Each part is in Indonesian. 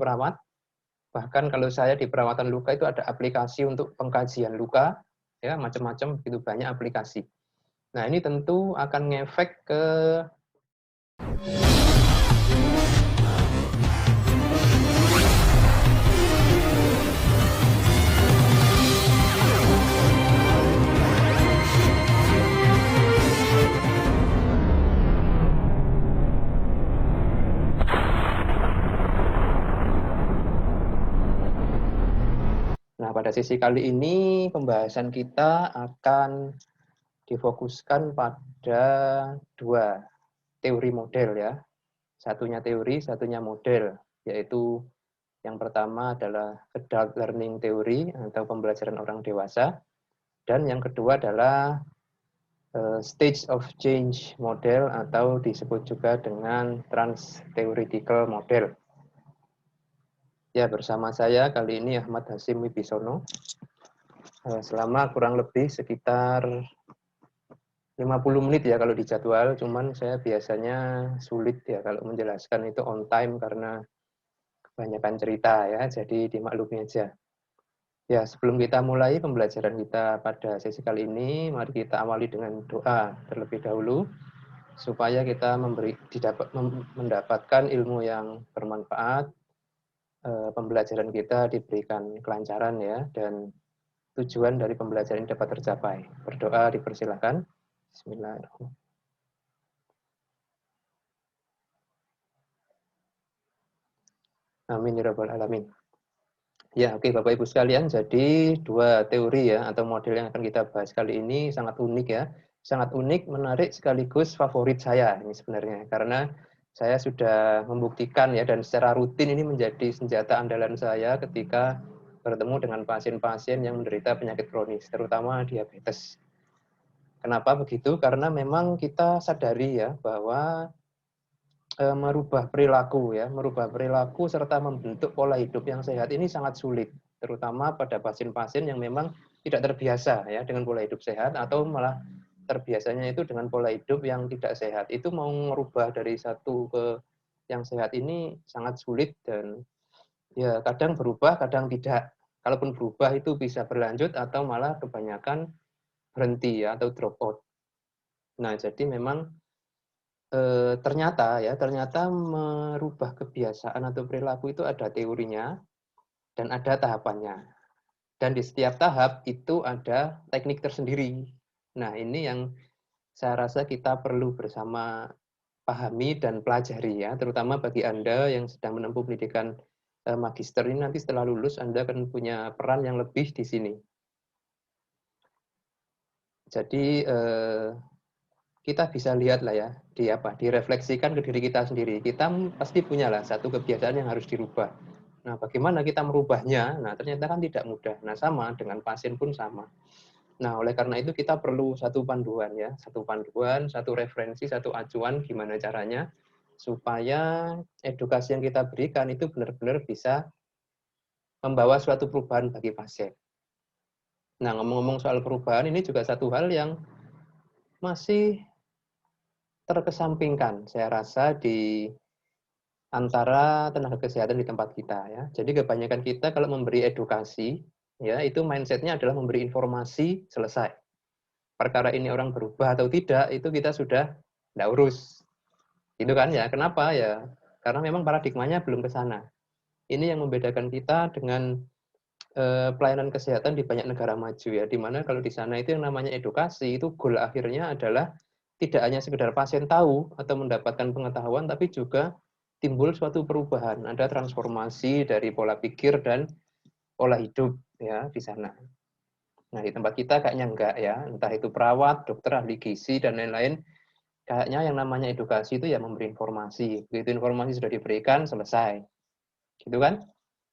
perawat. Bahkan kalau saya di perawatan luka itu ada aplikasi untuk pengkajian luka, ya macam-macam, begitu banyak aplikasi. Nah ini tentu akan ngefek ke Nah, pada sesi kali ini pembahasan kita akan difokuskan pada dua teori model ya. Satunya teori, satunya model, yaitu yang pertama adalah adult learning theory atau pembelajaran orang dewasa, dan yang kedua adalah stage of change model atau disebut juga dengan trans-theoretical model. Ya, bersama saya kali ini Ahmad Hasyim Wibisono. Selama kurang lebih sekitar 50 menit ya kalau dijadwal, cuman saya biasanya sulit ya kalau menjelaskan itu on time karena kebanyakan cerita ya, jadi dimaklumi aja. Ya, sebelum kita mulai pembelajaran kita pada sesi kali ini, mari kita awali dengan doa terlebih dahulu, supaya kita mendapatkan ilmu yang bermanfaat, pembelajaran kita diberikan kelancaran ya, dan tujuan dari pembelajaran ini dapat tercapai. Berdoa dipersilakan. Bismillahirrahmanirrahim. Amin ya rabbal alamin. Ya, oke Bapak Ibu sekalian, jadi dua teori ya atau model yang akan kita bahas kali ini sangat unik ya. Sangat unik, menarik sekaligus favorit saya ini sebenarnya karena saya sudah membuktikan ya dan secara rutin ini menjadi senjata andalan saya ketika bertemu dengan pasien-pasien yang menderita penyakit kronis, terutama diabetes. Kenapa begitu? Karena memang kita sadari ya bahwa merubah perilaku serta membentuk pola hidup yang sehat ini sangat sulit, terutama pada pasien-pasien yang memang tidak terbiasa ya dengan pola hidup sehat atau malah terbiasanya itu dengan pola hidup yang tidak sehat. Itu mau merubah dari satu ke yang sehat ini sangat sulit dan ya kadang berubah, kadang tidak. Kalaupun berubah itu bisa berlanjut atau malah kebanyakan berhenti ya atau drop out. Nah, jadi memang ternyata merubah kebiasaan atau perilaku itu ada teorinya dan ada tahapannya. Dan di setiap tahap itu ada teknik tersendiri. Nah, ini yang saya rasa kita perlu bersama pahami dan pelajari ya, terutama bagi Anda yang sedang menempuh pendidikan magister ini nanti setelah lulus Anda akan punya peran yang lebih di sini. Jadi kita bisa lihat lah ya, direfleksikan ke diri kita sendiri. Kita pasti punya lah satu kebiasaan yang harus dirubah. Nah, bagaimana kita merubahnya? Nah, ternyata kan tidak mudah. Nah, sama dengan pasien pun sama. Nah, oleh karena itu kita perlu satu panduan ya, satu referensi, satu acuan gimana caranya supaya edukasi yang kita berikan itu benar-benar bisa membawa suatu perubahan bagi pasien. Nah, ngomong-ngomong soal perubahan, ini juga satu hal yang masih terkesampingkan, saya rasa di antara tenaga kesehatan di tempat kita ya. Jadi kebanyakan kita kalau memberi edukasi, ya itu mindsetnya adalah memberi informasi selesai. Perkara ini orang berubah atau tidak, itu kita sudah tidak urus. Gitu kan ya, kenapa ya? Karena memang paradigmanya belum ke sana. Ini yang membedakan kita dengan pelayanan kesehatan di banyak negara maju ya, di mana kalau di sana itu yang namanya edukasi, itu goal akhirnya adalah tidak hanya sekedar pasien tahu atau mendapatkan pengetahuan, tapi juga timbul suatu perubahan, ada transformasi dari pola pikir dan pola hidup ya di sana. Nah, di tempat kita kayaknya enggak ya, entah itu perawat, dokter, ahli gizi, dan lain-lain, kayaknya yang namanya edukasi itu ya memberi informasi. Begitu informasi sudah diberikan, selesai. Gitu kan?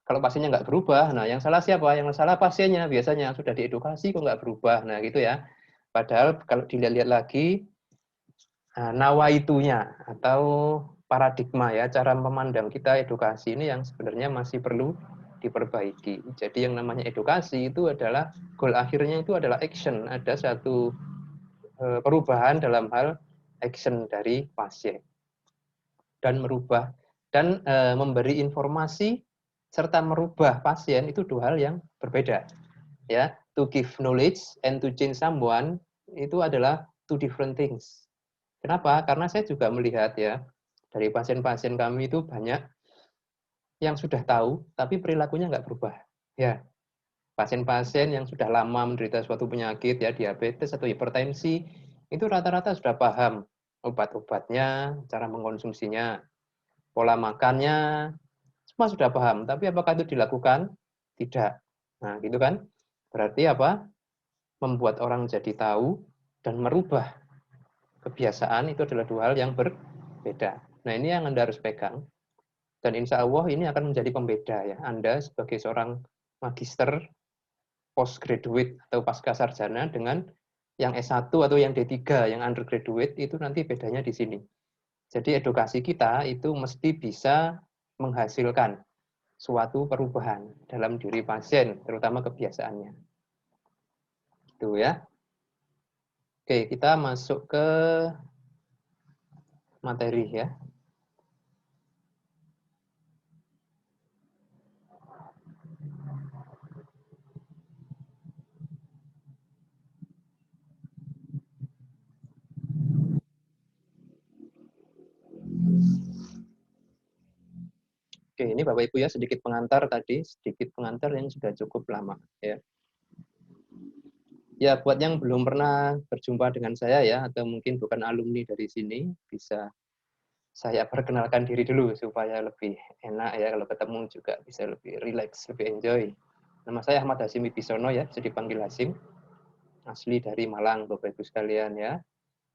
Kalau pasiennya nggak berubah, nah yang salah siapa? Yang salah pasiennya, biasanya sudah diedukasi kok nggak berubah. Nah gitu ya. Padahal kalau dilihat-lihat lagi, nawaitunya atau paradigma ya, cara memandang kita edukasi ini yang sebenarnya masih perlu diperbaiki. Jadi yang namanya edukasi itu adalah goal akhirnya itu adalah action, ada satu perubahan dalam hal action dari pasien dan merubah dan memberi informasi serta merubah pasien itu dua hal yang berbeda. Ya, to give knowledge and to change someone itu adalah two different things. Kenapa? Karena saya juga melihat ya, dari pasien-pasien kami itu banyak yang sudah tahu, tapi perilakunya nggak berubah. Ya, pasien-pasien yang sudah lama menderita suatu penyakit, ya diabetes atau hipertensi, itu rata-rata sudah paham obat-obatnya, cara mengkonsumsinya, pola makannya, semua sudah paham. Tapi apakah itu dilakukan? Tidak. Nah, gitu kan? Berarti apa? Membuat orang jadi tahu dan merubah kebiasaan itu adalah dua hal yang berbeda. Nah, ini yang Anda harus pegang. Dan insya Allah ini akan menjadi pembeda ya. Anda sebagai seorang magister, postgraduate atau pasca sarjana dengan yang S1 atau yang D3, yang undergraduate itu nanti bedanya di sini. Jadi edukasi kita itu mesti bisa menghasilkan suatu perubahan dalam diri pasien, terutama kebiasaannya. Itu ya. Oke, kita masuk ke materi ya. Oke, ini Bapak Ibu ya sedikit pengantar tadi, sedikit pengantar yang sudah cukup lama ya. Ya, buat yang belum pernah berjumpa dengan saya ya, atau mungkin bukan alumni dari sini, bisa saya perkenalkan diri dulu supaya lebih enak ya, kalau ketemu juga bisa lebih rileks, lebih enjoy. Nama saya Ahmad Hasim Wibisono ya, bisa dipanggil Hasim, asli dari Malang Bapak Ibu sekalian ya.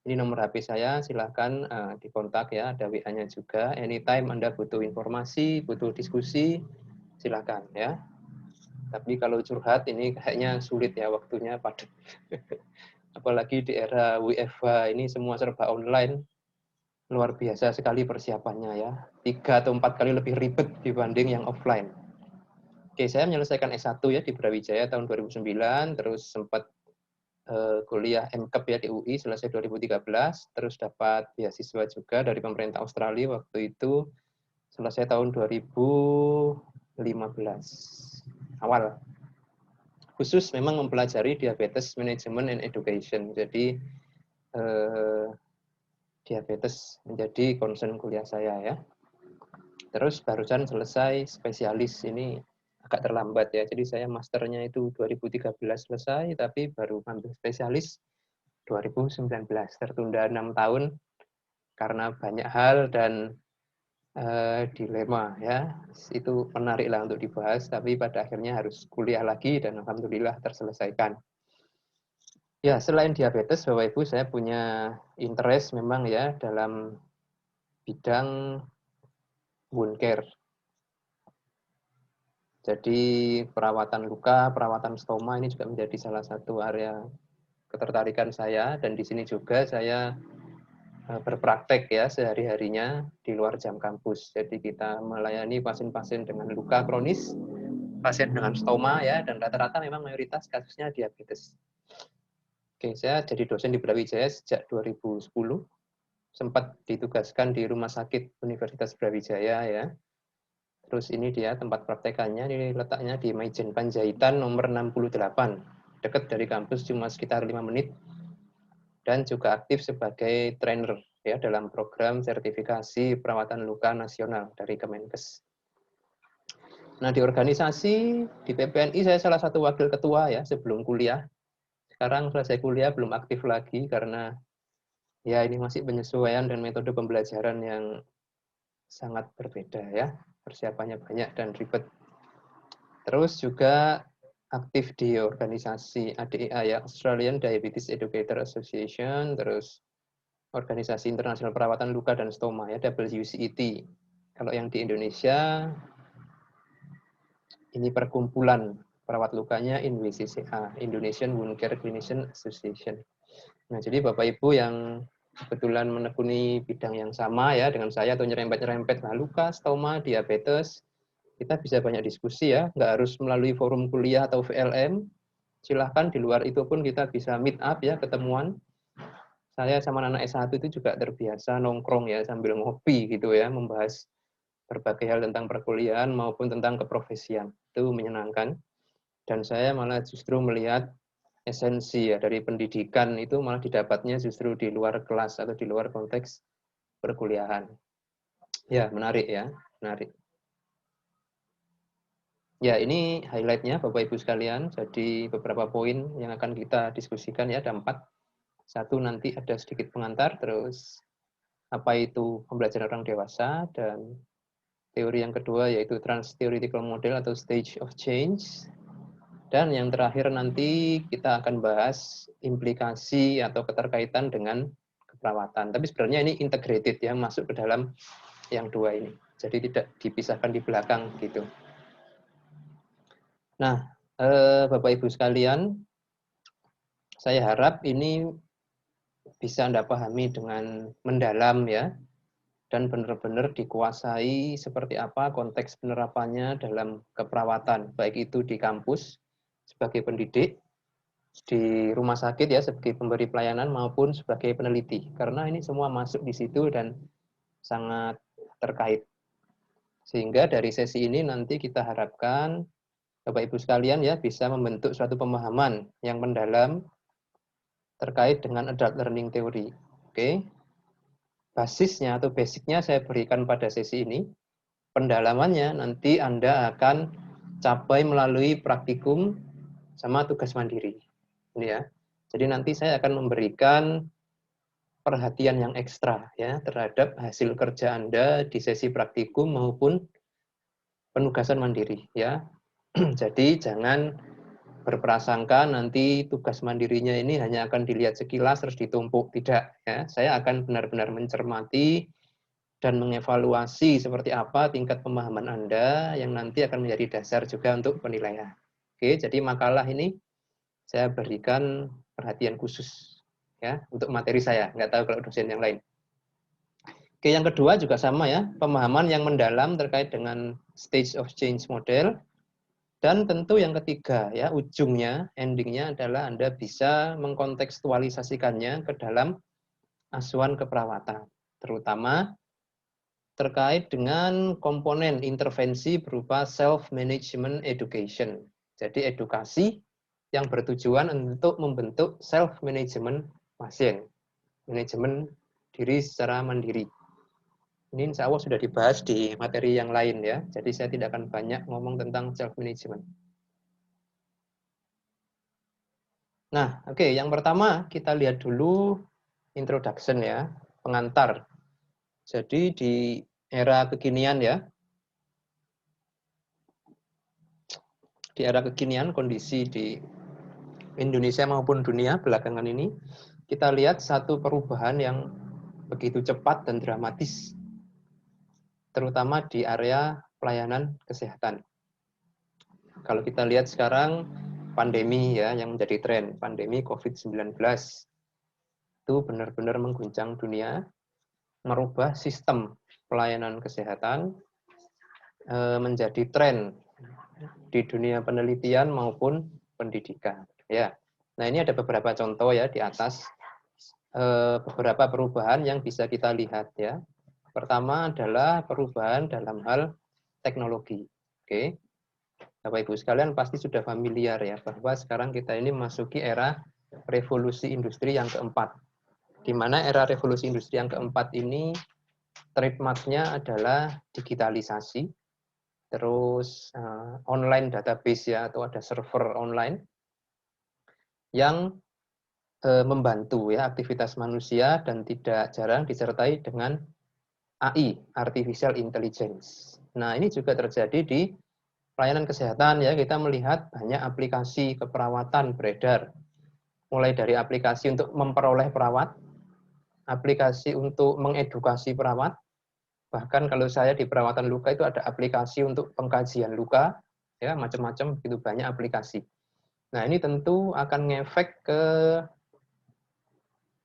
Ini nomor HP saya, silahkan dikontak ya, ada WA-nya juga. Anytime Anda butuh informasi, butuh diskusi, silahkan ya. Tapi kalau curhat ini kayaknya sulit ya waktunya padat. Apalagi di era WFH ini semua serba online, luar biasa sekali persiapannya ya. 3 atau 4 kali lebih ribet dibanding yang offline. Oke, saya menyelesaikan S1 ya di Brawijaya tahun 2009, terus sempat kuliah MCAP ya di UI selesai 2013, terus dapat beasiswa juga dari pemerintah Australia waktu itu selesai tahun 2015 awal. Khusus memang mempelajari diabetes management and education. Jadi diabetes menjadi concern kuliah saya ya. Terus barusan selesai spesialis ini agak terlambat ya. Jadi saya masternya itu 2013 selesai, tapi baru ambil spesialis 2019. Tertunda 6 tahun karena banyak hal dan dilema ya. Itu menarik lah untuk dibahas, tapi pada akhirnya harus kuliah lagi dan alhamdulillah terselesaikan. Ya, selain diabetes, Bapak Ibu, saya punya interest memang ya dalam bidang wound care. Jadi perawatan luka, perawatan stoma ini juga menjadi salah satu area ketertarikan saya, dan di sini juga saya berpraktek ya sehari-harinya di luar jam kampus. Jadi kita melayani pasien-pasien dengan luka kronis, pasien dengan stoma ya, dan rata-rata memang mayoritas kasusnya diabetes. Oke, saya jadi dosen di Brawijaya sejak 2010. Sempat ditugaskan di Rumah Sakit Universitas Brawijaya ya. Terus ini dia tempat praktekannya, ini letaknya di Maijen Panjaitan nomor 68. Dekat dari kampus cuma sekitar 5 menit. Dan juga aktif sebagai trainer ya dalam program sertifikasi perawatan luka nasional dari Kemenkes. Nah, di organisasi di PPNI saya salah satu wakil ketua ya sebelum kuliah. Sekarang selesai kuliah belum aktif lagi karena ya ini masih penyesuaian dan metode pembelajaran yang sangat berbeda ya. Persiapannya banyak dan ribet. Terus juga aktif di organisasi ADEA ya, Australian Diabetes Educator Association, terus Organisasi Internasional Perawatan Luka dan Stoma ya, WCET. Kalau yang di Indonesia ini perkumpulan perawat lukanya INWCCA, Indonesian Wound Care Clinician Association. Nah, jadi Bapak Ibu yang kebetulan menekuni bidang yang sama ya dengan saya atau nyerempet-nyerempet nah, luka, stoma, diabetes, kita bisa banyak diskusi ya, nggak harus melalui forum kuliah atau VLM. Silahkan di luar itu pun kita bisa meet up ya, ketemuan. Saya sama anak S1 itu juga terbiasa nongkrong ya sambil ngopi gitu ya, membahas berbagai hal tentang perkuliahan maupun tentang keprofesian. Itu menyenangkan. Dan saya malah justru melihat esensi ya dari pendidikan itu malah didapatnya justru di luar kelas atau di luar konteks perkuliahan. Ya, menarik ya, menarik. Ya, ini highlight-nya Bapak Ibu sekalian. Jadi beberapa poin yang akan kita diskusikan ya, ada 4. Satu nanti ada sedikit pengantar, terus apa itu pembelajaran orang dewasa, dan teori yang kedua yaitu trans-theoretical model atau stage of change. Dan yang terakhir nanti kita akan bahas implikasi atau keterkaitan dengan keperawatan. Tapi sebenarnya ini integrated yang masuk ke dalam yang dua ini. Jadi tidak dipisahkan di belakang gitu. Nah, Bapak Ibu sekalian, saya harap ini bisa Anda pahami dengan mendalam ya, dan benar-benar dikuasai seperti apa konteks penerapannya dalam keperawatan, baik itu di kampus sebagai pendidik, di rumah sakit ya sebagai pemberi pelayanan maupun sebagai peneliti. Karena ini semua masuk di situ dan sangat terkait. Sehingga dari sesi ini nanti kita harapkan Bapak Ibu sekalian ya bisa membentuk suatu pemahaman yang mendalam terkait dengan adult learning theory. Oke. Basisnya atau basicnya saya berikan pada sesi ini. Pendalamannya nanti Anda akan capai melalui praktikum sama tugas mandiri. Ini ya. Jadi nanti saya akan memberikan perhatian yang ekstra ya terhadap hasil kerja Anda di sesi praktikum maupun penugasan mandiri ya. Jadi jangan berprasangka nanti tugas mandirinya ini hanya akan dilihat sekilas terus ditumpuk. Tidak ya. Saya akan benar-benar mencermati dan mengevaluasi seperti apa tingkat pemahaman Anda yang nanti akan menjadi dasar juga untuk penilaian. Oke, jadi makalah ini saya berikan perhatian khusus ya untuk materi saya. Nggak tahu kalau dosen yang lain. Oke, yang kedua juga sama ya, pemahaman yang mendalam terkait dengan stage of change model. Dan tentu yang ketiga ya, ujungnya, endingnya adalah Anda bisa mengkontekstualisasikannya ke dalam asuhan keperawatan. Terutama terkait dengan komponen intervensi berupa self-management education. Jadi edukasi yang bertujuan untuk membentuk self-management pasien. Manajemen diri secara mandiri. Ini insya Allah sudah dibahas di materi yang lain ya. Jadi saya tidak akan banyak ngomong tentang self-management. Nah, oke, yang pertama kita lihat dulu introduction ya, pengantar. Jadi di era kekinian ya, di era kekinian kondisi di Indonesia maupun dunia belakangan ini, kita lihat satu perubahan yang begitu cepat dan dramatis, terutama di area pelayanan kesehatan. Kalau kita lihat sekarang pandemi ya yang menjadi tren, pandemi COVID-19 itu benar-benar mengguncang dunia, merubah sistem pelayanan kesehatan menjadi tren di dunia penelitian maupun pendidikan. Ya, nah ini ada beberapa contoh ya di atas beberapa perubahan yang bisa kita lihat ya. Pertama adalah perubahan dalam hal teknologi. Oke, Bapak Ibu sekalian pasti sudah familiar ya bahwa sekarang kita ini memasuki era revolusi industri yang keempat. Di mana era revolusi industri yang keempat ini trademark-nya adalah digitalisasi, terus online database ya atau ada server online yang membantu ya aktivitas manusia dan tidak jarang disertai dengan AI, artificial intelligence. Nah, ini juga terjadi di pelayanan kesehatan ya. Kita melihat banyak aplikasi keperawatan beredar. Mulai dari aplikasi untuk memperoleh perawat, aplikasi untuk mengedukasi perawat, bahkan kalau saya di perawatan luka itu ada aplikasi untuk pengkajian luka, ya macam-macam begitu banyak aplikasi. Nah, ini tentu akan ngefek ke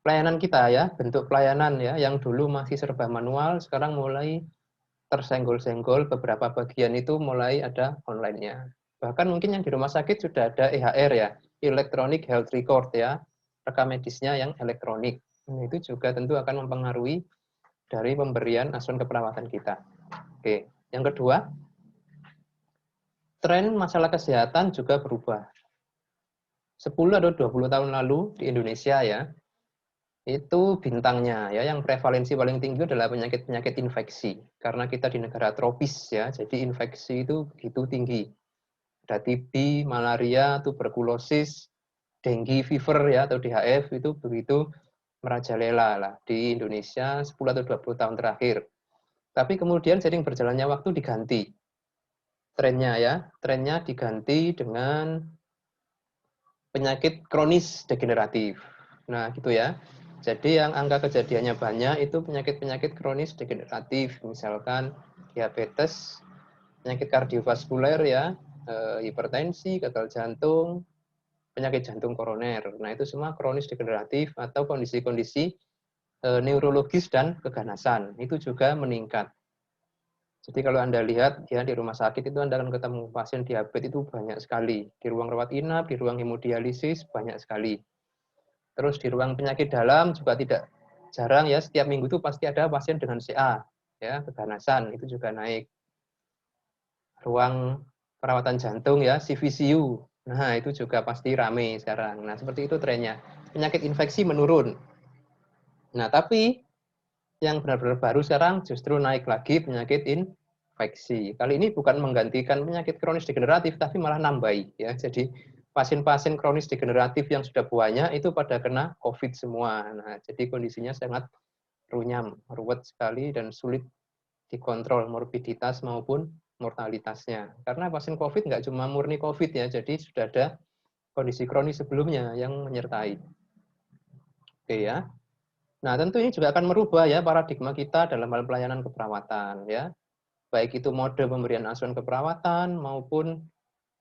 pelayanan kita ya, bentuk pelayanan ya, yang dulu masih serba manual, sekarang mulai tersenggol-senggol, beberapa bagian itu mulai ada online-nya. Bahkan mungkin yang di rumah sakit sudah ada EHR ya, Electronic Health Record ya, rekam medisnya yang elektronik. Nah, itu juga tentu akan mempengaruhi dari pemberian asuhan keperawatan kita. Oke. Yang kedua, tren masalah kesehatan juga berubah. 10 atau 20 tahun lalu di Indonesia ya, itu bintangnya ya yang prevalensi paling tinggi adalah penyakit-penyakit infeksi. Karena kita di negara tropis ya, jadi infeksi itu begitu tinggi. Ada TB, malaria, tuberkulosis, dengue fever ya atau DHF itu begitu merajalela lah di Indonesia 10 atau 20 tahun terakhir. Tapi kemudian sering berjalannya waktu diganti. Trennya ya, trennya diganti dengan penyakit kronis degeneratif. Nah, gitu ya. Jadi yang angka kejadiannya banyak itu penyakit-penyakit kronis degeneratif, misalkan diabetes, penyakit kardiovaskuler ya, hipertensi, gagal jantung, penyakit jantung koroner. Nah, itu semua kronis degeneratif atau kondisi-kondisi neurologis dan keganasan. Itu juga meningkat. Jadi kalau Anda lihat ya di rumah sakit itu Anda akan ketemu pasien diabetes itu banyak sekali. Di ruang rawat inap, di ruang hemodialisis banyak sekali. Terus di ruang penyakit dalam juga tidak jarang ya, setiap minggu itu pasti ada pasien dengan CA, ya, keganasan itu juga naik. Ruang perawatan jantung ya, CVCU. Nah, itu juga pasti ramai sekarang. Nah, seperti itu trennya. Penyakit infeksi menurun. Nah, tapi yang benar-benar baru sekarang justru naik lagi penyakit infeksi. Kali ini bukan menggantikan penyakit kronis degeneratif, tapi malah nambahi. Ya. Jadi pasien-pasien kronis degeneratif yang sudah banyak itu pada kena COVID semua. Nah, jadi kondisinya sangat runyam, ruwet sekali dan sulit dikontrol morbiditas maupun mortalitasnya. Karena pasien COVID nggak cuma murni COVID ya, jadi sudah ada kondisi kronis sebelumnya yang menyertai. Oke ya. Nah, tentu ini juga akan merubah ya paradigma kita dalam hal pelayanan keperawatan ya. Baik itu mode pemberian asuhan keperawatan maupun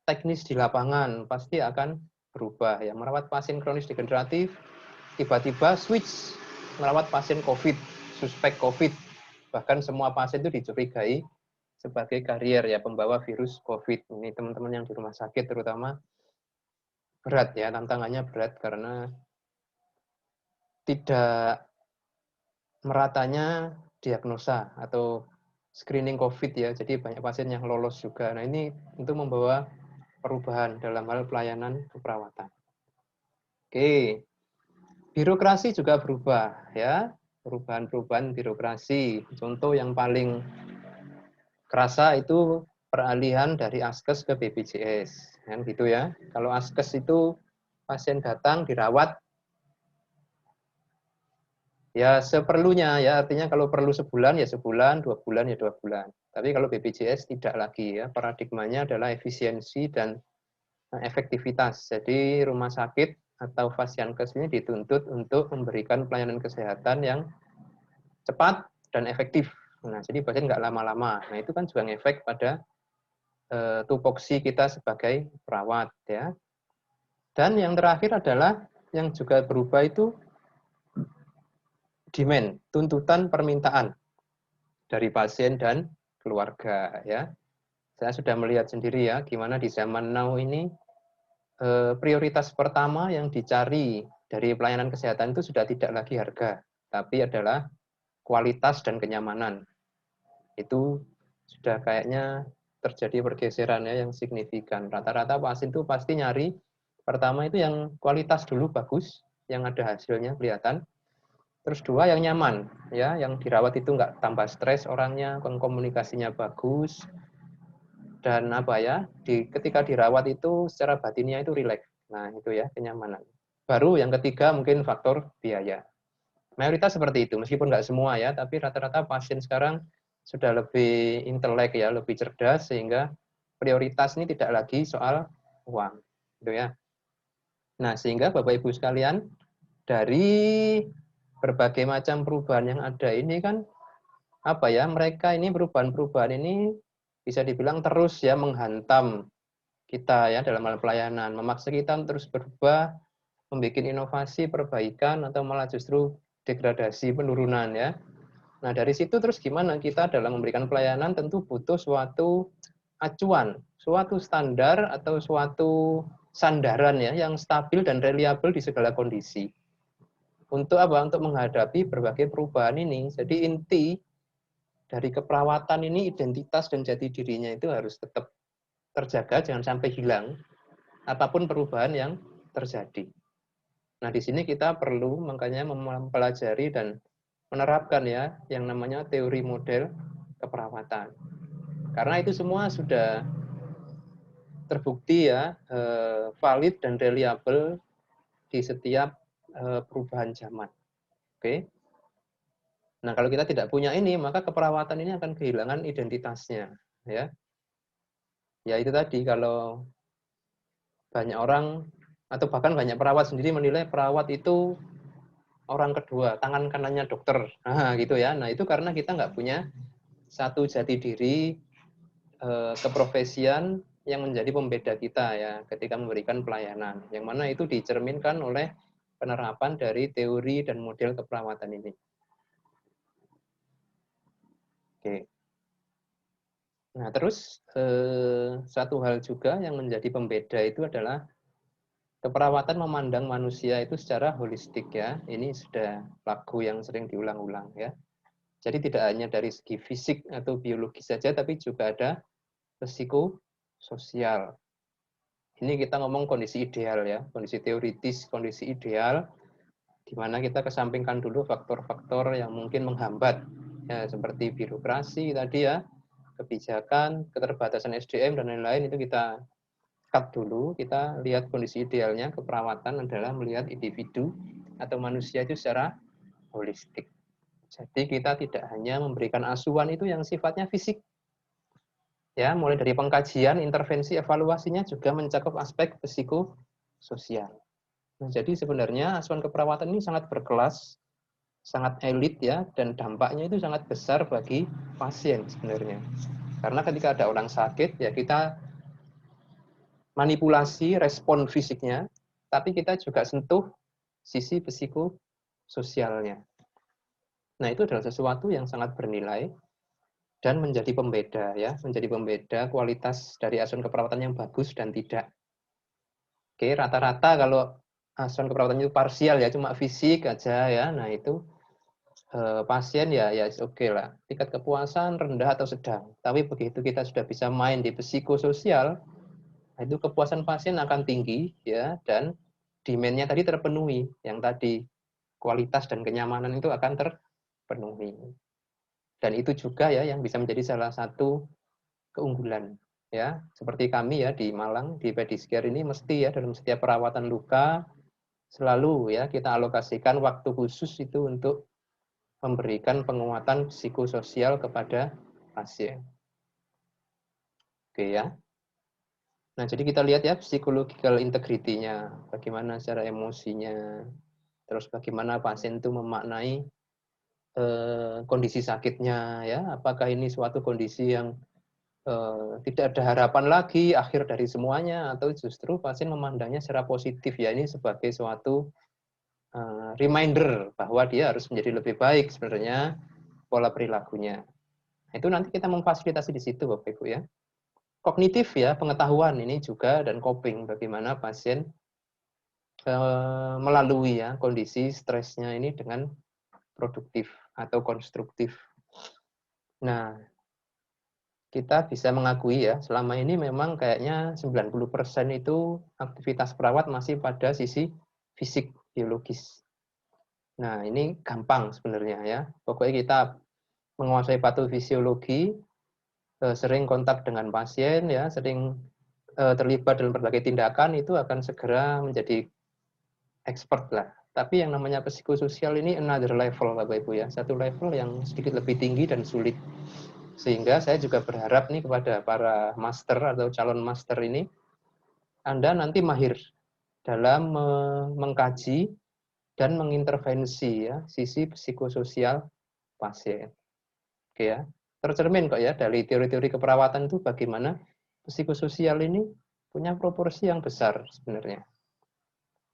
teknis di lapangan pasti akan berubah ya. Merawat pasien kronis degeneratif tiba-tiba switch merawat pasien COVID, suspek COVID. Bahkan semua pasien itu dicurigai sebagai karier ya, pembawa virus COVID. Ini teman-teman yang di rumah sakit terutama berat ya, tantangannya berat karena tidak meratanya diagnosa atau screening COVID ya, jadi banyak pasien yang lolos juga. Nah ini untuk membawa perubahan dalam hal pelayanan keperawatan. Oke, birokrasi juga berubah ya, perubahan-perubahan birokrasi. Contoh yang paling kerasa itu peralihan dari Askes ke BPJS, kan gitu ya. Kalau Askes itu pasien datang dirawat ya seperlunya ya, artinya kalau perlu sebulan ya sebulan, 2 bulan ya 2 bulan. Tapi kalau BPJS tidak lagi ya, paradigmanya adalah efisiensi dan efektivitas. Jadi rumah sakit atau Fasiankes ini dituntut untuk memberikan pelayanan kesehatan yang cepat dan efektif. Nah, jadi pasien nggak lama-lama. Nah, itu kan juga ngefek pada tupoksi kita sebagai perawat ya. Dan yang terakhir adalah yang juga berubah itu demand, tuntutan permintaan dari pasien dan keluarga ya. Saya sudah melihat sendiri ya gimana di zaman now ini prioritas pertama yang dicari dari pelayanan kesehatan itu sudah tidak lagi harga, tapi adalah kualitas dan kenyamanan. Itu sudah kayaknya terjadi pergeseran ya yang signifikan. Rata-rata pasien itu pasti nyari pertama itu yang kualitas dulu bagus, yang ada hasilnya kelihatan. Terus dua yang nyaman, ya, yang dirawat itu nggak tambah stres orangnya, komunikasinya bagus, dan apa ya, ketika dirawat itu secara batinnya itu rileks. Nah itu ya kenyamanan. Baru yang ketiga mungkin faktor biaya. Mayoritas seperti itu, meskipun nggak semua ya, tapi rata-rata pasien sekarang sudah lebih intelek ya, lebih cerdas sehingga prioritas ini tidak lagi soal uang, gitu ya. Nah, sehingga Bapak Ibu sekalian, dari berbagai macam perubahan yang ada ini kan apa ya, mereka ini perubahan-perubahan ini bisa dibilang terus ya menghantam kita ya dalam hal pelayanan, memaksa kita terus berubah, membuat inovasi, perbaikan atau malah justru degradasi, penurunan ya. Nah, dari situ terus gimana kita dalam memberikan pelayanan tentu butuh suatu acuan, suatu standar atau suatu sandaran ya yang stabil dan reliabel di segala kondisi. Untuk apa? Untuk menghadapi berbagai perubahan ini. Jadi inti dari keperawatan ini identitas dan jati dirinya itu harus tetap terjaga, jangan sampai hilang, apapun perubahan yang terjadi. Nah, di sini kita perlu makanya mempelajari dan menerapkan ya yang namanya teori model keperawatan. Karena itu semua sudah terbukti ya valid dan reliable di setiap perubahan zaman. Oke. Nah, kalau kita tidak punya ini, maka keperawatan ini akan kehilangan identitasnya, ya. Ya itu tadi, kalau banyak orang atau bahkan banyak perawat sendiri menilai perawat itu orang kedua, tangan kanannya dokter. Nah, gitu ya. Nah, itu karena kita nggak punya satu jati diri keprofesian yang menjadi pembeda kita ya ketika memberikan pelayanan. Yang mana itu dicerminkan oleh penerapan dari teori dan model keperawatan ini. Oke. Nah, terus satu hal juga yang menjadi pembeda itu adalah keperawatan memandang manusia itu secara holistik ya. Ini sudah lagu yang sering diulang-ulang ya. Jadi tidak hanya dari segi fisik atau biologis saja, tapi juga ada psikososial. Ini kita ngomong kondisi ideal ya, kondisi teoritis, kondisi ideal, di mana kita kesampingkan dulu faktor-faktor yang mungkin menghambat, ya, seperti birokrasi tadi ya, kebijakan, keterbatasan SDM, dan lain-lain itu kita cut dulu, kita lihat kondisi idealnya, keperawatan adalah melihat individu atau manusia itu secara holistik. Jadi kita tidak hanya memberikan asuhan itu yang sifatnya fisik, ya, mulai dari pengkajian, intervensi, evaluasinya juga mencakup aspek psikososial. Nah, jadi sebenarnya asuhan keperawatan ini sangat berkelas, sangat elit ya, dan dampaknya itu sangat besar bagi pasien sebenarnya. Karena ketika ada orang sakit, ya kita manipulasi respon fisiknya, tapi kita juga sentuh sisi psikososialnya. Nah, itu adalah sesuatu yang sangat bernilai dan menjadi pembeda ya, menjadi pembeda kualitas dari asuhan keperawatan yang bagus dan tidak. Oke, rata-rata kalau asuhan keperawatan itu parsial ya, cuma fisik aja ya. Nah, itu pasien ya oke lah. Tingkat kepuasan rendah atau sedang. Tapi begitu kita sudah bisa main di psikososial, itu kepuasan pasien akan tinggi ya, dan demand-nya tadi terpenuhi. Yang tadi kualitas dan kenyamanan itu akan terpenuhi. Dan itu juga ya yang bisa menjadi salah satu keunggulan ya. Seperti kami ya di Malang di Pediscare ini mesti ya dalam setiap perawatan luka selalu ya kita alokasikan waktu khusus itu untuk memberikan penguatan psikososial kepada pasien. Oke ya. Nah, jadi kita lihat ya psychological integrity-nya, bagaimana secara emosinya, terus bagaimana pasien itu memaknai kondisi sakitnya ya, apakah ini suatu kondisi yang tidak ada harapan lagi, akhir dari semuanya, atau justru pasien memandangnya secara positif ya, ini sebagai suatu reminder bahwa dia harus menjadi lebih baik sebenarnya pola perilakunya. Nah, itu nanti kita memfasilitasi di situ Bapak Ibu ya. Kognitif ya, pengetahuan ini juga, dan coping, bagaimana pasien melalui ya kondisi stresnya ini dengan produktif atau konstruktif. Nah, kita bisa mengakui ya, selama ini memang kayaknya 90% itu aktivitas perawat masih pada sisi fisik, biologis. Nah, ini gampang sebenarnya ya. Pokoknya kita menguasai patofisiologi, sering kontak dengan pasien ya, sering terlibat dalam berbagai tindakan, itu akan segera menjadi expert lah. Tapi yang namanya psikososial ini another level Bapak Ibu ya, satu level yang sedikit lebih tinggi dan sulit. Sehingga saya juga berharap nih kepada para master atau calon master ini, Anda nanti mahir dalam mengkaji dan mengintervensi ya sisi psikososial pasien. Oke ya. Tercermin kok ya dari teori-teori keperawatan itu bagaimana psikososial ini punya proporsi yang besar sebenarnya.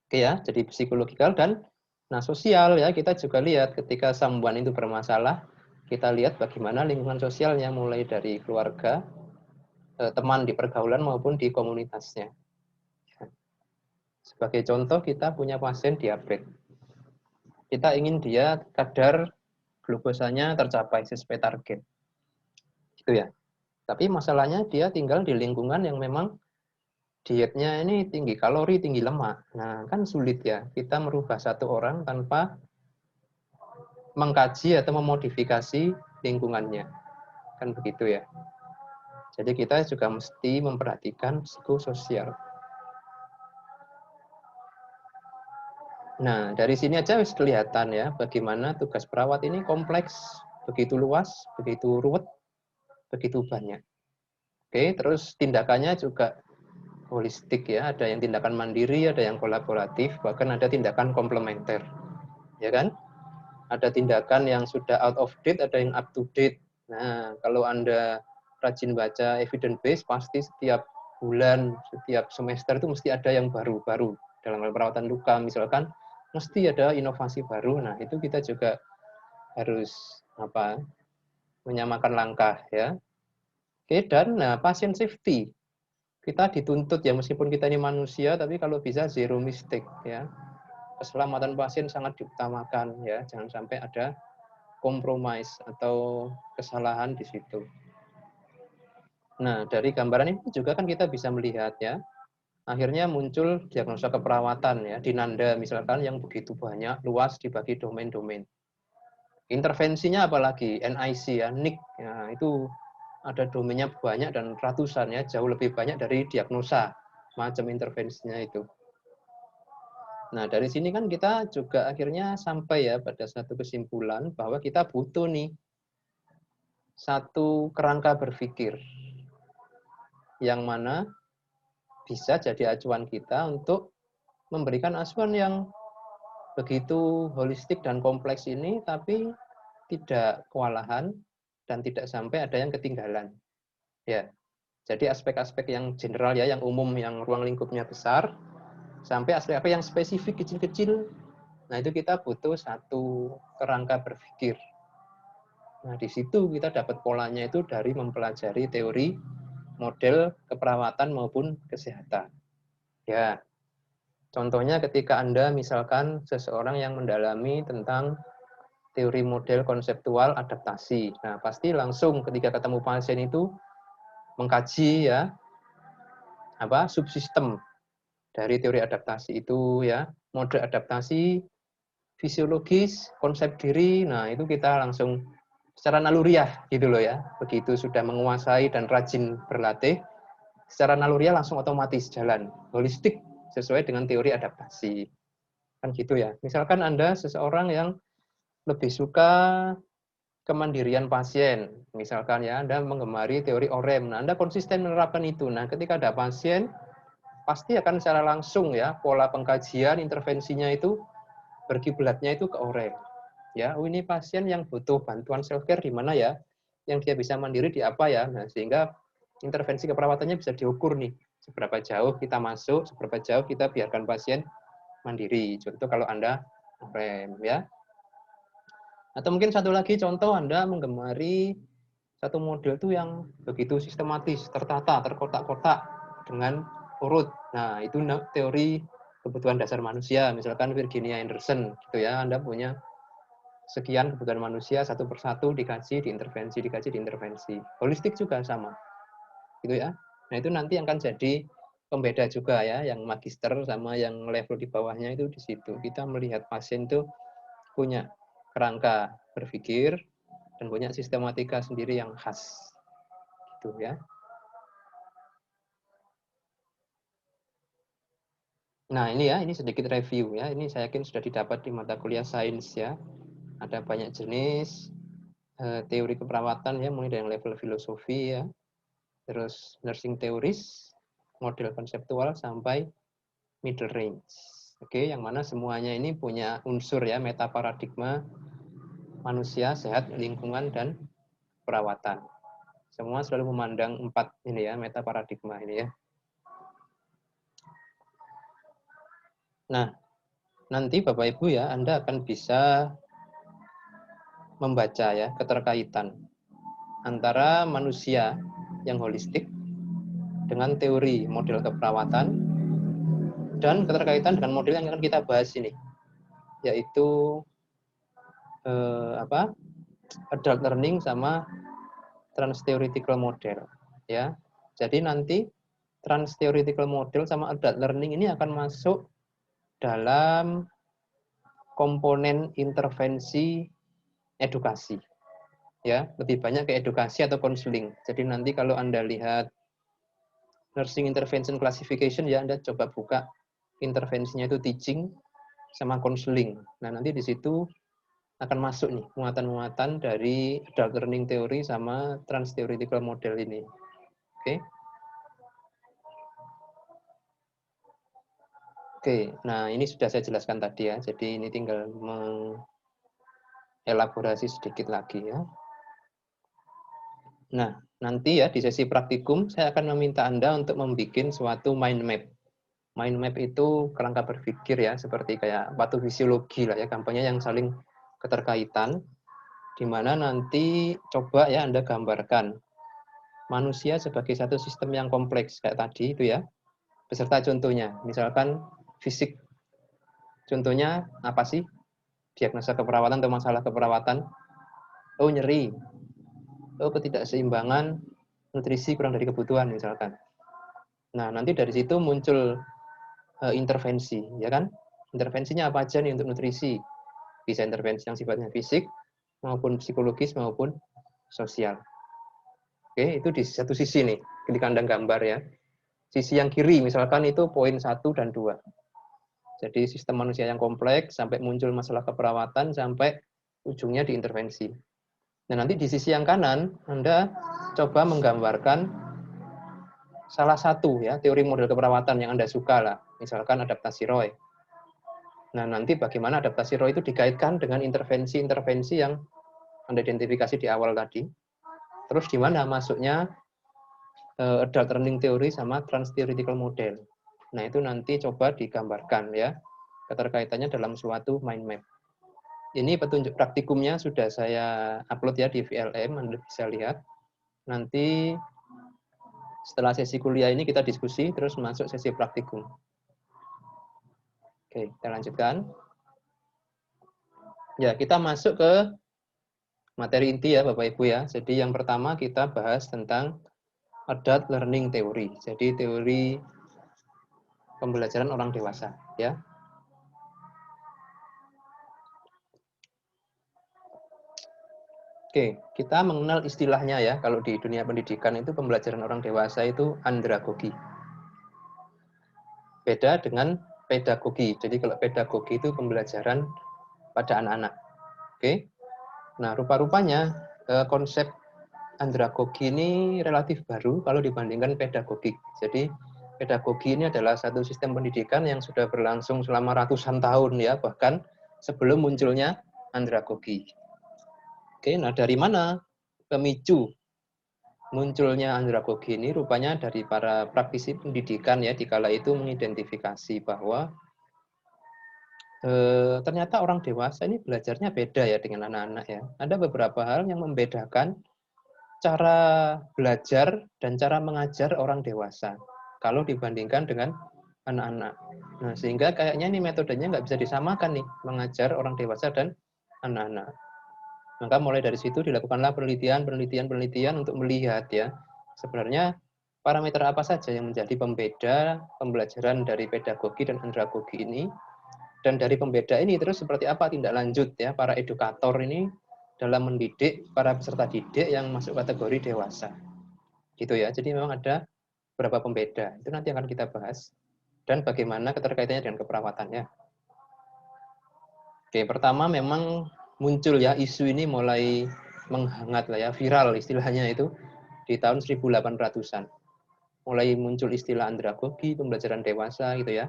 Oke ya, jadi psikologikal dan nah sosial ya, kita juga lihat ketika someone itu bermasalah, kita lihat bagaimana lingkungan sosialnya mulai dari keluarga, teman di pergaulan maupun di komunitasnya. Sebagai contoh, kita punya pasien diabetes. Kita ingin dia kadar glukosanya tercapai sesuai target. gitu ya. Tapi masalahnya dia tinggal di lingkungan yang memang dietnya ini tinggi kalori, tinggi lemak. Nah, kan sulit ya kita merubah satu orang tanpa mengkaji atau memodifikasi lingkungannya. Kan begitu ya. Jadi kita juga mesti memperhatikan psikososial. Nah, dari sini aja wis kelihatan ya bagaimana tugas perawat ini kompleks, begitu luas, begitu ruwet, begitu banyak. Oke, terus tindakannya juga holistik ya, ada yang tindakan mandiri, ada yang kolaboratif, bahkan ada tindakan komplementer. Ya kan? Ada tindakan yang sudah out of date, ada yang up to date. Nah, kalau Anda rajin baca evidence base, pasti setiap bulan, setiap semester itu mesti ada yang baru-baru. Dalam hal perawatan luka misalkan, mesti ada inovasi baru. Nah, itu kita juga harus menyamakan langkah ya. Oke, dan pasien safety. Kita dituntut ya, meskipun kita ini manusia, tapi kalau bisa zero mistake ya. Keselamatan pasien sangat diutamakan ya, jangan sampai ada compromise atau kesalahan di situ. Nah, dari gambaran ini juga kan kita bisa melihat ya, akhirnya muncul diagnosa keperawatan ya, di Nanda misalkan yang begitu banyak, luas dibagi domain-domain. Intervensinya apalagi NIC ya, NIC, ya, itu ada domainnya banyak dan ratusan ya, jauh lebih banyak dari diagnosa macam intervensinya itu. Nah, dari sini kan kita juga akhirnya sampai ya pada satu kesimpulan bahwa kita butuh nih satu kerangka berpikir yang mana bisa jadi acuan kita untuk memberikan asuhan yang begitu holistik dan kompleks ini, tapi tidak kewalahan dan tidak sampai ada yang ketinggalan. Ya, jadi aspek-aspek yang general ya, yang umum, yang ruang lingkupnya besar, sampai aspek-aspek yang spesifik kecil-kecil. Nah, itu kita butuh satu kerangka berpikir. Nah, di situ kita dapat polanya itu dari mempelajari teori model keperawatan maupun kesehatan. Ya, contohnya ketika Anda misalkan seseorang yang mendalami tentang teori model konseptual adaptasi. Nah, pasti langsung ketika ketemu pasien itu mengkaji ya subsistem dari teori adaptasi itu ya, mode adaptasi, fisiologis, konsep diri. Nah, itu kita langsung secara naluriah gitu loh ya. Begitu sudah menguasai dan rajin berlatih, secara naluriah langsung otomatis jalan holistik sesuai dengan teori adaptasi. Kan gitu ya. Misalkan Anda seseorang yang lebih suka kemandirian pasien. Misalkan ya, Anda menggemari teori OREM. Nah, Anda konsisten menerapkan itu. Nah, ketika ada pasien, pasti akan secara langsung ya, pola pengkajian, intervensinya itu berkiblatnya itu ke OREM. Ya, ini pasien yang butuh bantuan self care di mana ya? Yang dia bisa mandiri di apa ya? Nah, sehingga intervensi keperawatannya bisa diukur nih. Seberapa jauh kita masuk, seberapa jauh kita biarkan pasien mandiri. Contoh kalau Anda OREM ya. Atau mungkin satu lagi contoh Anda menggemari satu model itu yang begitu sistematis, tertata, terkotak-kotak dengan urut. Nah, itu teori kebutuhan dasar manusia, misalkan Virginia Anderson gitu ya. Anda punya sekian kebutuhan manusia satu persatu dikaji, diintervensi. Holistik juga sama. Gitu ya. Nah, itu nanti akan jadi pembeda juga ya, yang magister sama yang level di bawahnya itu di situ. Kita melihat pasien itu punya kerangka berpikir dan punya sistematika sendiri yang khas. Gitu ya. Nah, ini sedikit review ya. Ini saya yakin sudah didapat di mata kuliah sains ya. Ada banyak jenis teori keperawatan ya, mulai dari level filosofi ya, terus nursing teoris, model konseptual sampai middle range. Oke, yang mana semuanya ini punya unsur ya, meta paradigma manusia, sehat, lingkungan, dan perawatan. Semua selalu memandang 4 ini ya, meta paradigma ini ya. Nah, nanti Bapak Ibu ya, Anda akan bisa membaca ya keterkaitan antara manusia yang holistik dengan teori model keperawatan dan keterkaitan dengan model yang akan kita bahas ini, yaitu adult learning sama trans-theoretical model. Ya, jadi nanti trans-theoretical model sama adult learning ini akan masuk dalam komponen intervensi edukasi. Ya, lebih banyak ke edukasi atau konseling. Jadi nanti kalau Anda lihat nursing intervention classification, ya Anda coba buka intervensinya itu teaching sama konseling. Nah, nanti di situ akan masuk nih muatan-muatan dari adult learning theory sama trans-theoretical model ini. Oke. Oke, nah ini sudah saya jelaskan tadi ya. Jadi ini tinggal mengelaborasi sedikit lagi ya. Nah, nanti ya di sesi praktikum saya akan meminta Anda untuk membuat suatu mind map. Mind map itu kerangka berpikir ya, seperti kayak patofisiologi lah ya, gampangnya yang saling keterkaitan, di mana nanti coba ya Anda gambarkan manusia sebagai satu sistem yang kompleks kayak tadi itu ya, beserta contohnya. Misalkan fisik, contohnya apa sih? Diagnosa keperawatan atau masalah keperawatan. Oh, nyeri. Oh, ketidakseimbangan nutrisi kurang dari kebutuhan misalkan. Nah, nanti dari situ muncul intervensi, ya kan? Intervensinya apa aja nih untuk nutrisi? Bisa intervensi yang sifatnya fisik, maupun psikologis, maupun sosial. Oke, itu di satu sisi nih, di kandang gambar ya. Sisi yang kiri, misalkan itu poin 1 dan 2. Jadi sistem manusia yang kompleks, sampai muncul masalah keperawatan, sampai ujungnya diintervensi. Nah, nanti di sisi yang kanan, Anda coba menggambarkan salah satu ya teori model keperawatan yang Anda suka lah, misalkan adaptasi Roy. Nah, nanti bagaimana adaptasi Roy itu dikaitkan dengan intervensi-intervensi yang Anda identifikasi di awal tadi. Terus di mana masuknya adult learning theory sama trans-theoretical model. Nah, itu nanti coba digambarkan ya, keterkaitannya dalam suatu mind map. Ini petunjuk praktikumnya sudah saya upload ya di VLM, Anda bisa lihat. Nanti setelah sesi kuliah ini kita diskusi, terus masuk sesi praktikum. Oke, kita lanjutkan. Ya, kita masuk ke materi inti ya Bapak Ibu ya. Jadi yang pertama kita bahas tentang adult learning theory. Jadi teori pembelajaran orang dewasa ya. Oke, kita mengenal istilahnya ya. Kalau di dunia pendidikan itu pembelajaran orang dewasa itu andragogi. Beda dengan pedagogi. Jadi kalau pedagogi itu pembelajaran pada anak-anak. Oke. Nah, rupa-rupanya konsep andragogi ini relatif baru kalau dibandingkan pedagogik. Jadi pedagogi ini adalah satu sistem pendidikan yang sudah berlangsung selama ratusan tahun ya, bahkan sebelum munculnya andragogi. Oke, nah dari mana pemicu munculnya andragogi ini? Rupanya dari para praktisi pendidikan ya, dikala itu mengidentifikasi bahwa ternyata orang dewasa ini belajarnya beda ya dengan anak-anak ya. Ada beberapa hal yang membedakan cara belajar dan cara mengajar orang dewasa kalau dibandingkan dengan anak-anak. Nah, sehingga kayaknya ini metodenya nggak bisa disamakan nih, mengajar orang dewasa dan anak-anak. Maka mulai dari situ dilakukanlah penelitian untuk melihat ya, sebenarnya parameter apa saja yang menjadi pembeda pembelajaran dari pedagogi dan andragogi ini. Dan dari pembeda ini terus seperti apa tindak lanjut ya para edukator ini dalam mendidik para peserta didik yang masuk kategori dewasa. Gitu ya. Jadi memang ada beberapa pembeda. Itu nanti akan kita bahas. Dan bagaimana keterkaitannya dengan keperawatannya. Oke, pertama memang muncul ya isu ini mulai menghangat lah ya, viral istilahnya itu di tahun 1800-an. Mulai muncul istilah andragogi, pembelajaran dewasa gitu ya.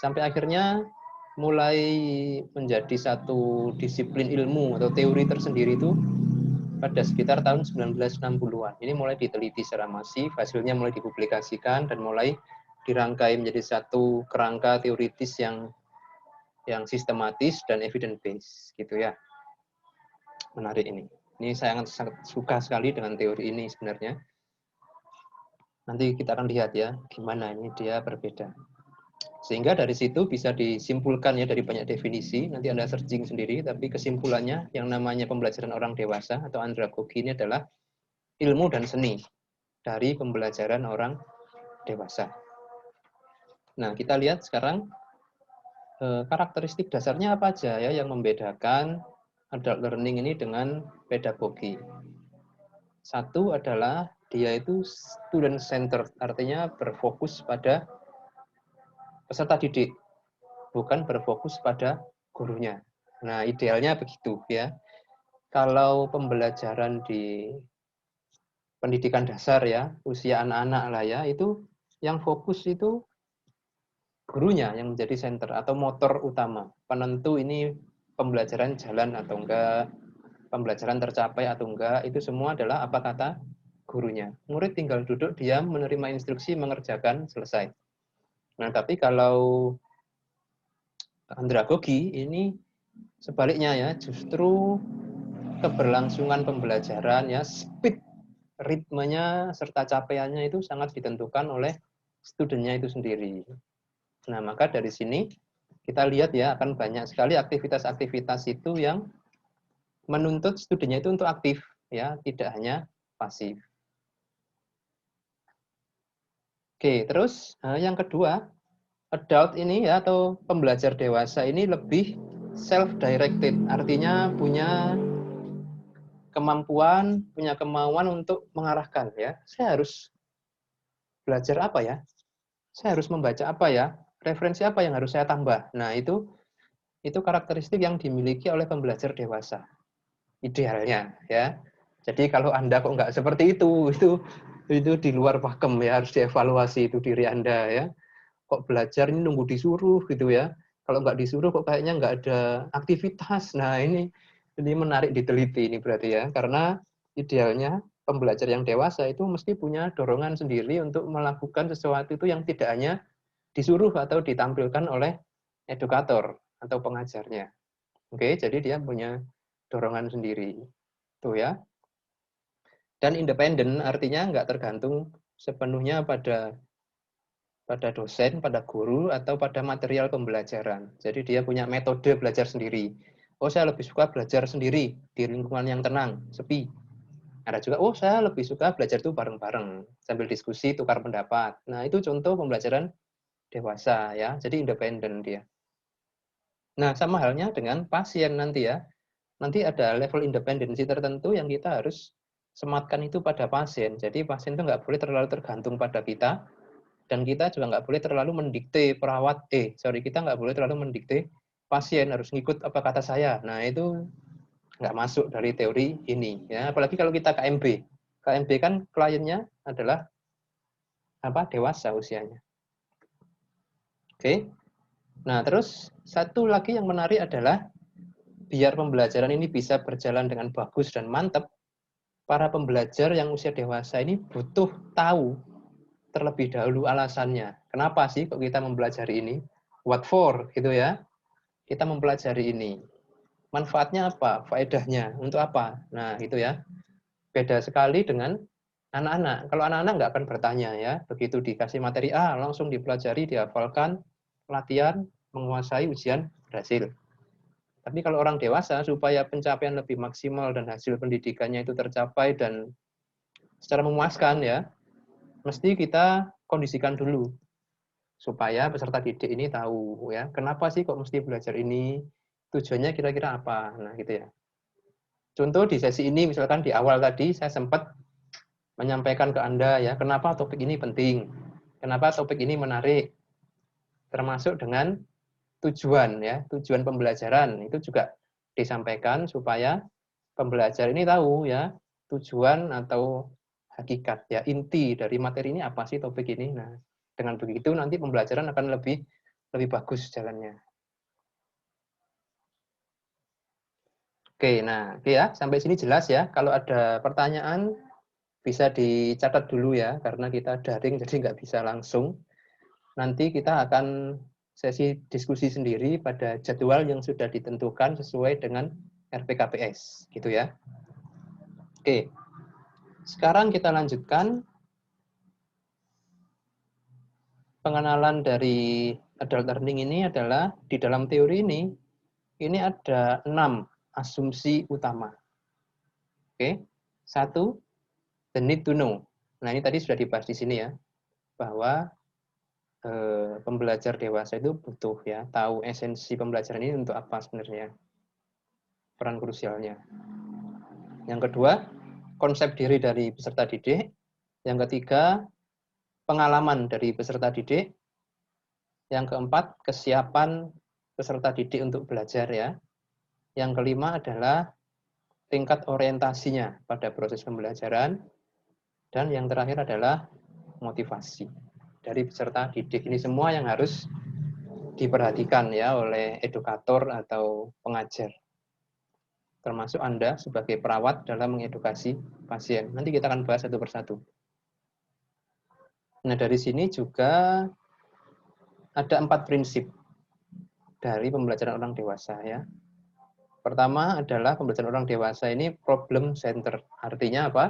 Sampai akhirnya mulai menjadi satu disiplin ilmu atau teori tersendiri itu pada sekitar tahun 1960-an. Ini mulai diteliti secara masif, hasilnya mulai dipublikasikan dan mulai dirangkai menjadi satu kerangka teoritis yang sistematis dan evidence based gitu ya. Menarik ini. Ini saya sangat suka sekali dengan teori ini sebenarnya. Nanti kita akan lihat ya gimana ini dia berbeda. Sehingga dari situ bisa disimpulkan ya dari banyak definisi, nanti Anda searching sendiri, tapi kesimpulannya yang namanya pembelajaran orang dewasa atau andragogi ini adalah ilmu dan seni dari pembelajaran orang dewasa. Nah, kita lihat sekarang karakteristik dasarnya apa aja ya yang membedakan adult learning ini dengan pedagogi. Satu adalah dia itu student centered, artinya berfokus pada peserta didik, bukan berfokus pada gurunya. Nah, idealnya begitu ya. Kalau pembelajaran di pendidikan dasar ya, usia anak-anak lah ya, itu yang fokus itu gurunya yang menjadi center atau motor utama. Penentu ini pembelajaran jalan atau enggak, pembelajaran tercapai atau enggak, itu semua adalah apa kata gurunya. Murid tinggal duduk diam, menerima instruksi, mengerjakan, selesai. Nah, tapi kalau andragogi ini sebaliknya ya, justru keberlangsungan pembelajaran ya, speed, ritmenya serta capaiannya itu sangat ditentukan oleh studentnya itu sendiri. Nah, maka dari sini kita lihat ya, akan banyak sekali aktivitas-aktivitas itu yang menuntut studennya itu untuk aktif, ya, tidak hanya pasif. Oke, terus yang kedua, adult ini ya, atau pembelajar dewasa ini lebih self-directed, artinya punya kemampuan, punya kemauan untuk mengarahkan ya. Saya harus belajar apa ya? Saya harus membaca apa ya? Referensi apa yang harus saya tambah? Nah, itu karakteristik yang dimiliki oleh pembelajar dewasa. Idealnya ya. Jadi kalau Anda kok nggak seperti itu di luar pakem ya, harus dievaluasi itu diri Anda ya. Kok belajar ini nunggu disuruh gitu ya. Kalau nggak disuruh kok kayaknya nggak ada aktivitas. Nah, ini menarik diteliti ini berarti ya. Karena idealnya pembelajar yang dewasa itu mesti punya dorongan sendiri untuk melakukan sesuatu itu yang tidak hanya disuruh atau ditampilkan oleh edukator atau pengajarnya. Oke, jadi dia punya dorongan sendiri. Tuh ya. Dan independen artinya nggak tergantung sepenuhnya pada dosen, pada guru, atau pada material pembelajaran. Jadi dia punya metode belajar sendiri. Oh, saya lebih suka belajar sendiri di lingkungan yang tenang, sepi. Ada juga, oh saya lebih suka belajar itu bareng-bareng, sambil diskusi, tukar pendapat. Nah, itu contoh pembelajaran dewasa ya, jadi independen dia. Nah, sama halnya dengan pasien nanti ya. Nanti ada level independensi tertentu yang kita harus sematkan itu pada pasien. Jadi pasien itu nggak boleh terlalu tergantung pada kita, dan kita juga nggak boleh terlalu mendikte perawat, kita nggak boleh terlalu mendikte pasien, harus ngikut apa kata saya. Nah, itu nggak masuk dari teori ini. Ya. Apalagi kalau kita KMB. KMB kan kliennya adalah dewasa usianya. Oke. Nah, terus satu lagi yang menarik adalah biar pembelajaran ini bisa berjalan dengan bagus dan mantap, para pembelajar yang usia dewasa ini butuh tahu terlebih dahulu alasannya. Kenapa sih kok kita mempelajari ini? What for gitu ya. Kita mempelajari ini. Manfaatnya apa? Faedahnya untuk apa? Nah, itu ya. Beda sekali dengan anak-anak. Kalau anak-anak nggak akan bertanya ya. Begitu dikasih materi A, langsung dipelajari, dihafalkan, latihan, menguasai, ujian, berhasil. Tapi kalau orang dewasa, supaya pencapaian lebih maksimal dan hasil pendidikannya itu tercapai dan secara memuaskan ya, mesti kita kondisikan dulu supaya peserta didik ini tahu ya, kenapa sih kok mesti belajar ini, tujuannya kira-kira apa. Nah, gitu ya. Contoh di sesi ini misalkan di awal tadi saya sempat menyampaikan ke Anda ya, kenapa topik ini penting, kenapa topik ini menarik, termasuk dengan tujuan ya, tujuan pembelajaran itu juga disampaikan supaya pembelajar ini tahu ya, tujuan atau hakikat ya, inti dari materi ini apa sih topik ini. Nah, dengan begitu nanti pembelajaran akan lebih bagus jalannya. Oke, nah, oke ya, sampai sini jelas ya. Kalau ada pertanyaan bisa dicatat dulu ya, karena kita daring jadi nggak bisa langsung. Nanti kita akan sesi diskusi sendiri pada jadwal yang sudah ditentukan sesuai dengan RPKPS, gitu ya. Oke, sekarang kita lanjutkan pengenalan dari adult learning ini adalah di dalam teori ini ada 6 asumsi utama. Oke, 1, the need to know. Nah, ini tadi sudah dibahas di sini ya, bahwa pembelajar dewasa itu butuh ya tahu esensi pembelajaran ini untuk apa sebenarnya, peran krusialnya. Yang kedua, konsep diri dari peserta didik. Yang ketiga, pengalaman dari peserta didik. Yang keempat, kesiapan peserta didik untuk belajar ya. Yang kelima adalah tingkat orientasinya pada proses pembelajaran. Dan yang terakhir adalah motivasi dari peserta didik. Ini semua yang harus diperhatikan ya oleh edukator atau pengajar. Termasuk Anda sebagai perawat dalam mengedukasi pasien. Nanti kita akan bahas satu persatu. Nah, dari sini juga ada 4 prinsip dari pembelajaran orang dewasa ya. Pertama adalah pembelajaran orang dewasa ini problem center. Artinya apa?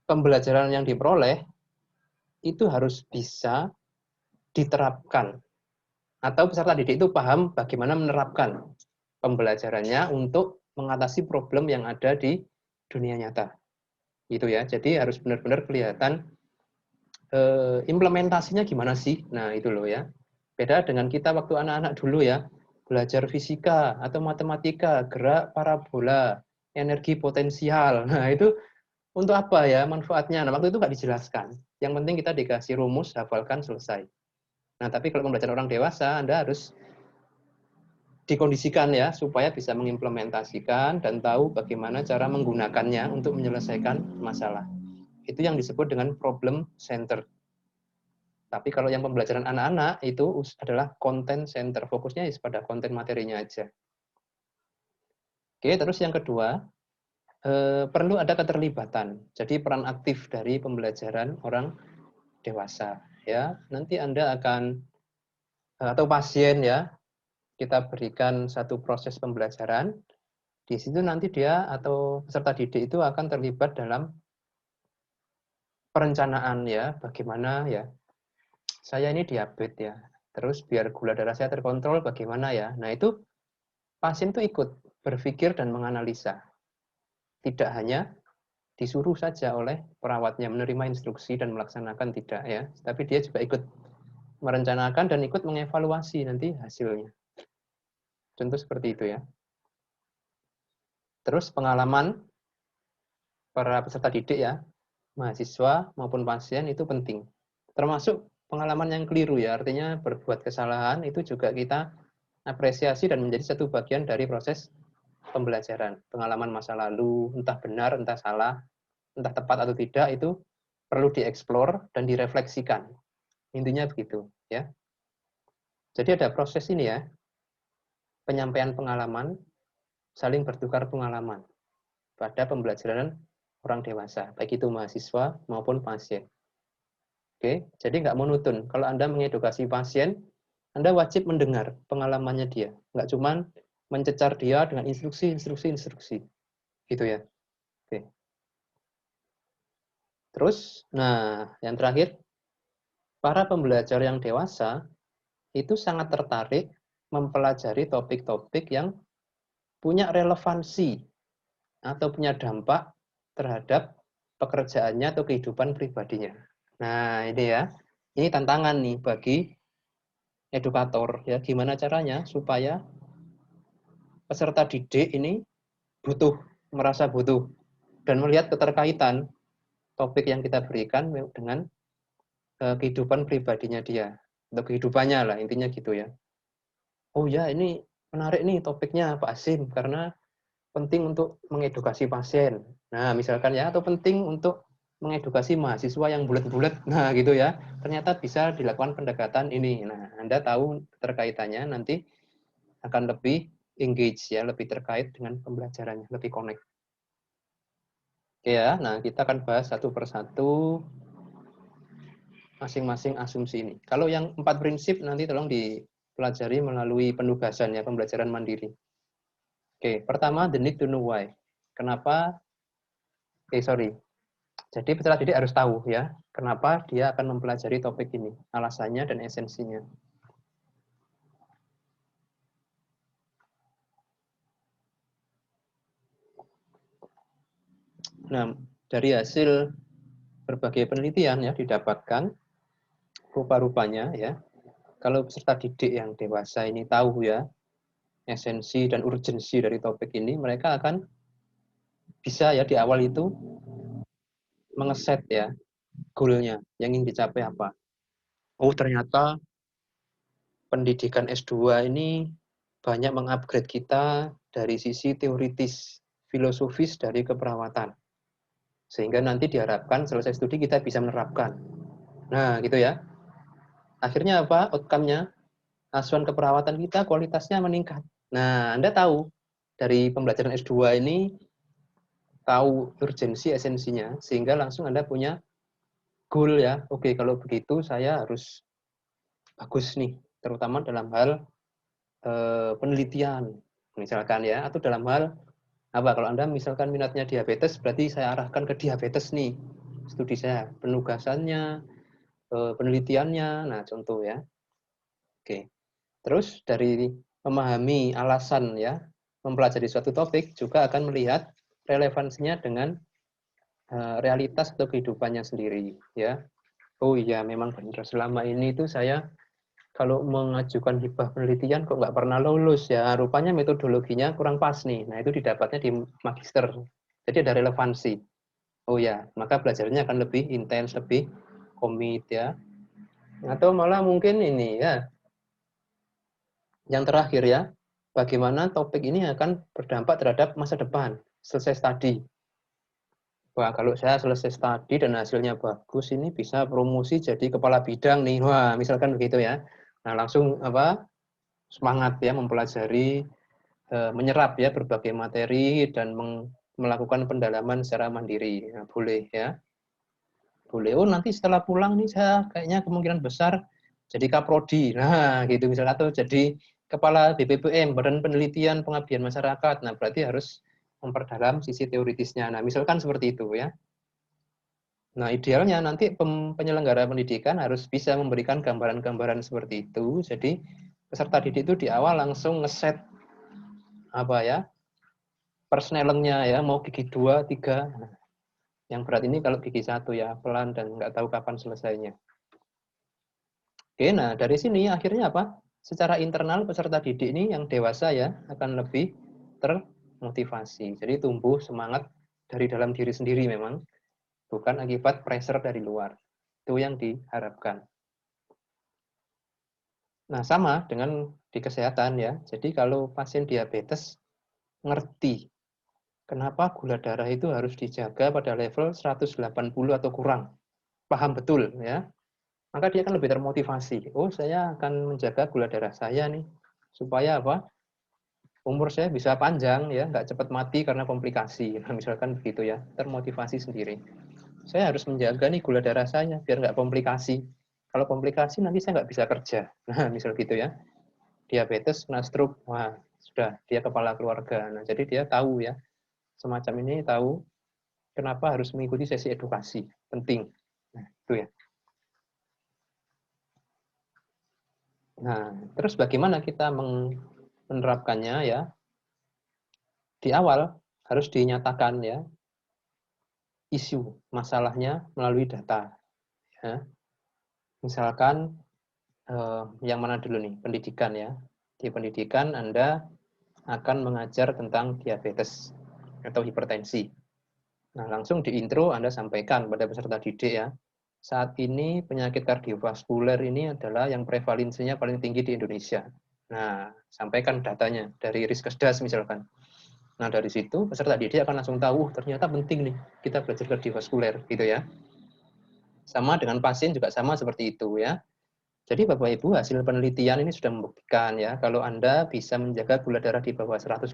Pembelajaran yang diperoleh itu harus bisa diterapkan. Atau peserta didik itu paham bagaimana menerapkan pembelajarannya untuk mengatasi problem yang ada di dunia nyata. Itu ya. Jadi harus benar-benar kelihatan implementasinya gimana sih. Nah, itu loh ya. Beda dengan kita waktu anak-anak dulu ya, belajar fisika atau matematika, gerak parabola, energi potensial. Nah, itu untuk apa ya manfaatnya? Nah, waktu itu nggak dijelaskan. Yang penting kita dikasih rumus, hafalkan, selesai. Nah, tapi kalau pembelajaran orang dewasa, Anda harus dikondisikan ya, supaya bisa mengimplementasikan dan tahu bagaimana cara menggunakannya untuk menyelesaikan masalah. Itu yang disebut dengan problem center. Tapi kalau yang pembelajaran anak-anak itu adalah content center. Fokusnya pada konten materinya aja. Oke, terus yang kedua, perlu ada keterlibatan. Jadi peran aktif dari pembelajaran orang dewasa. Ya, nanti Anda akan atau pasien ya, kita berikan satu proses pembelajaran. Di situ nanti dia atau peserta didik itu akan terlibat dalam perencanaan ya, bagaimana ya. Saya ini diabetes ya. Terus biar gula darah saya terkontrol bagaimana ya. Nah, itu pasien itu ikut berpikir dan menganalisa. Tidak hanya disuruh saja oleh perawatnya menerima instruksi dan melaksanakan, tidak ya. Tapi dia juga ikut merencanakan dan ikut mengevaluasi nanti hasilnya. Contoh seperti itu ya. Terus pengalaman para peserta didik ya, mahasiswa maupun pasien itu penting. Termasuk pengalaman yang keliru ya, artinya berbuat kesalahan itu juga kita apresiasi dan menjadi satu bagian dari proses pembelajaran. Pengalaman masa lalu, entah benar, entah salah, entah tepat atau tidak, itu perlu dieksplor dan direfleksikan. Intinya begitu ya. Jadi ada proses ini ya, penyampaian pengalaman, saling bertukar pengalaman pada pembelajaran orang dewasa, baik itu mahasiswa maupun pasien. Oke, jadi nggak monoton. Kalau Anda mengedukasi pasien, Anda wajib mendengar pengalamannya dia. Nggak cuman mencecar dia dengan instruksi. Gitu ya. Oke. Terus, nah, yang terakhir, para pembelajar yang dewasa itu sangat tertarik mempelajari topik-topik yang punya relevansi atau punya dampak terhadap pekerjaannya atau kehidupan pribadinya. Nah, ini ya. Ini tantangan nih bagi edukator ya. Gimana caranya supaya peserta didik ini merasa butuh dan melihat keterkaitan topik yang kita berikan dengan kehidupan pribadinya dia atau kehidupannya lah, intinya gitu ya. Oh ya, ini menarik nih topiknya Pak Asim karena penting untuk mengedukasi pasien. Nah, misalkan ya, atau penting untuk mengedukasi mahasiswa yang bulat-bulat. Nah, gitu ya. Ternyata bisa dilakukan pendekatan ini. Nah, Anda tahu terkaitannya nanti akan lebih engage ya, lebih terkait dengan pembelajarannya, lebih connect. Oke ya, nah kita akan bahas satu persatu masing-masing asumsi ini. Kalau yang 4 prinsip nanti tolong dipelajari melalui penugasan ya, pembelajaran mandiri. Oke, pertama the need to know why. Kenapa? Jadi peserta didik harus tahu ya, kenapa dia akan mempelajari topik ini, alasannya dan esensinya. Nah, dari hasil berbagai penelitian ya didapatkan rupa-rupanya ya, kalau peserta didik yang dewasa ini tahu ya esensi dan urgensi dari topik ini, mereka akan bisa ya di awal itu mengeset ya goalnya yang ingin dicapai apa. Oh ternyata pendidikan S2 ini banyak mengupgrade kita dari sisi teoritis, filosofis dari keperawatan. Sehingga nanti diharapkan selesai studi kita bisa menerapkan. Nah gitu ya. Akhirnya apa? Outcome-nya, asuhan keperawatan kita kualitasnya meningkat. Nah Anda tahu dari pembelajaran S2 ini tahu urgensi esensinya sehingga langsung Anda punya goal ya. Oke, kalau begitu saya harus bagus nih, terutama dalam hal penelitian misalkan ya, atau dalam hal apa kalau Anda misalkan minatnya diabetes berarti saya arahkan ke diabetes nih studi saya, penugasannya, penelitiannya. Nah, contoh ya. Oke. Terus dari memahami alasan ya mempelajari suatu topik juga akan melihat relevansinya dengan realitas atau kehidupannya sendiri ya. Oh iya memang benar selama ini itu saya kalau mengajukan hibah penelitian kok nggak pernah lulus ya. Rupanya metodologinya kurang pas nih. Nah itu didapatnya di magister. Jadi ada relevansi. Oh ya, maka belajarnya akan lebih intens, lebih komit ya. Atau malah mungkin ini ya, yang terakhir ya, bagaimana topik ini akan berdampak terhadap masa depan. Selesai studi. Wah, kalau saya selesai studi dan hasilnya bagus, ini bisa promosi jadi kepala bidang nih. Wah, misalkan begitu ya. Nah, langsung apa? Semangat ya mempelajari, menyerap ya berbagai materi dan melakukan pendalaman secara mandiri. Nah, boleh ya. Boleh. Oh, nanti setelah pulang nih saya kayaknya kemungkinan besar jadi kaprodi. Nah, gitu misalnya atau jadi kepala BPPM, Badan Penelitian Pengabdian Masyarakat. Nah, berarti harus memperdalam sisi teoritisnya. Nah, misalkan seperti itu ya. Nah, idealnya nanti penyelenggara pendidikan harus bisa memberikan gambaran-gambaran seperti itu. Jadi, peserta didik itu di awal langsung ngeset apa ya, persnelengnya ya, mau gigi 2, 3. Nah, yang berat ini kalau gigi 1 ya, pelan dan nggak tahu kapan selesainya. Oke, nah dari sini akhirnya apa? Secara internal peserta didik ini yang dewasa ya akan lebih termotivasi. Jadi tumbuh semangat dari dalam diri sendiri memang, bukan akibat pressure dari luar. Itu yang diharapkan. Nah, sama dengan di kesehatan ya. Jadi kalau pasien diabetes ngerti kenapa gula darah itu harus dijaga pada level 180 atau kurang. Paham betul ya. Maka dia akan lebih termotivasi. Oh, saya akan menjaga gula darah saya nih supaya apa? Umur saya bisa panjang ya, nggak cepat mati karena komplikasi. Nah, misalkan begitu ya, termotivasi sendiri. Saya harus menjaga nih gula darah saya biar nggak komplikasi. Kalau komplikasi nanti saya nggak bisa kerja. Nah, misal gitu ya. Diabetes, kena stroke, wah sudah dia kepala keluarga. Nah, jadi dia tahu ya, semacam ini tahu kenapa harus mengikuti sesi edukasi, penting. Nah, itu ya. Nah, terus bagaimana kita menerapkannya ya? Di awal harus dinyatakan ya isu masalahnya melalui data. Ya. Misalkan yang mana dulu nih pendidikan ya. Di pendidikan Anda akan mengajar tentang diabetes atau hipertensi. Nah, langsung di intro Anda sampaikan pada peserta didik ya. Saat ini penyakit kardiovaskuler ini adalah yang prevalensinya paling tinggi di Indonesia. Nah, sampaikan datanya dari Riskesdas misalkan. Nah, dari situ peserta didik akan langsung tahu, ternyata penting nih kita belajar kardiovaskuler gitu ya. Sama dengan pasien juga sama seperti itu ya. Jadi Bapak Ibu hasil penelitian ini sudah membuktikan ya, kalau Anda bisa menjaga gula darah di bawah 180,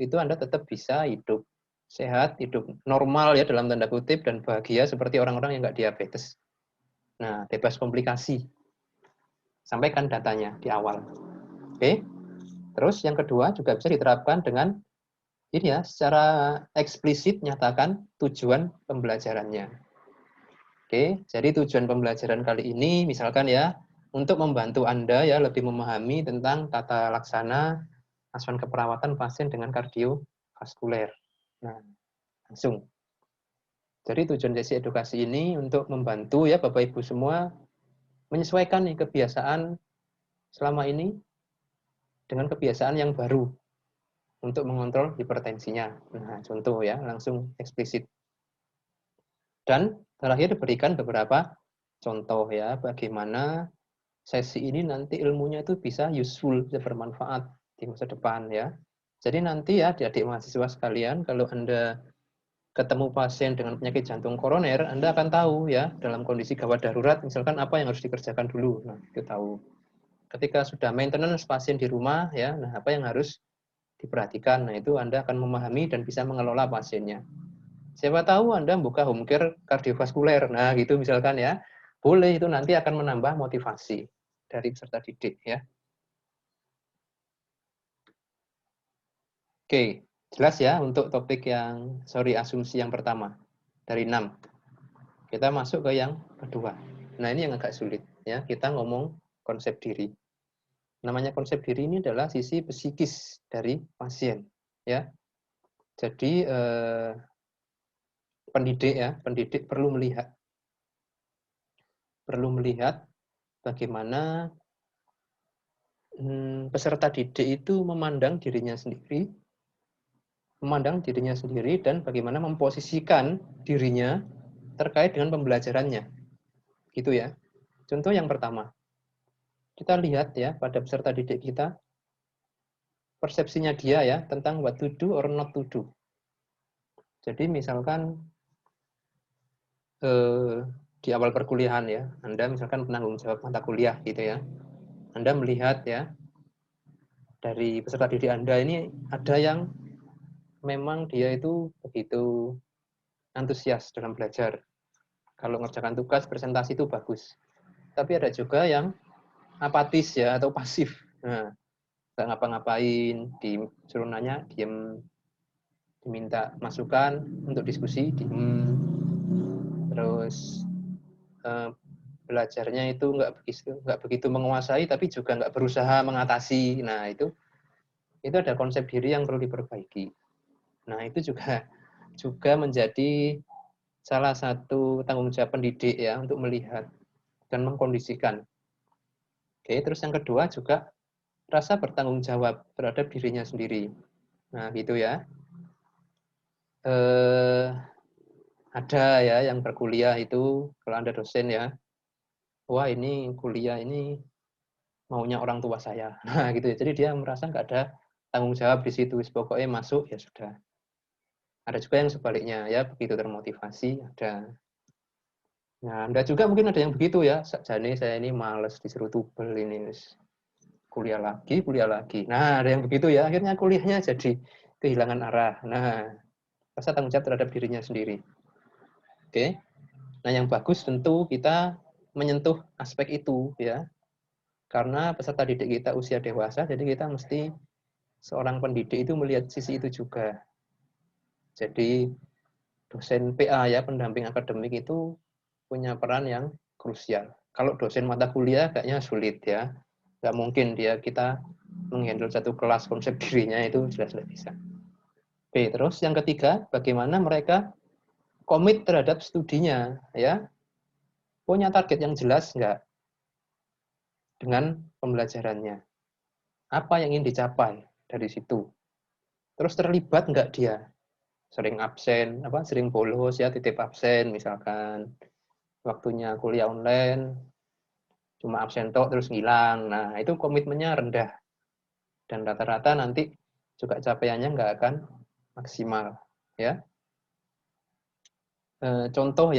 itu Anda tetap bisa hidup sehat, hidup normal ya dalam tanda kutip, dan bahagia seperti orang-orang yang nggak diabetes. Nah, bebas komplikasi. Sampaikan datanya di awal. Oke. Terus yang kedua juga bisa diterapkan dengan ini ya, secara eksplisit nyatakan tujuan pembelajarannya. Oke, jadi tujuan pembelajaran kali ini misalkan ya, untuk membantu Anda ya lebih memahami tentang tata laksana asuhan keperawatan pasien dengan kardiovaskuler. Nah, langsung. Jadi tujuan sesi edukasi ini untuk membantu ya Bapak Ibu semua menyesuaikan nih kebiasaan selama ini dengan kebiasaan yang baru untuk mengontrol hipertensinya. Nah, contoh ya, langsung eksplisit. Dan terakhir berikan beberapa contoh ya, bagaimana sesi ini nanti ilmunya itu bisa useful, bisa bermanfaat di masa depan ya. Jadi nanti ya adik-adik mahasiswa sekalian, kalau Anda ketemu pasien dengan penyakit jantung koroner, Anda akan tahu ya, dalam kondisi gawat darurat, misalkan apa yang harus dikerjakan dulu. Nah, itu tahu. Ketika sudah maintenance pasien di rumah, ya, nah apa yang harus diperhatikan. Nah, itu Anda akan memahami dan bisa mengelola pasiennya. Siapa tahu Anda buka home care kardiovaskuler. Nah, gitu misalkan ya. Boleh, itu nanti akan menambah motivasi dari peserta didik ya. Oke, jelas ya untuk topik yang, asumsi yang pertama. Dari 6. Kita masuk ke yang kedua. Nah, ini yang agak sulit ya. Kita ngomong konsep diri. Namanya konsep diri ini adalah sisi psikis dari pasien ya. Jadi pendidik perlu melihat bagaimana peserta didik itu memandang dirinya sendiri dan bagaimana memposisikan dirinya terkait dengan pembelajarannya. Gitu ya. Contoh yang pertama, kita lihat ya pada peserta didik kita, persepsinya dia ya tentang what to do or not to do. Jadi misalkan di awal perkuliahan ya, Anda misalkan penanggung jawab mata kuliah gitu ya, Anda melihat ya, dari peserta didik Anda ini ada yang memang dia itu begitu antusias dalam belajar. Kalau ngerjakan tugas, presentasi itu bagus. Tapi ada juga yang apatis ya, atau pasif. Nah, nggak ngapa-ngapain, disuruh nanya, diem, diminta masukan untuk diskusi, diem, terus belajarnya itu nggak begitu menguasai, tapi juga nggak berusaha mengatasi. Nah, itu ada konsep diri yang perlu diperbaiki. Nah, itu juga menjadi salah satu tanggung jawab pendidik ya untuk melihat dan mengkondisikan. Oke, terus yang kedua juga rasa bertanggung jawab terhadap dirinya sendiri. Nah, gitu ya. Ada ya yang berkuliah itu, kalau Anda dosen ya, wah ini kuliah ini maunya orang tua saya. Nah, gitu ya. Jadi dia merasa nggak ada tanggung jawab di situ. Pokoknya masuk ya sudah. Ada juga yang sebaliknya ya, begitu termotivasi ada. Nah, Anda juga mungkin ada yang begitu ya. Jadi saya ini males disuruh tubel ini. Kuliah lagi. Nah, ada yang begitu ya. Akhirnya kuliahnya jadi kehilangan arah. Nah, rasa tanggung jawab terhadap dirinya sendiri. Oke. Nah, yang bagus tentu kita menyentuh aspek itu ya. Karena peserta didik kita usia dewasa, jadi kita mesti seorang pendidik itu melihat sisi itu juga. Jadi dosen PA ya, pendamping akademik itu punya peran yang krusial. Kalau dosen mata kuliah kayaknya sulit ya. Nggak mungkin kita menghandle satu kelas konsep dirinya, itu jelas tidak bisa. Oke, terus yang ketiga, bagaimana mereka komit terhadap studinya ya. Punya target yang jelas nggak dengan pembelajarannya. Apa yang ingin dicapai dari situ. Terus terlibat nggak dia? Sering absen, sering bolos ya, titip absen misalkan. Waktunya kuliah online, cuma absen tok terus ngilang. Nah, itu komitmennya rendah. Dan rata-rata nanti juga capaiannya nggak akan maksimal. Ya. Contoh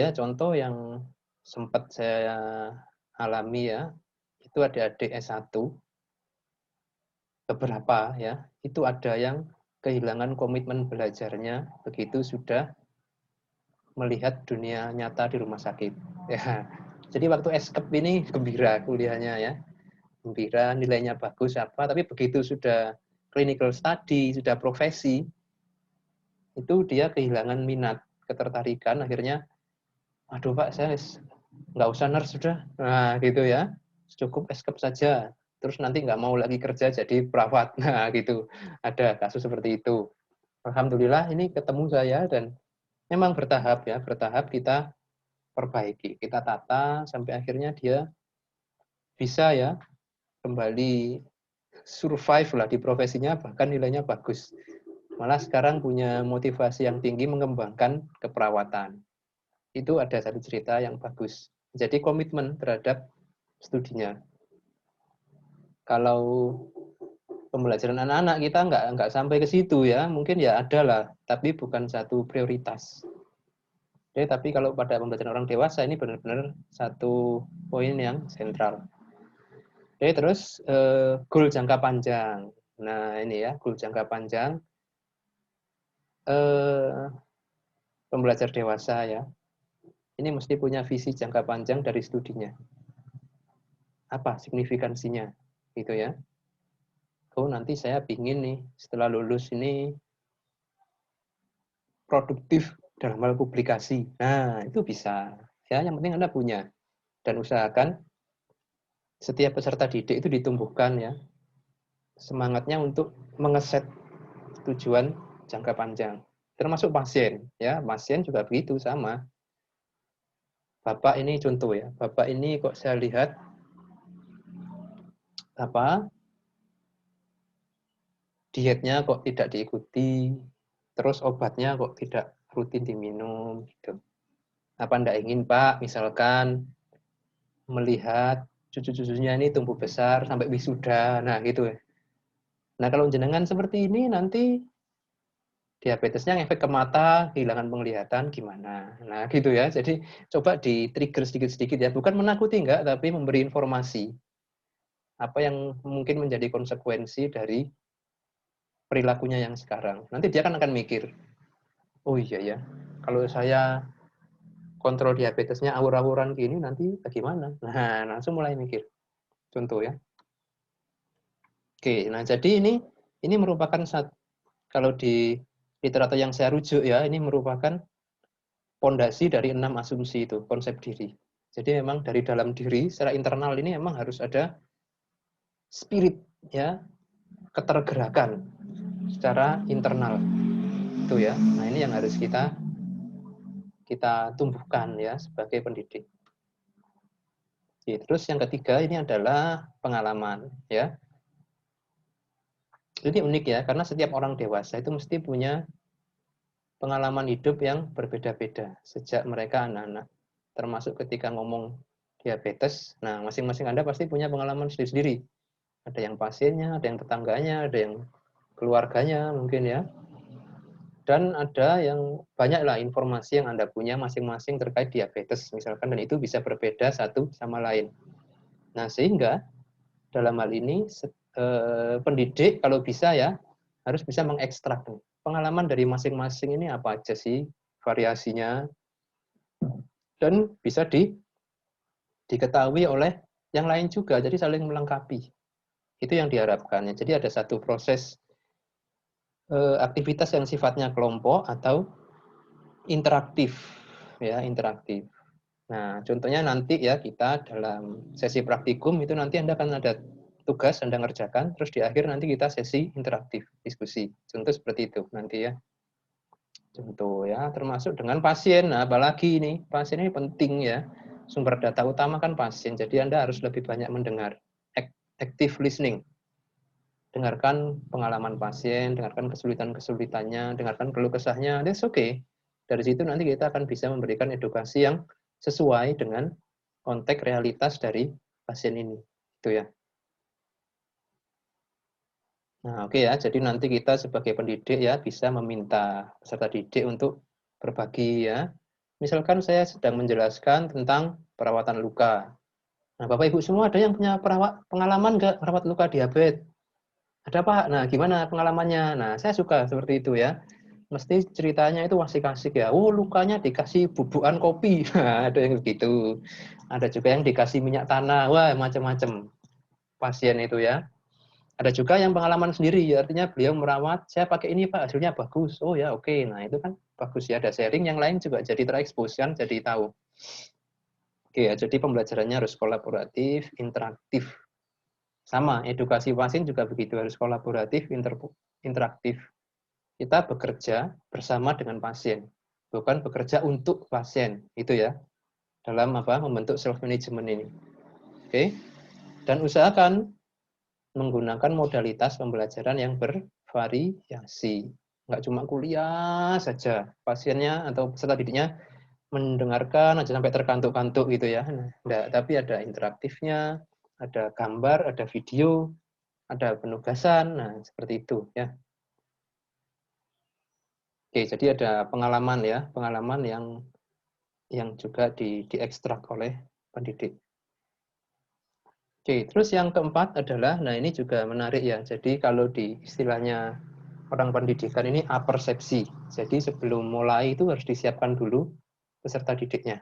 yang sempat saya alami ya, itu adik-adik S1, beberapa ya, itu ada yang kehilangan komitmen belajarnya begitu sudah melihat dunia nyata di rumah sakit. Ya. Jadi waktu eskep ini gembira kuliahnya ya. Gembira, nilainya bagus tapi begitu sudah clinical study, sudah profesi, itu dia kehilangan minat, ketertarikan, akhirnya, aduh Pak, saya nggak usah nurse sudah. Nah, gitu ya. Cukup eskep saja. Terus nanti nggak mau lagi kerja jadi perawat. Nah, gitu. Ada kasus seperti itu. Alhamdulillah ini ketemu saya dan memang bertahap ya, bertahap kita perbaiki, kita tata sampai akhirnya dia bisa ya kembali survive lah di profesinya, bahkan nilainya bagus. Malah sekarang punya motivasi yang tinggi mengembangkan keperawatan. Itu ada satu cerita yang bagus. Jadi komitmen terhadap studinya. Kalau pembelajaran anak-anak kita nggak sampai ke situ ya, mungkin ya ada lah, tapi bukan satu prioritas. Jadi, tapi kalau pada pembelajaran orang dewasa ini benar-benar satu poin yang sentral. Oke, terus goal jangka panjang. Nah ini ya, goal jangka panjang pembelajar dewasa ya. Ini mesti punya visi jangka panjang dari studinya. Apa signifikansinya? Gitu ya. Oh, nanti saya pingin nih setelah lulus ini produktif dalam hal publikasi. Nah, itu bisa. Ya, yang penting Anda punya. Dan usahakan setiap peserta didik itu ditumbuhkan ya semangatnya untuk mengeset tujuan jangka panjang. Termasuk pasien, ya. Pasien juga begitu sama. Bapak ini contoh ya. Bapak ini kok saya lihat apa? Dietnya kok tidak diikuti, terus obatnya kok tidak rutin diminum gitu. Apa Anda ingin Pak, misalkan melihat cucu-cucunya ini tumbuh besar sampai wisuda, nah gitu ya. Nah kalau jenengan seperti ini nanti diabetesnya ngefek ke mata, kehilangan penglihatan gimana? Nah gitu ya. Jadi coba di-trigger sedikit-sedikit ya, bukan menakuti enggak, tapi memberi informasi apa yang mungkin menjadi konsekuensi dari perilakunya yang sekarang. Nanti dia akan mikir, oh iya ya, kalau saya kontrol diabetesnya awur-awuran gini nanti bagaimana? Nah, langsung mulai mikir. Contoh ya. Oke, nah jadi ini merupakan kalau di literatur yang saya rujuk ya, ini merupakan pondasi dari 6 asumsi itu, konsep diri. Jadi memang dari dalam diri secara internal ini memang harus ada spirit ya, ketergerakan secara internal. Itu ya. Nah, ini yang harus kita tumbuhkan ya sebagai pendidik. Terus yang ketiga ini adalah pengalaman ya. Ini unik ya, karena setiap orang dewasa itu mesti punya pengalaman hidup yang berbeda-beda sejak mereka anak-anak. Termasuk ketika ngomong diabetes, nah masing-masing Anda pasti punya pengalaman sendiri-sendiri. Ada yang pasiennya, ada yang tetangganya, ada yang keluarganya mungkin ya. Dan ada yang banyaklah informasi yang Anda punya masing-masing terkait diabetes misalkan, dan itu bisa berbeda satu sama lain. Nah, sehingga dalam hal ini pendidik kalau bisa ya harus bisa mengekstrak pengalaman dari masing-masing ini apa aja sih variasinya, dan bisa diketahui oleh yang lain juga, jadi saling melengkapi. Itu yang diharapkan. Jadi ada satu proses aktivitas yang sifatnya kelompok atau interaktif ya, interaktif. Nah, contohnya nanti ya kita dalam sesi praktikum itu nanti Anda akan ada tugas Anda ngerjakan, terus di akhir nanti kita sesi interaktif, diskusi. Contoh seperti itu nanti ya. Contoh ya, termasuk dengan pasien. Nah, apalagi ini, pasien ini penting ya. Sumber data utama kan pasien, jadi Anda harus lebih banyak mendengar. Active listening. Dengarkan pengalaman pasien, dengarkan kesulitan-kesulitannya, dengarkan keluh kesahnya, that's okay. Dari situ nanti kita akan bisa memberikan edukasi yang sesuai dengan konteks realitas dari pasien ini. Itu ya. Nah, oke ya. Jadi nanti kita sebagai pendidik ya bisa meminta peserta didik untuk berbagi ya. Misalkan saya sedang menjelaskan tentang perawatan luka. Nah, Bapak Ibu semua ada yang punya pengalaman nggak merawat luka diabetes? Ada Pak. Nah, gimana pengalamannya? Nah, saya suka seperti itu ya. Mesti ceritanya itu asik-asik ya. Oh, lukanya dikasih bubukan kopi. Nah, ada yang begitu. Ada juga yang dikasih minyak tanah. Wah, macam-macam pasien itu ya. Ada juga yang pengalaman sendiri, ya, artinya beliau merawat, saya pakai ini Pak, hasilnya bagus. Oh ya, oke. Nah, itu kan bagus ya, ada sharing, yang lain juga jadi terekspos kan, jadi tahu. Oke ya, jadi pembelajarannya harus kolaboratif, interaktif. Sama, edukasi pasien juga begitu, harus kolaboratif, interaktif. Kita bekerja bersama dengan pasien. bukan bekerja untuk pasien, itu ya. Dalam membentuk self management ini. Oke. Dan usahakan menggunakan modalitas pembelajaran yang bervariasi. Nggak cuma kuliah saja. Pasiennya atau peserta didiknya mendengarkan aja sampai terkantuk-kantuk gitu ya. Nah, tapi ada interaktifnya, ada gambar, ada video, ada penugasan. Nah, seperti itu ya. Oke, jadi ada pengalaman ya, pengalaman yang juga diekstrak oleh pendidik. Oke, terus yang keempat adalah, nah ini juga menarik ya. Jadi kalau di istilahnya orang pendidikan ini apersepsi. Jadi sebelum mulai itu harus disiapkan dulu peserta didiknya.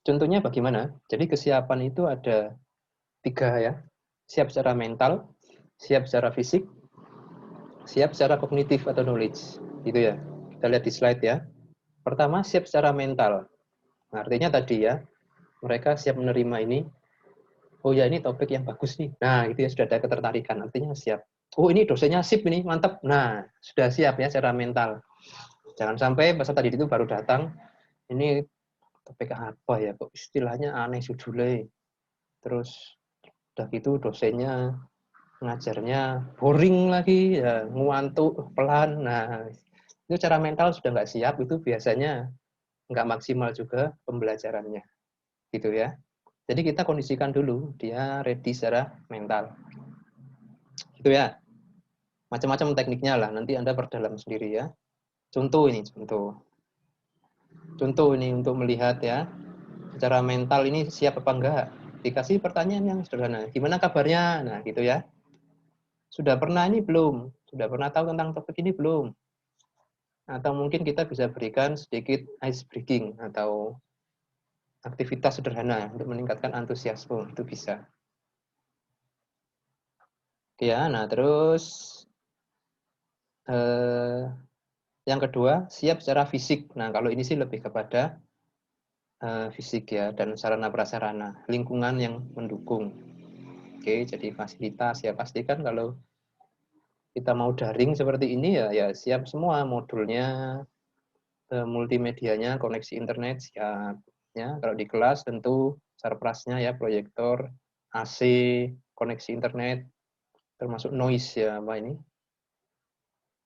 Contohnya bagaimana? Jadi kesiapan itu ada 3 ya. Siap secara mental, siap secara fisik, siap secara kognitif atau knowledge. Gitu ya. Kita lihat di slide ya. Pertama, siap secara mental. Nah, artinya tadi ya, mereka siap menerima ini. Oh ya, ini topik yang bagus nih. Nah, itu ya sudah ada ketertarikan, artinya siap. Oh, ini dosennya sip ini, mantap. Nah, sudah siap ya secara mental. Jangan sampai peserta didik itu baru datang, ini topik apa ya, kok istilahnya aneh judulnya. Terus udah gitu dosennya ngajarnya boring lagi, ya, ngantuk, pelan. Nah, itu secara mental sudah nggak siap, itu biasanya nggak maksimal juga pembelajarannya. Gitu ya. Jadi kita kondisikan dulu, dia ready secara mental. Gitu ya. Macam-macam tekniknya lah, nanti Anda perdalam sendiri ya. Contoh ini, contoh. Contoh ini untuk melihat ya, secara mental ini siap apa enggak. Dikasih pertanyaan yang sederhana, gimana kabarnya? Nah, gitu ya. Sudah pernah ini belum? Sudah pernah tahu tentang topik ini belum? Atau mungkin kita bisa berikan sedikit ice breaking atau aktivitas sederhana untuk meningkatkan antusiasme, itu bisa. Oke ya, nah terus yang kedua, siap secara fisik. Nah, kalau ini sih lebih kepada fisik ya, dan sarana prasarana, lingkungan yang mendukung. Oke, jadi fasilitas ya pastikan kalau kita mau daring seperti ini ya siap semua modulnya, multimedianya, koneksi internet siap. Ya, kalau di kelas tentu sarprasnya ya proyektor, AC, koneksi internet, termasuk noise ya apa ini,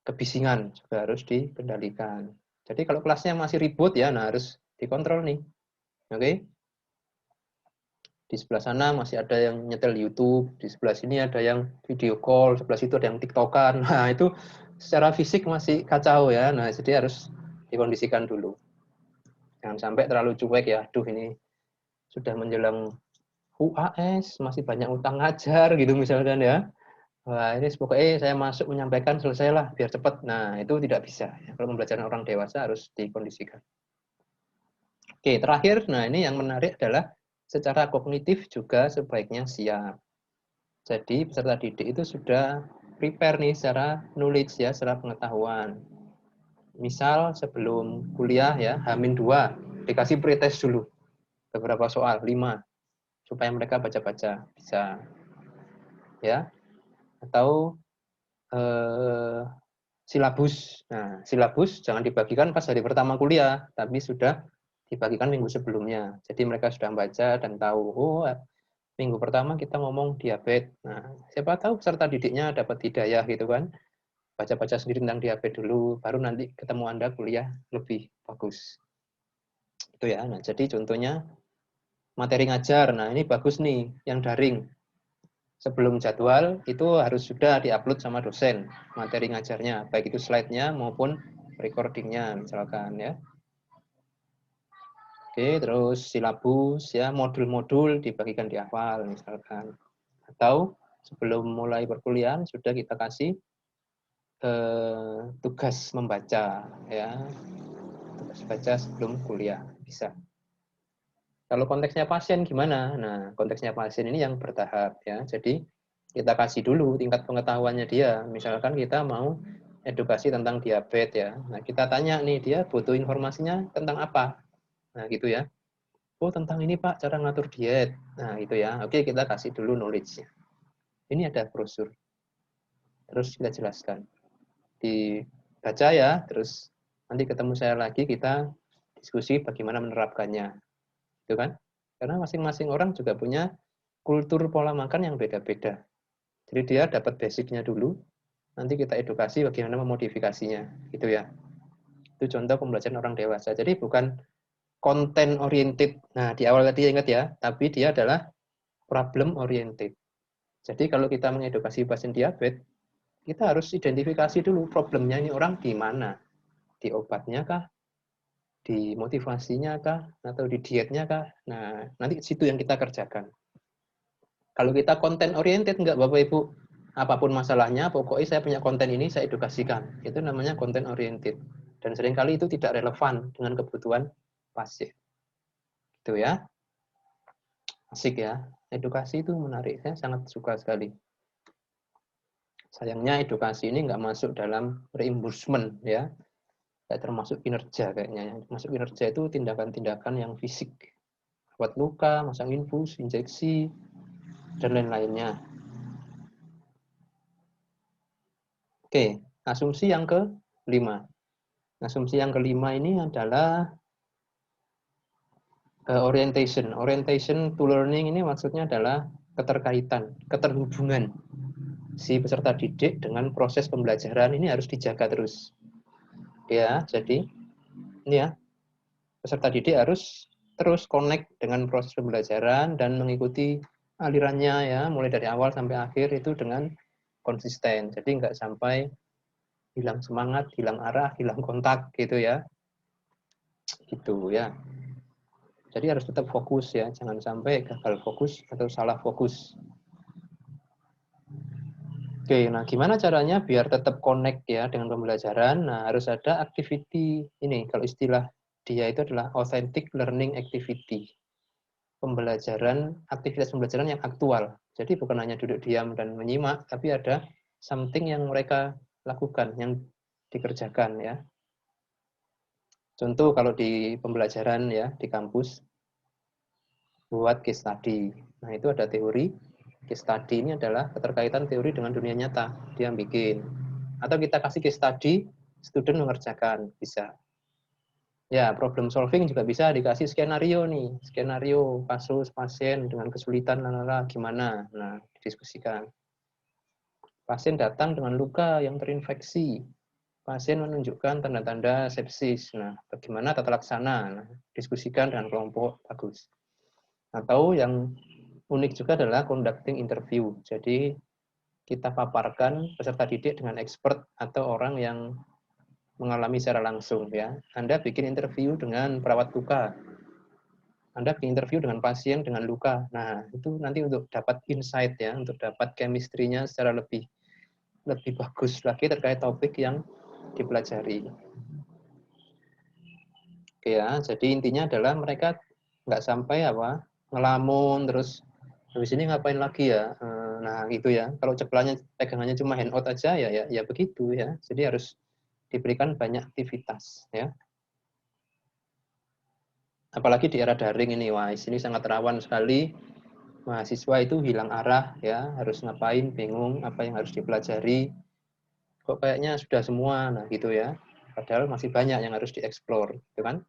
kebisingan juga harus dikendalikan. Jadi kalau kelasnya masih ribut ya, nah harus dikontrol nih. Oke. Di sebelah sana masih ada yang nyetel YouTube, di sebelah sini ada yang video call, sebelah situ ada yang TikTokan. Nah, itu secara fisik masih kacau ya. Nah, jadi harus dikondisikan dulu. Jangan sampai terlalu cuek ya. Aduh, ini sudah menjelang UAS, masih banyak utang ngajar gitu misalkan ya. Wah, ini pokoknya saya masuk menyampaikan selesailah biar cepat. Nah, itu tidak bisa. Kalau pembelajaran orang dewasa harus dikondisikan. Oke, terakhir, nah ini yang menarik adalah secara kognitif juga sebaiknya siap. Jadi peserta didik itu sudah prepare nih secara knowledge ya, secara pengetahuan. Misal sebelum kuliah ya, H-2, dikasih pretest dulu. Beberapa soal, 5. Supaya mereka baca-baca, bisa. Ya, atau silabus. Nah, silabus jangan dibagikan pas hari pertama kuliah, tapi sudah dibagikan minggu sebelumnya. Jadi mereka sudah baca dan tahu, oh minggu pertama kita ngomong diabetes. Nah, siapa tahu peserta didiknya dapat hidayah gitu kan. Baca-baca sendiri tentang diabetes dulu, baru nanti ketemu Anda kuliah lebih bagus. Itu ya. Nah, jadi contohnya materi ngajar. Nah, ini bagus nih yang daring. Sebelum jadwal itu harus sudah diupload sama dosen materi ngajarnya, baik itu slide-nya maupun recording-nya misalkan ya. Oke, terus silabus ya, modul-modul dibagikan di awal misalkan. Atau sebelum mulai perkuliahan sudah kita kasih tugas membaca ya, tugas baca sebelum kuliah bisa. Kalau konteksnya pasien gimana? Nah, konteksnya pasien ini yang bertahap ya. Jadi kita kasih dulu tingkat pengetahuannya dia. Misalkan kita mau edukasi tentang diabetes ya. Nah, kita tanya nih dia butuh informasinya tentang apa? Nah, gitu ya. Oh, tentang ini Pak, cara ngatur diet. Nah, itu ya. Oke, kita kasih dulu knowledge-nya. Ini ada brosur. Terus kita jelaskan. dibaca ya, terus nanti ketemu saya lagi, kita diskusi bagaimana menerapkannya. Gitu kan? Karena masing-masing orang juga punya kultur pola makan yang beda-beda. Jadi dia dapat basicnya dulu, nanti kita edukasi bagaimana memodifikasinya. Gitu ya. Itu contoh pembelajaran orang dewasa. Jadi bukan content oriented. Nah, di awal tadi ingat ya, tapi dia adalah problem oriented. Jadi kalau kita mengedukasi pasien diabetes, kita harus identifikasi dulu problemnya ini orang di mana. Di obatnya kah? Di motivasinya kah? Atau di dietnya kah? Nah, nanti situ yang kita kerjakan. Kalau kita konten oriented, enggak Bapak Ibu, apapun masalahnya, pokoknya saya punya konten ini, saya edukasikan. Itu namanya konten oriented. Dan seringkali itu tidak relevan dengan kebutuhan pasien. Itu ya. Asik ya. Edukasi itu menarik. Saya sangat suka sekali. Sayangnya edukasi ini nggak masuk dalam reimbursement ya. Nggak termasuk kinerja kayaknya. Yang masuk kinerja itu tindakan-tindakan yang fisik. Buat luka, masang infus, injeksi, dan lain-lainnya. Oke, asumsi yang kelima. Asumsi yang kelima ini adalah orientation. Orientation to learning ini maksudnya adalah keterkaitan, keterhubungan si peserta didik dengan proses pembelajaran ini harus dijaga terus. Ya, jadi ini ya, peserta didik harus terus connect dengan proses pembelajaran dan mengikuti alirannya ya, mulai dari awal sampai akhir itu dengan konsisten. Jadi nggak sampai hilang semangat, hilang arah, hilang kontak gitu ya. Gitu ya. Jadi harus tetap fokus ya, jangan sampai gagal fokus atau salah fokus. Oke, nah gimana caranya biar tetap connect ya dengan pembelajaran? Nah, harus ada activity ini, kalau istilah dia itu adalah authentic learning activity. Aktivitas pembelajaran yang aktual. Jadi bukan hanya duduk diam dan menyimak, tapi ada something yang mereka lakukan, yang dikerjakan ya. Contoh kalau di pembelajaran ya, di kampus, buat case study. Nah, itu ada teori. Case study ini adalah keterkaitan teori dengan dunia nyata. Dia bikin. Atau kita kasih case study, student mengerjakan. Bisa. Ya, problem solving juga bisa dikasih skenario nih. Skenario kasus pasien dengan kesulitan, gimana. Nah, didiskusikan. Pasien datang dengan luka yang terinfeksi. Pasien menunjukkan tanda-tanda sepsis. Nah, bagaimana tata laksana? Nah, diskusikan dengan kelompok, bagus. Atau yang unik juga adalah conducting interview. Jadi kita paparkan peserta didik dengan expert atau orang yang mengalami secara langsung ya. Anda bikin interview dengan perawat luka. Anda bikin interview dengan pasien dengan luka. Nah, itu nanti untuk dapat insight ya, untuk dapat chemistry-nya secara lebih bagus lagi terkait topik yang dipelajari. Oke ya, jadi intinya adalah mereka nggak sampai ngelamun terus habis ini ngapain lagi ya. Nah itu ya, kalau pegangannya cuma handout aja ya begitu ya. Jadi harus diberikan banyak aktivitas ya. Apalagi di era daring ini, wah ini sangat rawan sekali mahasiswa itu hilang arah ya, harus ngapain, bingung apa yang harus dipelajari. Kok kayaknya sudah semua, nah gitu ya. Padahal masih banyak yang harus dieksplor, gitu kan?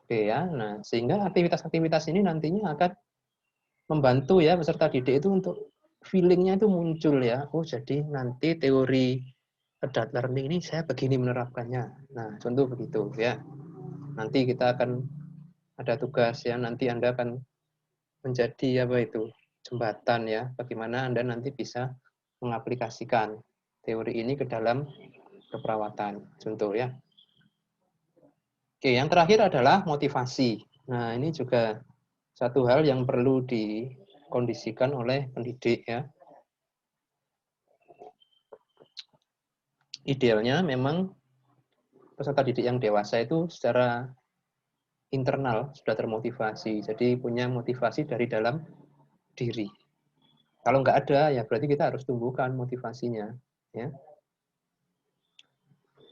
Oke ya, nah sehingga aktivitas-aktivitas ini nantinya akan membantu ya peserta didik itu untuk feeling-nya itu muncul ya. Oh jadi nanti teori adult learning ini saya begini menerapkannya. Nah contoh begitu ya. Nanti kita akan ada tugas ya, nanti Anda akan menjadi jembatan ya, bagaimana Anda nanti bisa mengaplikasikan teori ini ke dalam keperawatan. Contoh ya. Oke, yang terakhir adalah motivasi. Nah, ini juga satu hal yang perlu dikondisikan oleh pendidik ya. Idealnya memang peserta didik yang dewasa itu secara internal sudah termotivasi. Jadi punya motivasi dari dalam diri. Kalau nggak ada, ya berarti kita harus tumbuhkan motivasinya. Ya.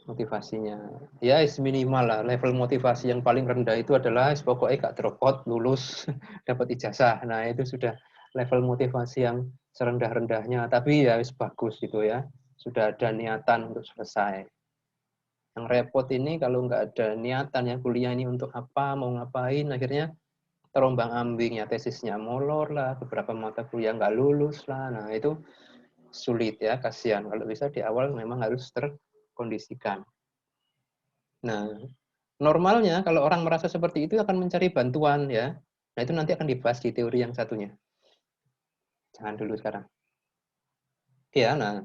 Motivasinya. Ya, minimal lah. Level motivasi yang paling rendah itu adalah pokoknya gak drop out, lulus, dapat ijazah. Nah, itu sudah level motivasi yang serendah-rendahnya. Tapi ya bagus gitu ya. sudah ada niatan untuk selesai. Yang repot ini kalau nggak ada niatan ya kuliah ini untuk apa, mau ngapain, akhirnya terombang-ambing ya, tesisnya molor lah, beberapa mata kuliah nggak lulus lah. Nah itu sulit ya, kasihan. Kalau bisa di awal memang harus terkondisikan. Nah, normalnya kalau orang merasa seperti itu akan mencari bantuan ya. Nah itu nanti akan dibahas di teori yang satunya. Jangan dulu sekarang. Ya, nah.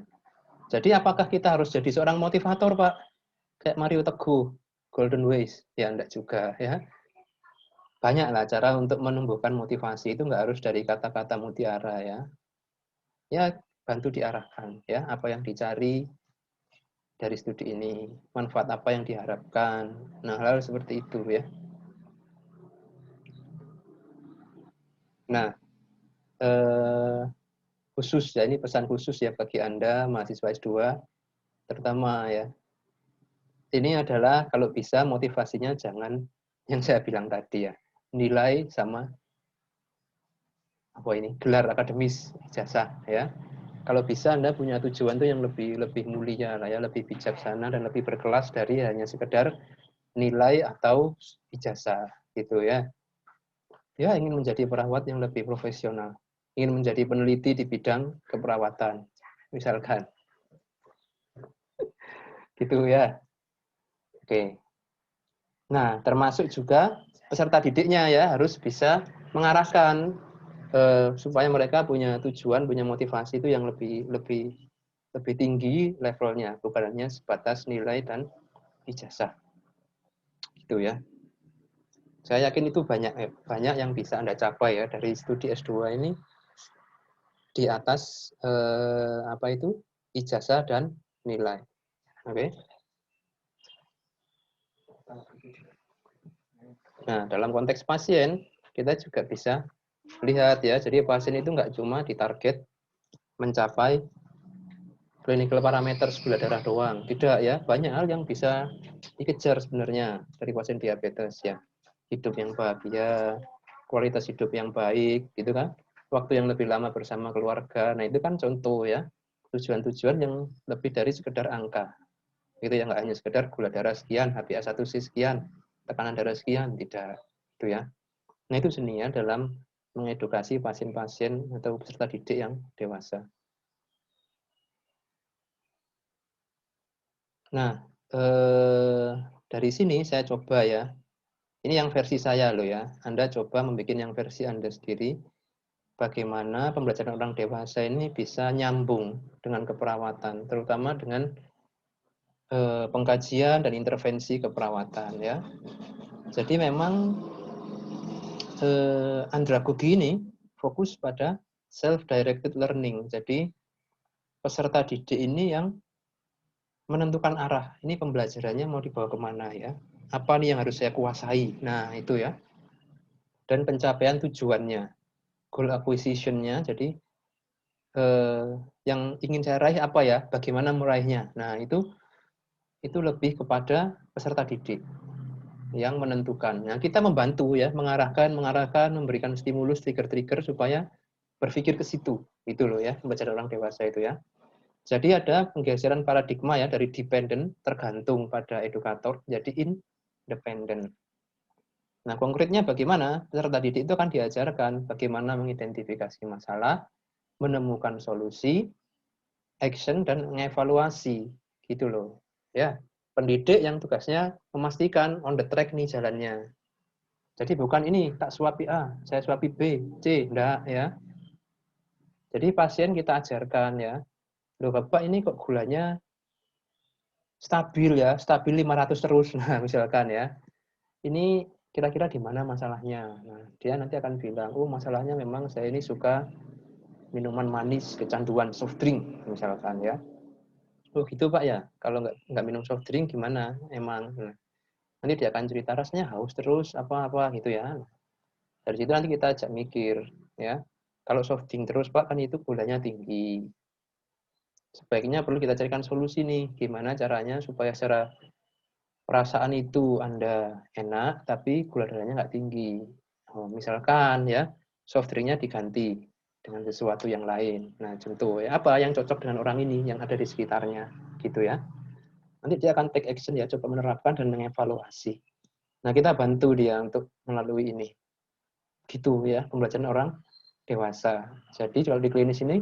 Jadi apakah kita harus jadi seorang motivator, Pak? Kayak Mario Teguh, Golden Ways? Ya, enggak juga ya. Banyaklah cara untuk menumbuhkan motivasi, itu enggak harus dari kata-kata mutiara ya. Ya, bantu diarahkan ya, apa yang dicari dari studi ini, manfaat apa yang diharapkan. Nah, hal seperti itu ya. Nah, khusus ya, ini pesan khusus ya bagi Anda mahasiswa S2 terutama ya. Ini adalah kalau bisa motivasinya jangan yang saya bilang tadi ya. Nilai sama apa ini? Gelar akademis, ijazah ya. Kalau bisa Anda punya tujuan tuh yang lebih mulia lah ya, lebih bijaksana dan lebih berkelas dari hanya sekedar nilai atau ijazah gitu ya. Ya, ingin menjadi perawat yang lebih profesional, ingin menjadi peneliti di bidang keperawatan, misalkan. Gitu ya. Oke. Nah, termasuk juga peserta didiknya ya harus bisa mengarahkan supaya mereka punya tujuan, punya motivasi itu yang lebih tinggi levelnya, bukan hanya sebatas nilai dan ijazah. Gitu ya. Saya yakin itu banyak yang bisa Anda capai ya dari studi S2 ini di atas apa itu? Ijazah dan nilai. Oke. Nah, dalam konteks pasien, kita juga bisa lihat ya, jadi pasien itu nggak cuma ditarget mencapai clinical parameters gula darah doang. Tidak ya, banyak hal yang bisa dikejar sebenarnya dari pasien diabetes ya. Hidup yang bahagia, kualitas hidup yang baik, gitu kan. Waktu yang lebih lama bersama keluarga. Nah, itu kan contoh ya, tujuan-tujuan yang lebih dari sekedar angka. Itu yang nggak hanya sekedar gula darah sekian, HbA1c sekian, tekanan darah sekian, tidak. Itu ya. Nah, itu seni ya dalam mengedukasi pasien-pasien atau peserta didik yang dewasa. Nah, dari sini saya coba ya. Ini yang versi saya loh ya. Anda coba membuat yang versi Anda sendiri. Bagaimana pembelajaran orang dewasa ini bisa nyambung dengan keperawatan, terutama dengan pengkajian dan intervensi keperawatan ya. Jadi memang andragogi ini fokus pada self-directed learning. Jadi peserta didik ini yang menentukan arah. Ini pembelajarannya mau dibawa kemana ya. Apa nih yang harus saya kuasai? Nah itu ya. Dan pencapaian tujuannya. Goal acquisition-nya. Jadi yang ingin saya raih apa ya? Bagaimana meraihnya? Nah itu lebih kepada peserta didik yang menentukan. Nah, kita membantu ya, mengarahkan, memberikan stimulus, trigger-trigger supaya berpikir ke situ. Itu loh ya, membaca orang dewasa itu ya. Jadi ada penggeseran paradigma ya dari dependent tergantung pada edukator jadi independent. Nah, konkretnya bagaimana? Peserta didik itu kan diajarkan bagaimana mengidentifikasi masalah, menemukan solusi, action dan mengevaluasi gitu loh. Ya, pendidik yang tugasnya memastikan on the track nih jalannya. Jadi bukan ini tak suapi A, saya suapi B, C, enggak ya. Jadi pasien kita ajarkan ya. Loh Bapak ini kok gulanya stabil ya, stabil 500 terus. Nah, misalkan ya. Ini kira-kira di mana masalahnya? Nah, dia nanti akan bilang, "Oh, masalahnya memang saya ini suka minuman manis, kecanduan soft drink," misalkan ya. "Oh, gitu Pak ya. Kalau nggak minum soft drink gimana? Emang." Nah, nanti dia akan cerita rasanya haus terus apa-apa gitu ya. Dari situ nanti kita ajak mikir ya. Kalau soft drink terus Pak kan itu gulanya tinggi. Sebaiknya perlu kita carikan solusi nih, gimana caranya supaya secara perasaan itu Anda enak, tapi gula darahnya nggak tinggi. Oh, misalkan ya, soft drinknya diganti. dengan sesuatu yang lain. Nah, contoh ya, apa yang cocok dengan orang ini yang ada di sekitarnya, gitu ya. Nanti dia akan take action ya, coba menerapkan dan mengevaluasi. Nah, kita bantu dia untuk melalui ini. Gitu ya, pembelajaran orang dewasa. Jadi kalau di klinis ini,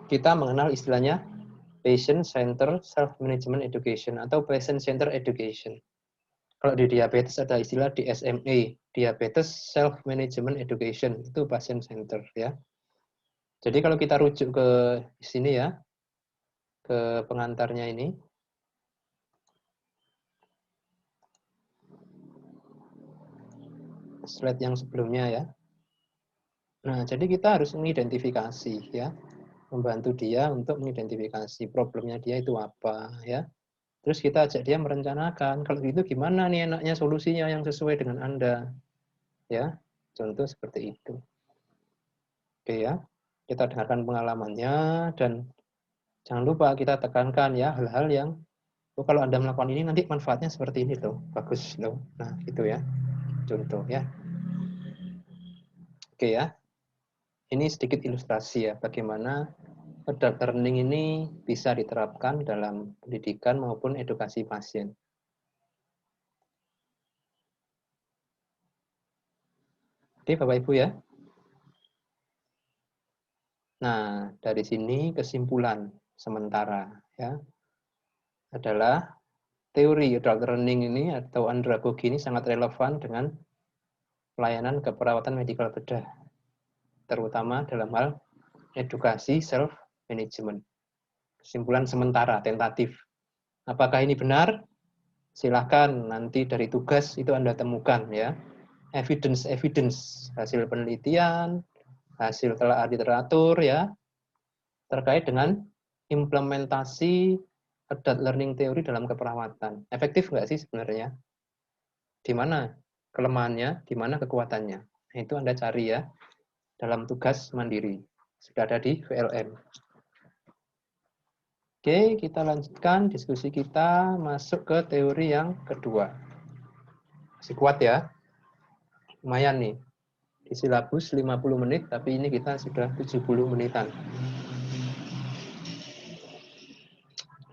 kita mengenal istilahnya Patient Center Self-Management Education atau Patient Center Education. Kalau di diabetes ada istilah DSME, Diabetes Self-Management Education, itu patient center ya. Jadi kalau kita rujuk ke sini ya, ke pengantarnya ini, slide yang sebelumnya ya. Nah, jadi kita harus mengidentifikasi ya, membantu dia untuk mengidentifikasi problemnya dia itu apa ya. Terus kita ajak dia merencanakan, kalau gitu gimana nih enaknya solusinya yang sesuai dengan Anda. Ya, contoh seperti itu. Oke ya, kita dengarkan pengalamannya dan jangan lupa kita tekankan ya hal-hal yang kalau Anda melakukan ini nanti manfaatnya seperti ini loh, bagus loh. Nah, gitu ya. Contoh ya. Oke ya. Ini sedikit ilustrasi ya bagaimana adult learning ini bisa diterapkan dalam pendidikan maupun edukasi pasien. Oke, Bapak Ibu ya. Nah, dari sini kesimpulan sementara ya adalah teori adult learning ini atau andragogi ini sangat relevan dengan pelayanan keperawatan medikal bedah, terutama dalam hal edukasi self-management. Kesimpulan sementara, tentatif. Apakah ini benar? Silahkan nanti dari tugas itu Anda temukan ya. Evidence, hasil penelitian, hasil telah literatur ya, terkait dengan implementasi adult learning theory dalam keperawatan. Efektif nggak sih sebenarnya? Di mana kelemahannya, di mana kekuatannya? Nah, itu Anda cari ya dalam tugas mandiri. Sudah ada di VLM. Oke, kita lanjutkan diskusi kita masuk ke teori yang kedua. Masih kuat ya? Lumayan nih. Di silabus 50 menit, tapi ini kita sudah 70 menitan.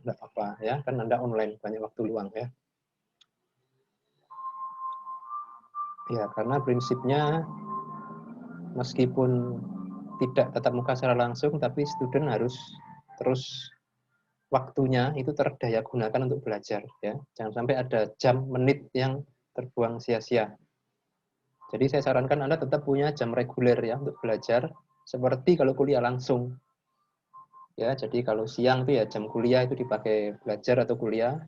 Enggak apa ya, kan Anda online, banyak waktu luang ya. Ya, karena prinsipnya meskipun tidak tatap muka secara langsung, tapi student harus terus waktunya itu terdaya gunakan untuk belajar ya. Jangan sampai ada jam menit yang terbuang sia-sia. Jadi saya sarankan Anda tetap punya jam reguler ya untuk belajar seperti kalau kuliah langsung. Ya, jadi kalau siang itu ya jam kuliah itu dipakai belajar atau kuliah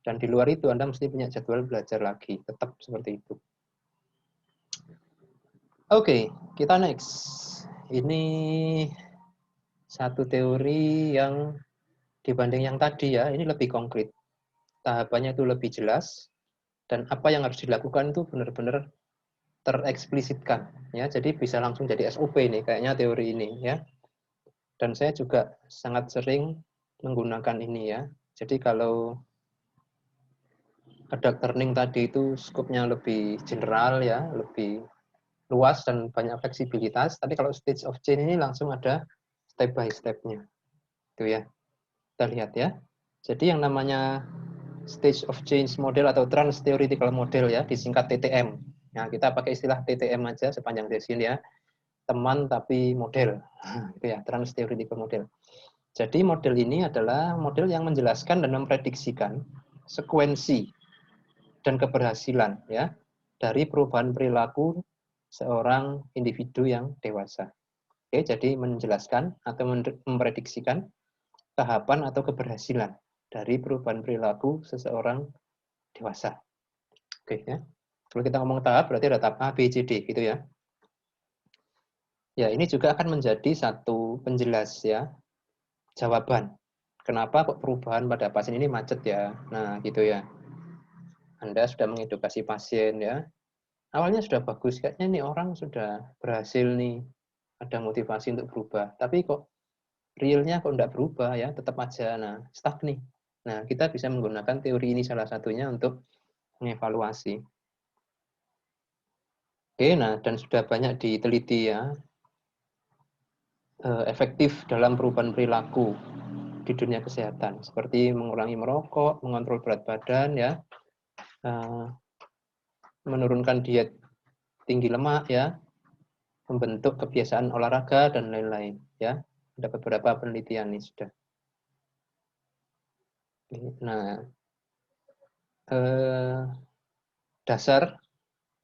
dan di luar itu Anda mesti punya jadwal belajar lagi, tetap seperti itu. Oke, kita next. Ini satu teori yang dibanding yang tadi ya, ini lebih konkret. Tahapannya itu lebih jelas dan apa yang harus dilakukan itu benar-benar tereksplisitkan ya. Jadi bisa langsung jadi SOP nih kayaknya teori ini ya. Dan saya juga sangat sering menggunakan ini ya. Jadi kalau adult learning tadi itu skopnya lebih general ya, lebih luas dan banyak fleksibilitas. Tapi kalau stage of change ini langsung ada step by step-nya. Itu ya. Kita lihat ya. Jadi yang namanya stage of change model atau trans theoretical model ya, disingkat TTM. Nah, kita pakai istilah TTM aja sepanjang sesi ini ya. Teman tapi model. Itu ya, trans theoretical model. Jadi model ini adalah model yang menjelaskan dan memprediksikan sekuensi dan keberhasilan ya dari perubahan perilaku seorang individu yang dewasa. Oke, jadi menjelaskan atau memprediksikan tahapan atau keberhasilan dari perubahan perilaku seseorang dewasa. Oke ya. Kalau kita ngomong tahap berarti ada tahap A, B, C, D gitu ya. Ya, ini juga akan menjadi satu penjelas ya jawaban. Kenapa kok perubahan pada pasien ini macet ya? Nah, gitu ya. Anda sudah mengedukasi pasien ya. Awalnya sudah bagus, kayaknya nih orang sudah berhasil nih ada motivasi untuk berubah. Tapi kok realnya kok enggak berubah ya, tetap aja nah stuck nih. Nah, kita bisa menggunakan teori ini salah satunya untuk mengevaluasi. Oke, nah dan sudah banyak diteliti ya efektif dalam perubahan perilaku di dunia kesehatan, seperti mengurangi merokok, mengontrol berat badan, ya, menurunkan diet tinggi lemak, ya, membentuk kebiasaan olahraga dan lain-lain, ya. Ada beberapa penelitian nih sudah. Nah, dasar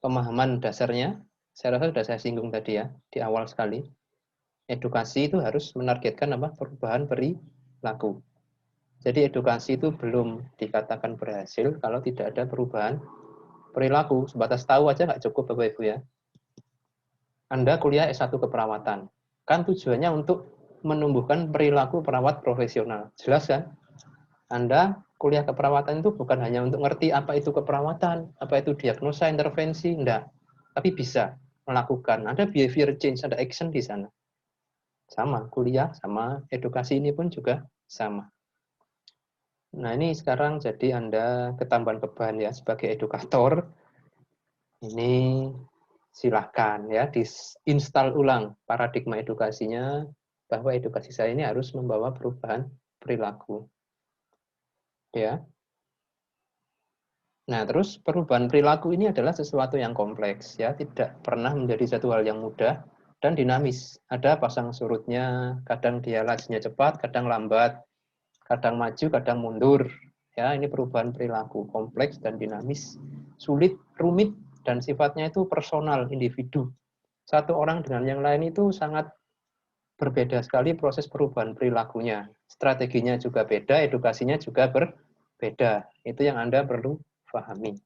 pemahaman dasarnya, saya rasa sudah saya singgung tadi ya di awal sekali. Edukasi itu harus menargetkan apa? Perubahan perilaku. Jadi edukasi itu belum dikatakan berhasil kalau tidak ada perubahan perilaku. Sebatas tahu aja nggak cukup Bapak Ibu ya. Anda kuliah S1 keperawatan. Kan tujuannya untuk menumbuhkan perilaku perawat profesional. Jelas kan? Anda kuliah keperawatan itu bukan hanya untuk ngerti apa itu keperawatan, apa itu diagnosa, intervensi, enggak. Tapi bisa melakukan. Ada behavior change, ada action di sana. Sama, kuliah sama edukasi ini pun juga sama. Nah, ini sekarang jadi Anda ketambahan beban ya sebagai edukator. Ini silahkan ya diinstal ulang paradigma edukasinya bahwa edukasi saya ini harus membawa perubahan perilaku. Ya. Nah, terus perubahan perilaku ini adalah sesuatu yang kompleks ya, tidak pernah menjadi satu hal yang mudah dan dinamis. Ada pasang surutnya, kadang dia lajunya cepat, kadang lambat, kadang maju, kadang mundur. Ya, ini perubahan perilaku kompleks dan dinamis, sulit, rumit dan sifatnya itu personal, individu. Satu orang dengan yang lain itu sangat berbeda sekali proses perubahan perilakunya. Strateginya juga beda, edukasinya juga berbeda. Itu yang Anda perlu pahami.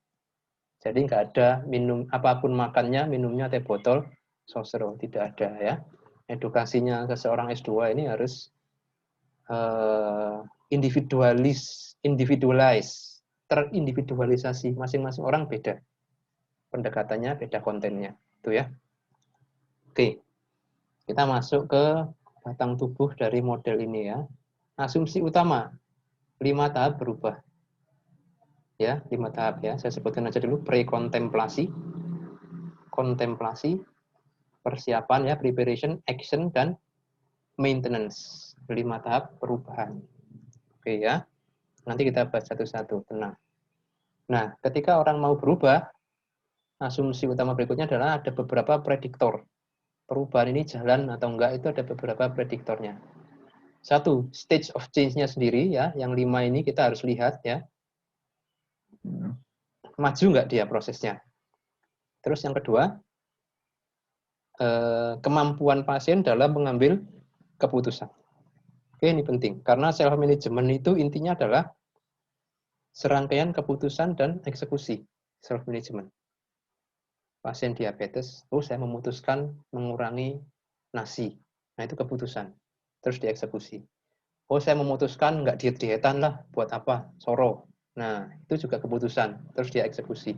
Jadi nggak ada minum apapun makannya, minumnya teh botol sosro, tidak ada ya. Edukasinya seseorang S2 ini harus individualize, terindividualisasi. Masing-masing orang beda. Pendekatannya beda kontennya. Itu ya. Oke. Kita masuk ke batang tubuh dari model ini ya. Asumsi utama, 5 tahap berubah. Ya, 5 tahap ya. Saya sebutkan aja dulu pre-kontemplasi, kontemplasi, persiapan ya, preparation, action, dan maintenance. 5 tahap perubahan. Oke ya. Nanti kita bahas satu-satu, tenang. Nah, ketika orang mau berubah, asumsi utama berikutnya adalah ada beberapa prediktor. Perubahan ini jalan atau enggak itu ada beberapa prediktornya. Satu, stage of change-nya sendiri ya, yang 5 ini kita harus lihat ya. Maju enggak dia prosesnya. Terus yang kedua, kemampuan pasien dalam mengambil keputusan. Oke, ini penting. Karena self-management itu intinya adalah serangkaian keputusan dan eksekusi. Self-management. Pasien diabetes, saya memutuskan mengurangi nasi. Nah, itu keputusan. Terus dieksekusi. Saya memutuskan nggak diet-dietan lah, buat apa? Soro. Nah, itu juga keputusan. Terus dieksekusi.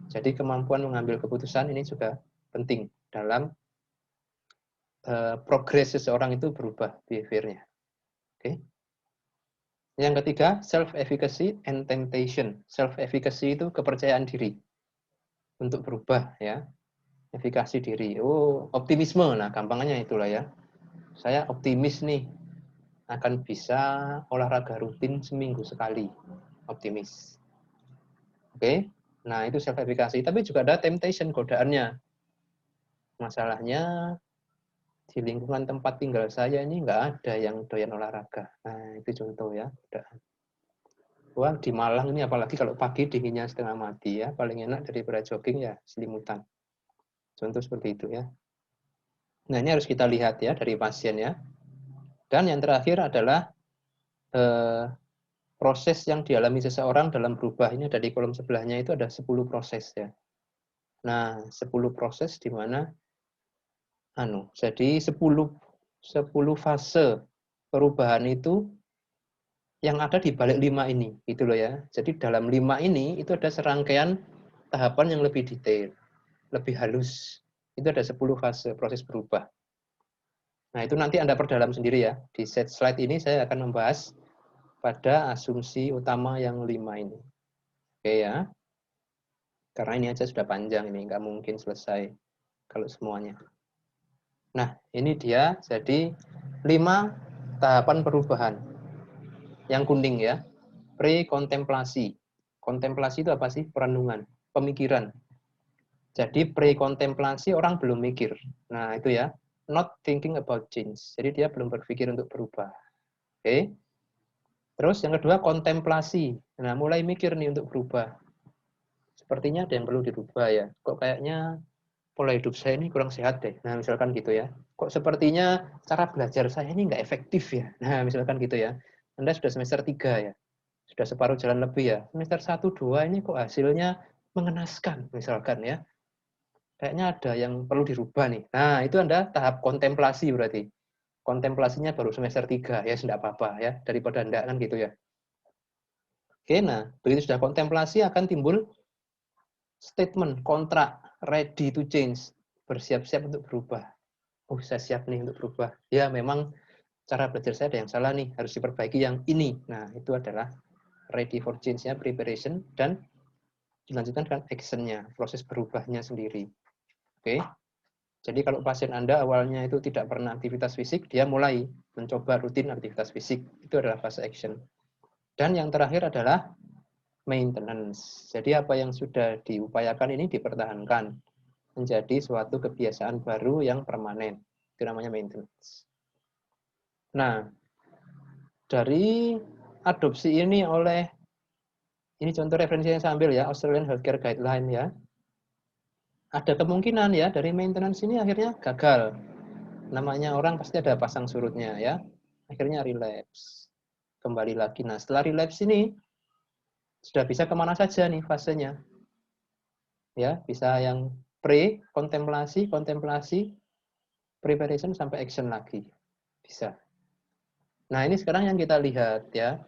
Jadi kemampuan mengambil keputusan ini juga penting dalam progres seseorang itu berubah behaviornya. Oke. Yang ketiga, self-efficacy and temptation. Self-efficacy itu kepercayaan diri untuk berubah ya. Efikasi diri. Optimisme. Nah, gampangnya itulah ya. Saya optimis nih akan bisa olahraga rutin seminggu sekali. Optimis. Oke. Nah, itu self-efficacy. Tapi juga ada temptation, godaannya. Masalahnya di lingkungan tempat tinggal saya ini nggak ada yang doyan olahraga. Nah, itu contoh ya. Wah, di Malang ini apalagi kalau pagi dinginnya setengah mati ya, paling enak daripada jogging ya selimutan. Contoh seperti itu ya. Nah, ini harus kita lihat ya dari pasien ya. Dan yang terakhir adalah proses yang dialami seseorang dalam berubah. Ini ada di kolom sebelahnya itu ada 10 proses ya. Nah, 10 proses di mana jadi 10 fase perubahan itu yang ada di balik 5 ini, gitu loh ya. Jadi dalam 5 ini itu ada serangkaian tahapan yang lebih detail, lebih halus. Itu ada 10 fase proses berubah. Nah, itu nanti Anda perdalam sendiri ya. Di set slide ini saya akan membahas pada asumsi utama yang 5 ini. Oke ya. Karena ini aja sudah panjang ini, nggak mungkin selesai kalau semuanya. Nah, ini dia jadi 5 tahapan perubahan. Yang kuning ya, pre-kontemplasi. Kontemplasi itu apa sih? Perenungan, pemikiran. Jadi pre-kontemplasi orang belum mikir. Nah, itu ya, not thinking about change. Jadi dia belum berpikir untuk berubah. Oke. Terus yang kedua, kontemplasi. Nah, mulai mikir nih untuk berubah. Sepertinya ada yang perlu dirubah ya. Kok kayaknya pola hidup saya ini kurang sehat deh. Nah, misalkan gitu ya. Kok sepertinya cara belajar saya ini nggak efektif ya. Nah, misalkan gitu ya. Anda sudah semester 3 ya. Sudah separuh jalan lebih ya. Semester 1, 2 ini kok hasilnya mengenaskan misalkan ya. Kayaknya ada yang perlu dirubah nih. Nah, itu Anda tahap kontemplasi berarti. Kontemplasinya baru semester 3 ya, tidak apa-apa ya. Daripada enggak kan gitu ya. Oke, nah begitu sudah kontemplasi akan timbul statement, kontrak, ready to change, bersiap-siap untuk berubah. Oh, saya siap nih untuk berubah. Ya, memang cara belajar saya ada yang salah nih, harus diperbaiki yang ini. Nah, itu adalah ready for change-nya, preparation, dan dilanjutkan dengan action-nya, proses berubahnya sendiri. Oke, jadi kalau pasien Anda awalnya itu tidak pernah aktivitas fisik, dia mulai mencoba rutin aktivitas fisik. Itu adalah fase action. Dan yang terakhir adalah maintenance. Jadi apa yang sudah diupayakan ini dipertahankan menjadi suatu kebiasaan baru yang permanen. Itu namanya maintenance. Nah, dari adopsi ini contoh referensi yang saya ambil ya, Australian Healthcare Guideline ya. Ada kemungkinan ya dari maintenance ini akhirnya gagal. Namanya orang pasti ada pasang surutnya ya. Akhirnya relapse. Kembali lagi. Nah, setelah relapse ini sudah bisa kemana saja nih fasenya. Ya, bisa yang pre-kontemplasi, kontemplasi, preparation sampai action lagi. Bisa. Nah, ini sekarang yang kita lihat ya.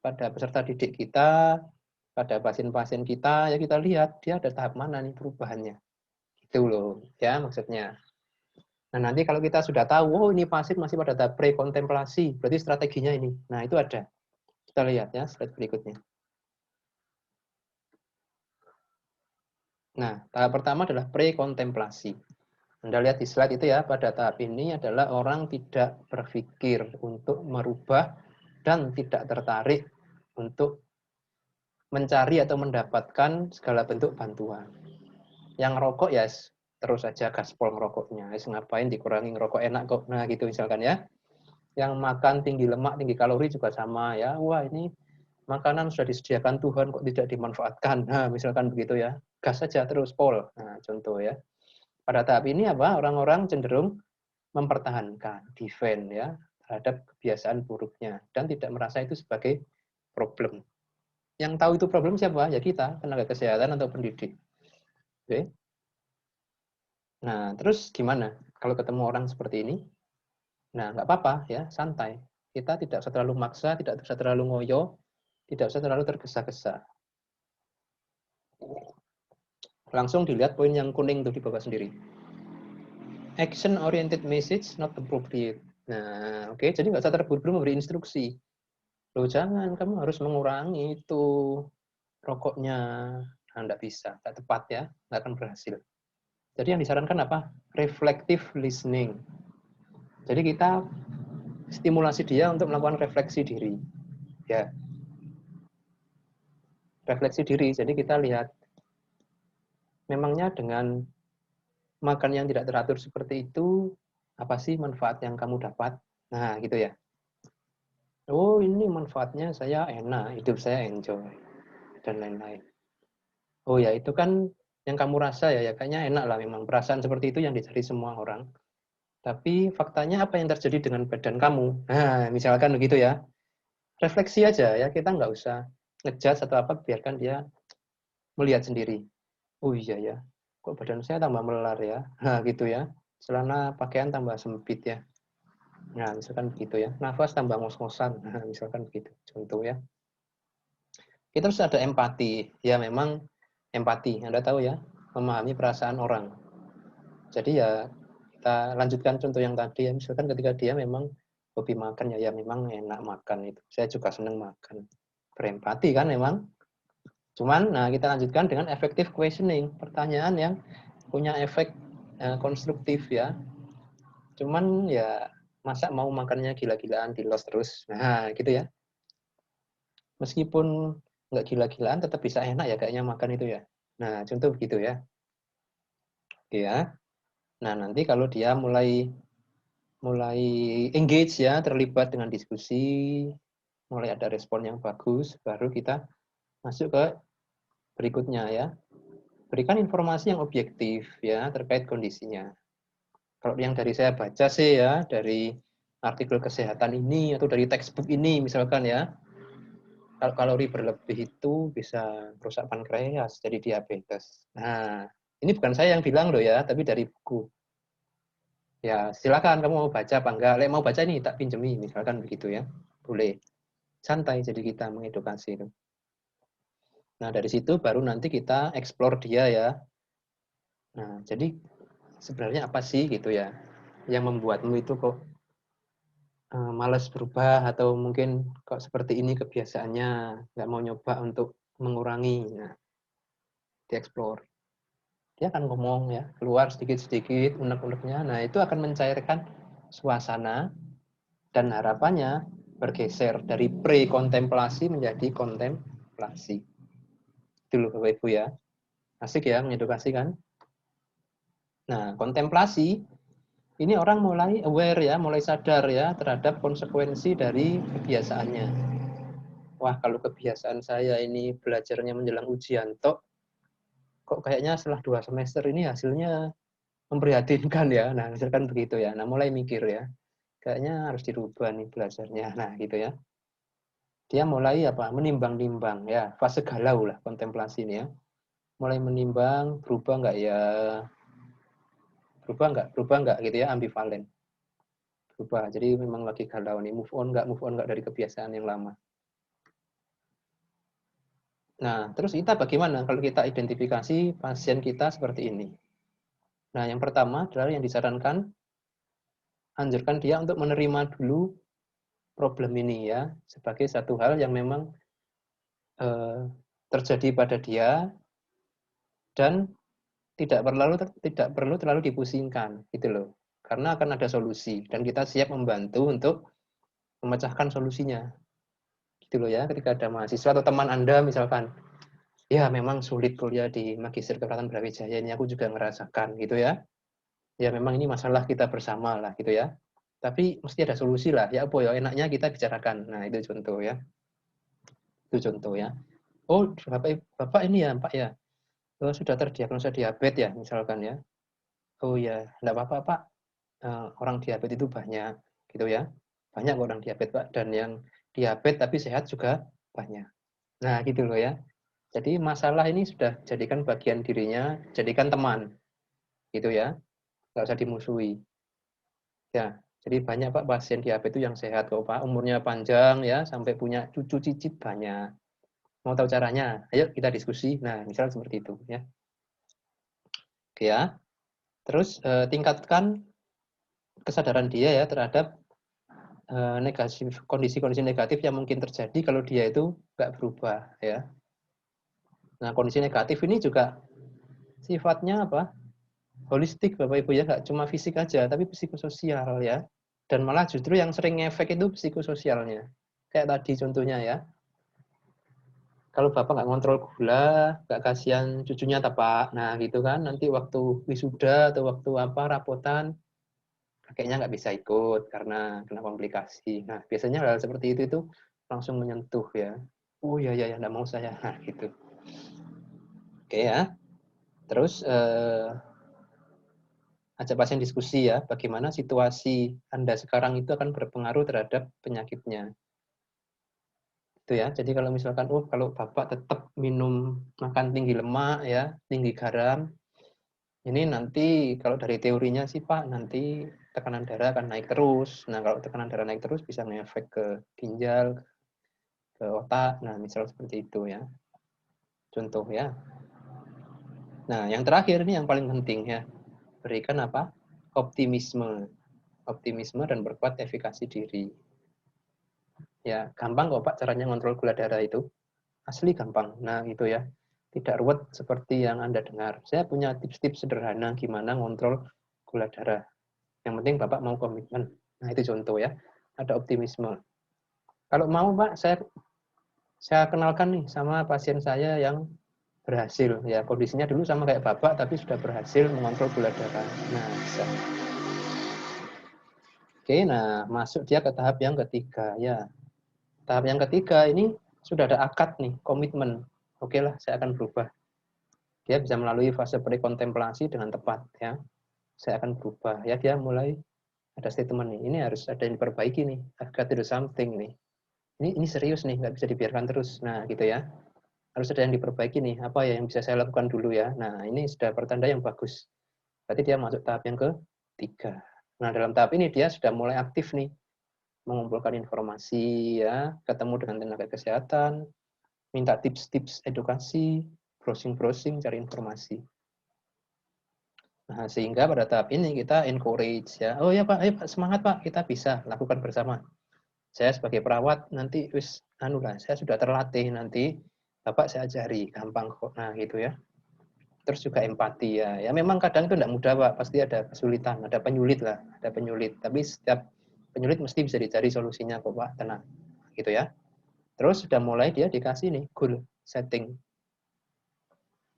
Pada peserta didik kita, pada pasien-pasien kita, ya kita lihat dia ada tahap mana nih perubahannya. Itu loh, ya maksudnya. Nah, nanti kalau kita sudah tahu, oh ini pasien masih pada tahap pre-kontemplasi, berarti strateginya ini. Nah, itu ada. Kita lihat ya, slide berikutnya. Nah, tahap pertama adalah pre-kontemplasi. Anda lihat di slide itu ya, pada tahap ini adalah orang tidak berpikir untuk merubah dan tidak tertarik untuk mencari atau mendapatkan segala bentuk bantuan. Yang ngerokok ya terus saja gaspol ngerokoknya. Ngapain dikurangi ngerokok enak kok. Nah gitu misalkan ya. Yang makan tinggi lemak, tinggi kalori juga sama ya. Wah ini makanan sudah disediakan Tuhan kok tidak dimanfaatkan. Nah misalkan begitu ya. Gas saja terus pol. Nah contoh ya. Pada tahap ini apa? Orang-orang cenderung mempertahankan, defend ya terhadap kebiasaan buruknya dan tidak merasa itu sebagai problem. Yang tahu itu problem siapa? Ya kita, tenaga kesehatan atau pendidik. Oke. Nah, terus gimana kalau ketemu orang seperti ini? Nah, nggak apa-apa ya, santai. Kita tidak usah terlalu maksa, tidak usah terlalu ngoyo, tidak usah terlalu tergesa-gesa. Langsung dilihat poin yang kuning tuh di bawah sendiri. Action oriented message not appropriate. Nah, oke, jadi nggak usah terburu-buru memberi instruksi. Loh, jangan, kamu harus mengurangi itu rokoknya. Nah, nggak bisa, nggak tepat ya, nggak akan berhasil. Jadi yang disarankan apa? Reflective listening. Jadi kita stimulasi dia untuk melakukan refleksi diri. Ya, refleksi diri. Jadi kita lihat, memangnya dengan makan yang tidak teratur seperti itu, apa sih manfaat yang kamu dapat? Nah, gitu ya. Oh, ini manfaatnya saya enak, hidup saya enjoy, dan lain-lain. Oh ya, itu kan yang kamu rasa ya, kayaknya enak lah memang. Perasaan seperti itu yang dicari semua orang. Tapi faktanya apa yang terjadi dengan badan kamu? Nah, misalkan begitu ya. Refleksi aja ya, kita nggak usah ngejudge atau apa, biarkan dia melihat sendiri. Oh iya ya, kok badan saya tambah melar ya? Nah gitu ya, celana pakaian tambah sempit ya. Nah misalkan begitu ya, nafas tambah ngos-ngosan. Nah misalkan begitu, contoh ya. Kita harus ada empati. Ya memang empati, Anda tahu ya, memahami perasaan orang. Jadi ya kita lanjutkan contoh yang tadi ya, misalkan ketika dia memang hobi makan ya, ya memang enak makan itu. Saya juga senang makan. Berempati kan memang. Cuman, nah kita lanjutkan dengan effective questioning, pertanyaan yang punya efek konstruktif ya. Cuman ya masa mau makannya gila-gilaan, di-los terus. Nah, gitu ya. Meskipun nggak gila-gilaan tetap bisa enak ya kayaknya makan itu ya. Nah, contoh begitu ya. Oke ya. Nah, nanti kalau dia mulai mulai engage ya, terlibat dengan diskusi, mulai ada respon yang bagus, baru kita masuk ke berikutnya ya. Berikan informasi yang objektif ya terkait kondisinya. Kalau yang dari saya baca sih ya, dari artikel kesehatan ini atau dari textbook ini misalkan ya, kalau kalori berlebih itu bisa merusak pankreas, jadi diabetes. Nah, ini bukan saya yang bilang loh ya, tapi dari buku. Ya, silakan kamu mau baca apa enggak. Lek mau baca ini tak pinjemi, misalkan begitu ya. Boleh. Santai jadi kita mengedukasi itu. Nah, dari situ baru nanti kita explore dia ya. Nah, jadi sebenarnya apa sih gitu ya yang membuatmu itu kok malas berubah atau mungkin kok seperti ini kebiasaannya, nggak mau nyoba untuk mengurangi. Nah, dieksplor. Dia akan ngomong ya, keluar sedikit-sedikit unek-uneknya. Nah, itu akan mencairkan suasana dan harapannya bergeser dari pre-kontemplasi menjadi kontemplasi. Itu loh Bapak Ibu ya. Asik ya mengedukasi kan? Nah, kontemplasi ini orang mulai aware ya, mulai sadar ya terhadap konsekuensi dari kebiasaannya. Wah, kalau kebiasaan saya ini belajarnya menjelang ujian kok kayaknya setelah 2 semester ini hasilnya memprihatinkan ya. Nah, misalkan begitu ya. Nah, mulai mikir ya. Kayaknya harus dirubah nih belajarnya. Nah, gitu ya. Dia mulai apa? Menimbang-nimbang ya. Fase galau lah kontemplasi ini ya. Mulai menimbang, berubah nggak gitu ya, ambivalen. Berubah. Jadi memang lagi galau nih, move on nggak dari kebiasaan yang lama. Nah, terus kita bagaimana kalau kita identifikasi pasien kita seperti ini? Nah, yang pertama adalah yang disarankan, anjurkan dia untuk menerima dulu problem ini ya, sebagai satu hal yang memang eh, terjadi pada dia dan tidak perlu terlalu dipusingkan gitu loh. Karena akan ada solusi dan kita siap membantu untuk memecahkan solusinya. Gitu loh ya, ketika ada mahasiswa atau teman Anda misalkan, ya memang sulit kuliah di Magister Keperawatan Brawijaya ini aku juga merasakan gitu ya. Ya memang ini masalah kita bersama lah gitu ya. Tapi mesti ada solusi lah. Ya apa ya enaknya kita bicarakan. Nah, itu contoh ya. Itu contoh ya. Oh, Bapak ini ya, Pak ya. Oh, sudah terdiagnosa diabetes ya misalkan ya. Oh ya, enggak apa-apa, Pak. Orang diabetes itu banyak gitu ya. Banyak orang diabetes, Pak, dan yang diabetes tapi sehat juga banyak. Nah, gitu loh ya. Jadi masalah ini sudah jadikan bagian dirinya, jadikan teman gitu ya. Nggak usah dimusuhi. Ya, jadi banyak Pak pasien diabetes itu yang sehat kok Pak, umurnya panjang ya, sampai punya cucu cicit banyak. Mau tahu caranya? Ayo kita diskusi. Nah, misal seperti itu ya. Oke ya. Terus tingkatkan kesadaran dia ya terhadap negatif kondisi-kondisi negatif yang mungkin terjadi kalau dia itu nggak berubah ya. Nah, kondisi negatif ini juga sifatnya apa? Holistik Bapak Ibu ya, nggak cuma fisik aja, tapi psikososial ya. Dan malah justru yang sering ngefek itu psikososialnya. Kayak tadi contohnya ya, kalau Bapak nggak ngontrol gula, nggak kasihan cucunya tapak. Nah gitu kan, nanti waktu wisuda atau waktu apa rapotan, kakeknya nggak bisa ikut karena kena komplikasi. Nah biasanya hal seperti itu langsung menyentuh ya. Oh iya iya ya, nggak mau saya. Nah gitu. Oke ya. Terus ajak pasien diskusi ya, bagaimana situasi Anda sekarang itu akan berpengaruh terhadap penyakitnya. Itu ya. Jadi kalau misalkan, oh kalau Bapak tetap makan tinggi lemak ya, tinggi garam, ini nanti kalau dari teorinya sih Pak, nanti tekanan darah akan naik terus. Nah kalau tekanan darah naik terus bisa ngefek ke ginjal, ke otak. Nah misal seperti itu ya. Contoh ya. Nah yang terakhir ini yang paling penting ya. Berikan apa? Optimisme. Optimisme dan berkuat efikasi diri. Ya, gampang kok Pak caranya ngontrol gula darah itu. Asli gampang. Nah, itu ya. Tidak ruwet seperti yang Anda dengar. Saya punya tips-tips sederhana gimana ngontrol gula darah. Yang penting Bapak mau komitmen. Nah, itu contoh ya. Ada optimisme. Kalau mau Pak, saya kenalkan nih sama pasien saya yang berhasil. Ya, kondisinya dulu sama kayak Bapak, tapi sudah berhasil mengontrol gula darah. Nah, bisa. Oke, nah masuk dia ke tahap yang ketiga. Ya, tahap yang ketiga ini sudah ada akad nih, komitmen. Oke lah, saya akan berubah. Dia bisa melalui fase prekontemplasi dengan tepat ya. Saya akan berubah ya, dia mulai ada statement nih, ini harus ada yang diperbaiki nih, I've got to do something nih. Ini serius nih, nggak bisa dibiarkan terus. Nah, gitu ya. Harus ada yang diperbaiki nih, apa ya yang bisa saya lakukan dulu ya. Nah, ini sudah pertanda yang bagus. Berarti dia masuk tahap yang ketiga. Nah, dalam tahap ini dia sudah mulai aktif nih, mengumpulkan informasi ya, ketemu dengan tenaga kesehatan, minta tips-tips edukasi, browsing-browsing, cari informasi. Nah, sehingga pada tahap ini kita encourage ya. Oh ya Pak, ayo Pak, semangat Pak, kita bisa lakukan bersama. Saya sebagai perawat nanti saya sudah terlatih nanti Bapak saya ajari, gampang kok. Nah, gitu ya. Terus juga empati ya. Ya memang kadang itu tidak mudah Pak, pasti ada kesulitan, ada penyulit lah, ada penyulit. Tapi setiap penyulit mesti bisa dicari solusinya kok Pak, tenang. Gitu ya. Terus sudah mulai dia dikasih nih goal setting.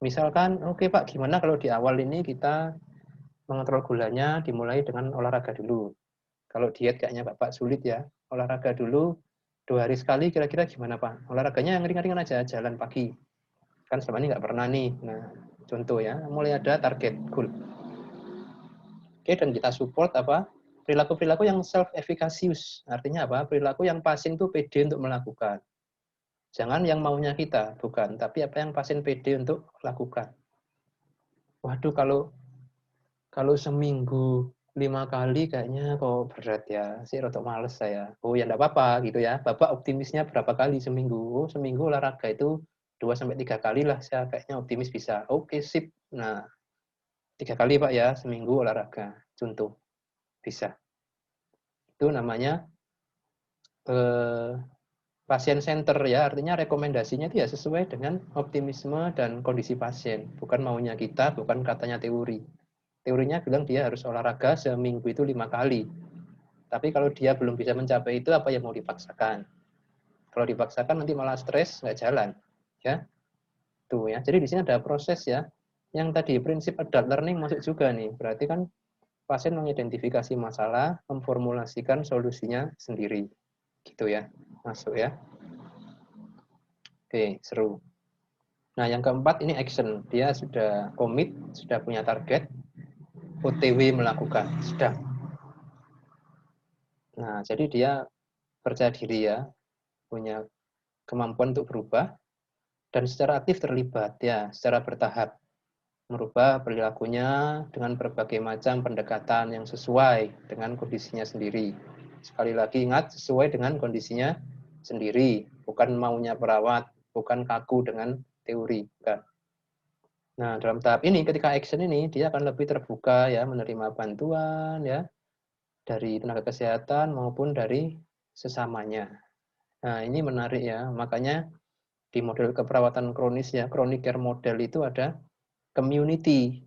Misalkan, oke Pak, gimana kalau di awal ini kita mengontrol gulanya dimulai dengan olahraga dulu. Kalau diet kayaknya Bapak sulit ya, olahraga dulu 2 hari sekali kira-kira gimana Pak? Olahraganya yang ringan-ringan aja, jalan pagi. Kan selama ini nggak pernah nih. Nah, contoh ya, mulai ada target goal. Oke, dan kita support apa? Perilaku-perilaku yang self-efficacious. Artinya apa? Perilaku yang pasien itu pede untuk melakukan. Jangan yang maunya kita, bukan. Tapi apa yang pasien pede untuk lakukan. Waduh, kalau seminggu 5 kali kayaknya kok berat ya. Sih rotok males saya. Oh ya enggak apa-apa gitu ya. Bapak optimisnya berapa kali seminggu? Oh, seminggu olahraga itu 2-3 kali lah saya kayaknya optimis bisa. Oke, sip. Nah, 3 kali Pak ya seminggu olahraga. Contoh. Bisa. Itu namanya eh, pasien center ya. Artinya rekomendasinya itu ya sesuai dengan optimisme dan kondisi pasien. Bukan maunya kita, bukan katanya teori. Teorinya bilang dia harus olahraga seminggu itu 5 kali. Tapi kalau dia belum bisa mencapai itu, apa yang mau dipaksakan? Kalau dipaksakan nanti malah stres, nggak jalan. Ya, tuh ya. Jadi di sini ada proses ya. Yang tadi prinsip adult learning masuk juga nih. Berarti kan pasien mengidentifikasi masalah, memformulasikan solusinya sendiri. Gitu ya. Masuk ya. Oke, seru. Nah, yang keempat ini action. Dia sudah komit, sudah punya target, OTW melakukan, sedang. Nah, jadi dia percaya diri ya, punya kemampuan untuk berubah, dan secara aktif terlibat ya, secara bertahap. Merubah perilakunya dengan berbagai macam pendekatan yang sesuai dengan kondisinya sendiri. Sekali lagi ingat, sesuai dengan kondisinya sendiri, bukan maunya perawat, bukan kaku dengan teori. Bukan. Nah, dalam tahap ini, ketika action ini, dia akan lebih terbuka ya, menerima bantuan ya, dari tenaga kesehatan maupun dari sesamanya. Nah, ini menarik ya, makanya di model keperawatan kronis ya, chronic care model itu ada community,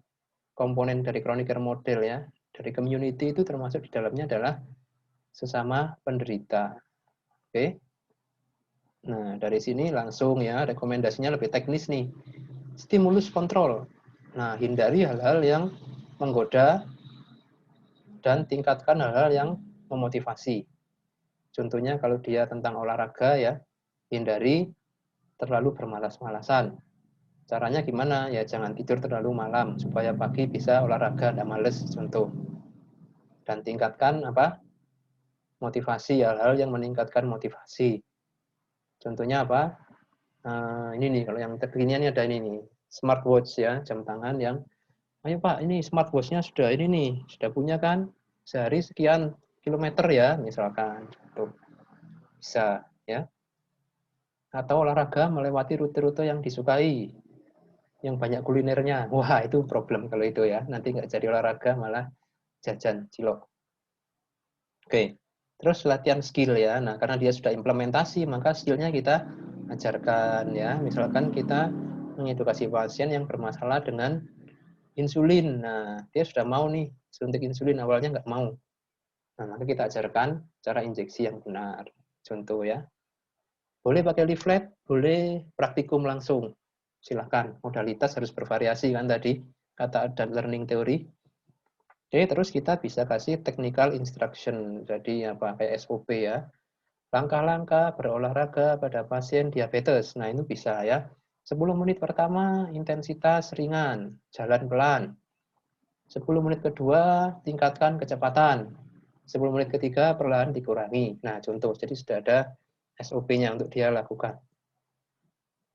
komponen dari chronic care model ya. Dari community itu termasuk di dalamnya adalah sesama penderita. Oke. Nah, dari sini langsung ya, rekomendasinya lebih teknis nih. Stimulus kontrol. Nah, hindari hal-hal yang menggoda dan tingkatkan hal-hal yang memotivasi. Contohnya kalau dia tentang olahraga ya, hindari terlalu bermalas-malasan. Caranya gimana? Ya jangan tidur terlalu malam supaya pagi bisa olahraga, tidak males contoh. Dan tingkatkan apa? Motivasi, hal-hal yang meningkatkan motivasi. Contohnya apa? Ini nih kalau yang terkinian ada ini nih, smartwatch ya, jam tangan yang ayo Pak, ini smartwatch-nya sudah ini nih, sudah punya kan? Sehari sekian kilometer ya, misalkan. Tuh. Bisa ya. Atau olahraga melewati rute-rute yang disukai, yang banyak kulinernya. Wah, itu problem kalau itu ya. Nanti nggak jadi olahraga, malah jajan cilok. Oke, terus latihan skill ya. Nah, karena dia sudah implementasi, maka skillnya kita ajarkan ya. Misalkan kita mengedukasi pasien yang bermasalah dengan insulin. Nah, dia sudah mau nih suntik insulin, awalnya nggak mau. Nah, maka kita ajarkan cara injeksi yang benar. Contoh ya, boleh pakai leaflet, boleh praktikum langsung. Silahkan, modalitas harus bervariasi kan tadi, kata dan learning theory. Oke, terus kita bisa kasih technical instruction, jadi apa kayak SOP ya. Langkah-langkah berolahraga pada pasien diabetes. Nah, itu bisa ya. 10 menit pertama intensitas ringan, jalan pelan. 10 menit kedua tingkatkan kecepatan. 10 menit ketiga perlahan dikurangi. Nah, contoh. Jadi sudah ada SOP-nya untuk dia lakukan.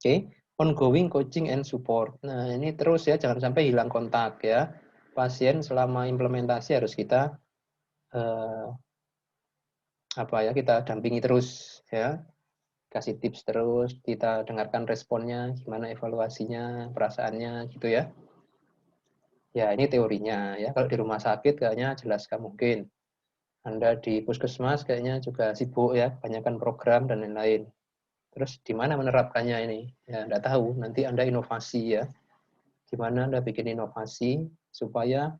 Oke, ongoing coaching and support. Nah, ini terus ya, jangan sampai hilang kontak ya. Pasien selama implementasi harus kita eh, kita dampingi terus ya. Kasih tips terus, kita dengarkan responnya, gimana evaluasinya, perasaannya gitu ya. Ya, ini teorinya ya. Kalau di rumah sakit kayaknya jelaskan mungkin. Anda di puskesmas kayaknya juga sibuk ya, banyakkan program dan lain-lain. Terus di mana menerapkannya ini? Ya, enggak tahu. Nanti Anda inovasi ya. Gimana Anda bikin inovasi supaya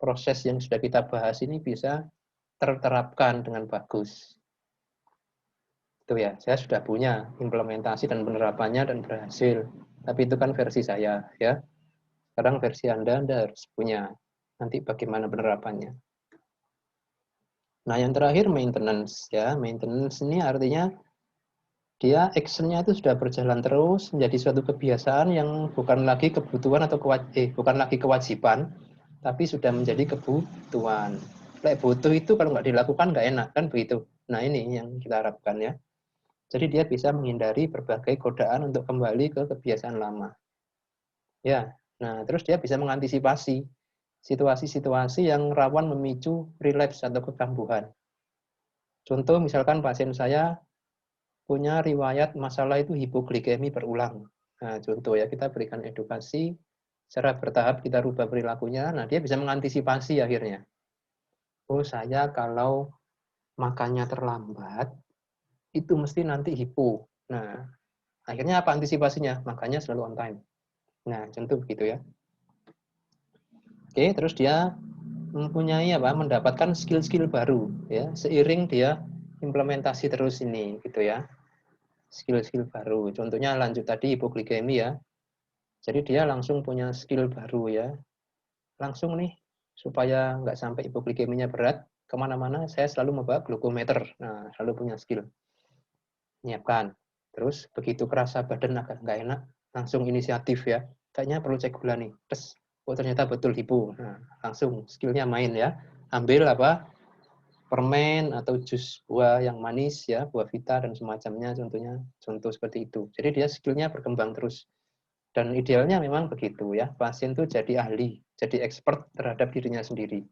proses yang sudah kita bahas ini bisa terterapkan dengan bagus. Itu ya, saya sudah punya implementasi dan penerapannya dan berhasil. Tapi itu kan versi saya ya. Sekarang versi Anda harus punya. Nanti bagaimana penerapannya. Nah, yang terakhir maintenance ya. Maintenance ini artinya dia actionnya itu sudah berjalan terus menjadi suatu kebiasaan yang bukan lagi kebutuhan atau bukan lagi kewajiban, tapi sudah menjadi kebutuhan. Lek butuh itu kalau nggak dilakukan nggak enak kan begitu. Nah, ini yang kita harapkan ya. Jadi dia bisa menghindari berbagai godaan untuk kembali ke kebiasaan lama. Ya, nah terus dia bisa mengantisipasi situasi-situasi yang rawan memicu relapse atau kekambuhan. Contoh misalkan pasien saya punya riwayat masalah itu hipoglikemi berulang. Nah, contoh ya, kita berikan edukasi, secara bertahap kita rubah perilakunya, nah dia bisa mengantisipasi akhirnya. Oh, saya kalau makannya terlambat, itu mesti nanti hipo. Nah, akhirnya apa antisipasinya? Makannya selalu on time. Nah, contoh begitu ya. Oke, terus dia mempunyai mendapatkan skill-skill baru ya, seiring dia implementasi terus ini gitu ya. Skill-skill baru. Contohnya lanjut tadi hipoglikemi ya. Jadi dia langsung punya skill baru ya. Langsung nih, supaya nggak sampai hipoglikeminya berat, kemana-mana saya selalu membawa glukometer. Nah, selalu punya skill. Nyiapkan. Terus begitu kerasa badan agak nggak enak, langsung inisiatif ya. Kayaknya perlu cek gula nih. Terus, oh ternyata betul hipo. Nah, langsung skillnya main ya. Ambil permen atau jus buah yang manis ya, buah vita dan semacamnya contohnya, contoh seperti itu. Jadi dia skillnya berkembang terus. Dan idealnya memang begitu ya, pasien tuh jadi ahli, jadi expert terhadap dirinya sendiri.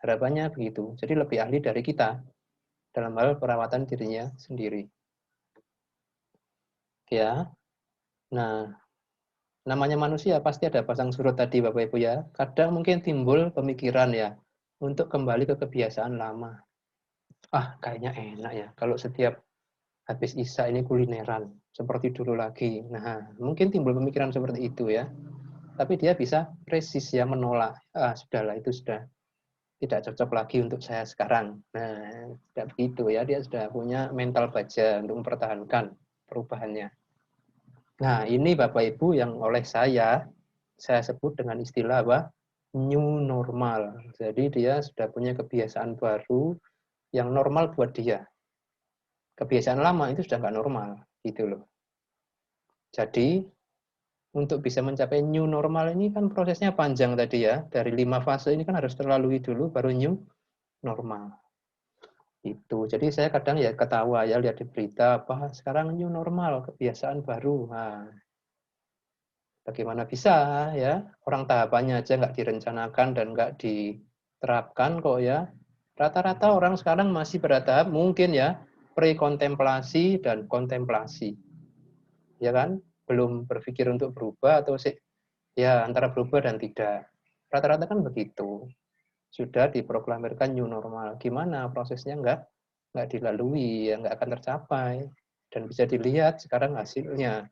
Harapannya begitu, jadi lebih ahli dari kita dalam hal perawatan dirinya sendiri. Ya, nah namanya manusia pasti ada pasang surut tadi Bapak Ibu ya. Kadang mungkin timbul pemikiran ya, untuk kembali ke kebiasaan lama. Ah, kayaknya enak ya, kalau setiap habis Isya ini kulineran, seperti dulu lagi. Nah, mungkin timbul pemikiran seperti itu ya. Tapi dia bisa resist ya, menolak. Ah, sudahlah, itu sudah tidak cocok lagi untuk saya sekarang. Nah, tidak begitu ya. Dia sudah punya mental baja untuk mempertahankan perubahannya. Nah, ini Bapak Ibu yang oleh saya sebut dengan istilah apa? New normal. Jadi dia sudah punya kebiasaan baru yang normal buat dia. Kebiasaan lama itu sudah nggak normal, gitu loh. Jadi, untuk bisa mencapai new normal ini kan prosesnya panjang tadi ya. Dari 5 fase ini kan harus terlalui dulu baru new normal. Itu. Jadi saya kadang ya ketawa ya lihat di berita apa sekarang new normal, kebiasaan baru. Nah, bagaimana bisa ya? Orang tahapannya aja nggak direncanakan dan nggak diterapkan kok ya. Rata-rata orang sekarang masih bertahap mungkin ya pre-kontemplasi dan kontemplasi. Ya kan? Belum berpikir untuk berubah atau ya antara berubah dan tidak. Rata-rata kan begitu. Sudah diproklamirkan new normal. Gimana prosesnya nggak dilalui, ya nggak akan tercapai. Dan bisa dilihat sekarang hasilnya.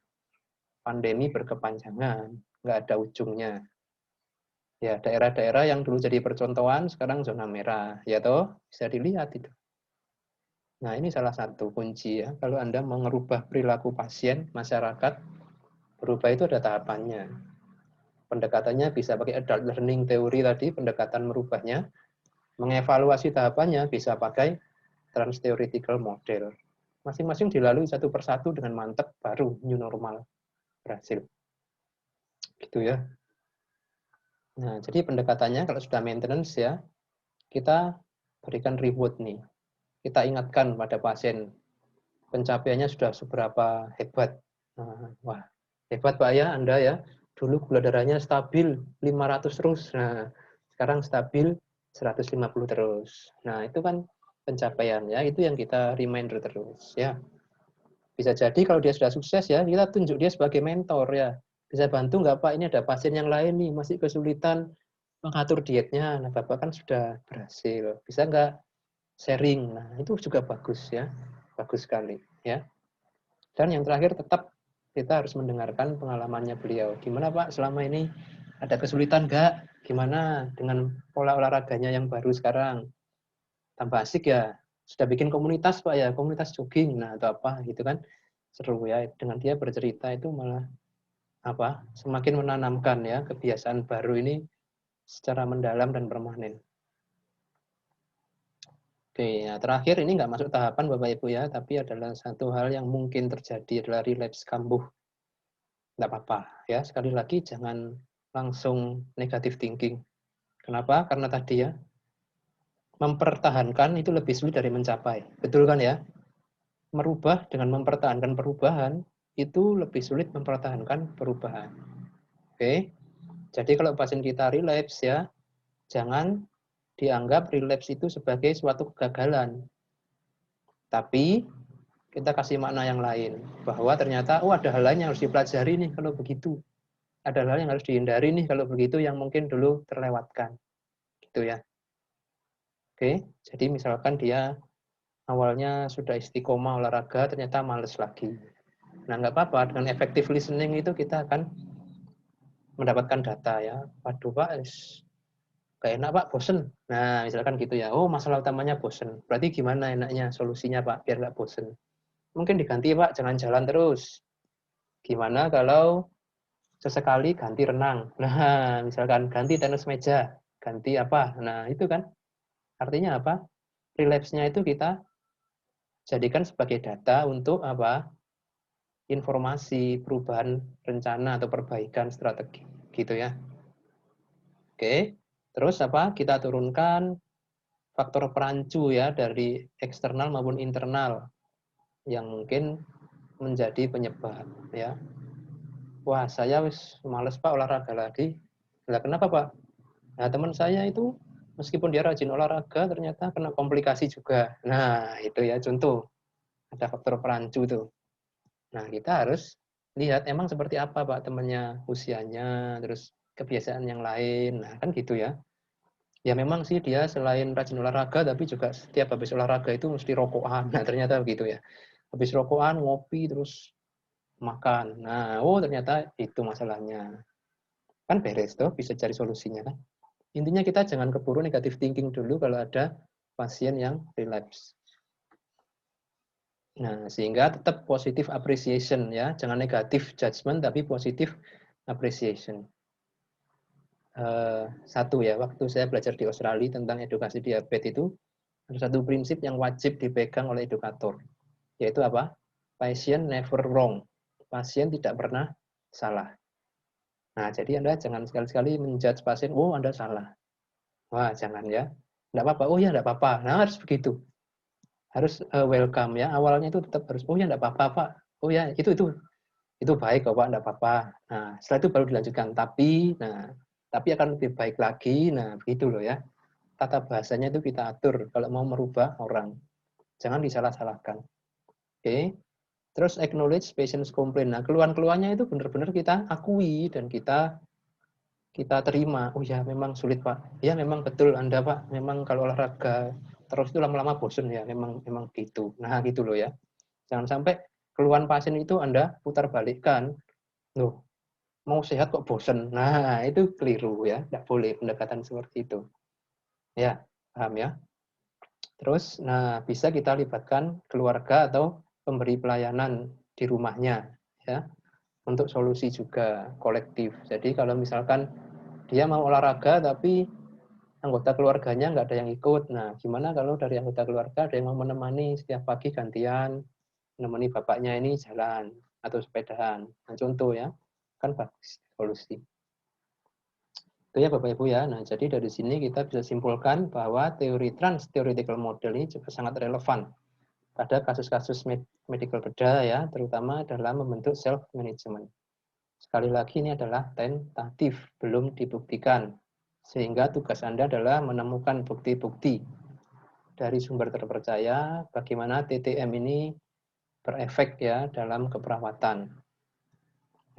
Pandemi berkepanjangan, nggak ada ujungnya. Ya, daerah-daerah yang dulu jadi percontohan sekarang zona merah, ya toh? Bisa dilihat itu. Nah, ini salah satu kunci ya. Kalau Anda mau merubah perilaku pasien, masyarakat, berubah itu ada tahapannya. Pendekatannya bisa pakai adult learning teori tadi, pendekatan merubahnya. Mengevaluasi tahapannya bisa pakai trans-theoretical model. Masing-masing dilalui satu persatu dengan mantap, baru new normal berhasil. Gitu ya. Nah, jadi pendekatannya kalau sudah maintenance ya, kita berikan reward nih. Kita ingatkan pada pasien, pencapaiannya sudah seberapa hebat. Nah, wah, hebat Pak ya, Anda ya. Dulu gula darahnya stabil 500 terus. Nah, sekarang stabil 150 terus. Nah, itu kan pencapaian ya, itu yang kita reminder terus ya. Bisa jadi kalau dia sudah sukses ya, kita tunjuk dia sebagai mentor ya. Bisa bantu nggak Pak? Ini ada pasien yang lain nih, masih kesulitan mengatur dietnya. Nah, Bapak kan sudah berhasil. Bisa nggak sharing? Nah, itu juga bagus ya. Bagus sekali ya. Dan yang terakhir tetap kita harus mendengarkan pengalamannya beliau. Gimana Pak selama ini ada kesulitan nggak? Gimana dengan pola olahraganya yang baru sekarang? Tambah asik ya. Sudah bikin komunitas Pak ya, komunitas jogging nah atau apa gitu kan. Seru ya. Dengan dia bercerita itu malah apa? Semakin menanamkan ya kebiasaan baru ini secara mendalam dan permanen. Oke, ya terakhir ini nggak masuk tahapan Bapak Ibu ya, tapi adalah satu hal yang mungkin terjadi adalah relapse kambuh. Nggak apa-apa ya, sekali lagi jangan langsung negative thinking. Kenapa? Karena tadi ya, mempertahankan itu lebih sulit dari mencapai. Betul kan ya? Merubah dengan mempertahankan perubahan itu lebih sulit mempertahankan perubahan. Oke. Jadi kalau pasien kita relapse ya, jangan dianggap relapse itu sebagai suatu kegagalan. Tapi kita kasih makna yang lain, bahwa ternyata oh ada hal lain yang harus dipelajari nih kalau begitu. Ada hal yang harus dihindari nih kalau begitu yang mungkin dulu terlewatkan. Gitu ya. Oke, jadi misalkan dia awalnya sudah istiqomah olahraga, ternyata males lagi. Nah, nggak apa-apa, dengan effective listening itu kita akan mendapatkan data ya. Waduh Pak, gak enak Pak, bosen. Nah, misalkan gitu ya. Oh, masalah utamanya bosen. Berarti gimana enaknya solusinya Pak, biar nggak bosen? Mungkin diganti Pak, jangan jalan terus. Gimana kalau sesekali ganti renang? Nah, misalkan ganti tenis meja, ganti apa? Nah, itu kan artinya apa? Relapse-nya itu kita jadikan sebagai data untuk apa? Informasi, perubahan rencana atau perbaikan strategi. Gitu ya. Oke. Terus apa? Kita turunkan faktor perancu ya dari eksternal maupun internal yang mungkin menjadi penyebab ya. Wah, saya wis males Pak olahraga lagi. Lah kenapa Pak? Nah, teman saya itu meskipun dia rajin olahraga ternyata kena komplikasi juga. Nah, itu ya contoh ada faktor perancu tuh. Nah, kita harus lihat emang seperti apa Pak temannya, usianya, terus kebiasaan yang lain. Nah, kan gitu ya. Ya memang sih dia selain rajin olahraga tapi juga setiap habis olahraga itu mesti rokokan. Nah, ternyata begitu ya. Habis rokokan, ngopi terus makan. Nah, oh ternyata itu masalahnya. Kan beres tuh, bisa cari solusinya kan. Intinya kita jangan keburu negative thinking dulu kalau ada pasien yang relapse. Nah, sehingga tetap positive appreciation ya, jangan negatif judgment tapi positive appreciation. Satu ya, waktu saya belajar di Australia tentang edukasi diabetes itu ada satu prinsip yang wajib dipegang oleh edukator, yaitu apa? Patient never wrong. Pasien tidak pernah salah. Nah, jadi Anda jangan sekali-sekali menjudge pasien, oh Anda salah. Wah, jangan ya. Enggak apa-apa, oh ya enggak apa-apa. Nah, harus begitu. Harus welcome ya. Awalnya itu tetap harus, oh ya enggak apa-apa, Pak. Oh ya, itu baik kok, Pak, enggak apa-apa. Nah, setelah itu baru dilanjutkan. Tapi akan lebih baik lagi. Nah, begitu loh ya. Tata bahasanya itu kita atur kalau mau merubah orang. Jangan disalah-salahkan. Oke. Terus acknowledge patient's complaint. Nah, keluhan-keluhannya itu benar-benar kita akui dan kita kita terima. Oh ya, memang sulit Pak. Ya memang betul Anda Pak. Memang kalau olahraga terus itu lama-lama bosen ya. Memang gitu. Nah gitu loh ya. Jangan sampai keluhan pasien itu Anda putar balikkan. Loh, mau sehat kok bosen. Nah, itu keliru ya, tidak boleh pendekatan seperti itu. Ya, paham ya? Terus, nah bisa kita libatkan keluarga atau pemberi pelayanan di rumahnya, ya, untuk solusi juga kolektif. Jadi kalau misalkan dia mau olahraga tapi anggota keluarganya nggak ada yang ikut, nah gimana kalau dari anggota keluarga ada yang mau menemani setiap pagi gantian, menemani bapaknya ini jalan atau sepedaan. Nah, contoh ya, kan bagus solusi. Itu ya Bapak Ibu ya. Nah, jadi dari sini kita bisa simpulkan bahwa teori trans-theoretical model ini juga sangat relevan pada kasus-kasus medical bedah ya, terutama dalam membentuk self-management. Sekali lagi ini adalah tentatif, belum dibuktikan. Sehingga tugas Anda adalah menemukan bukti-bukti dari sumber terpercaya bagaimana TTM ini berefek ya dalam keperawatan.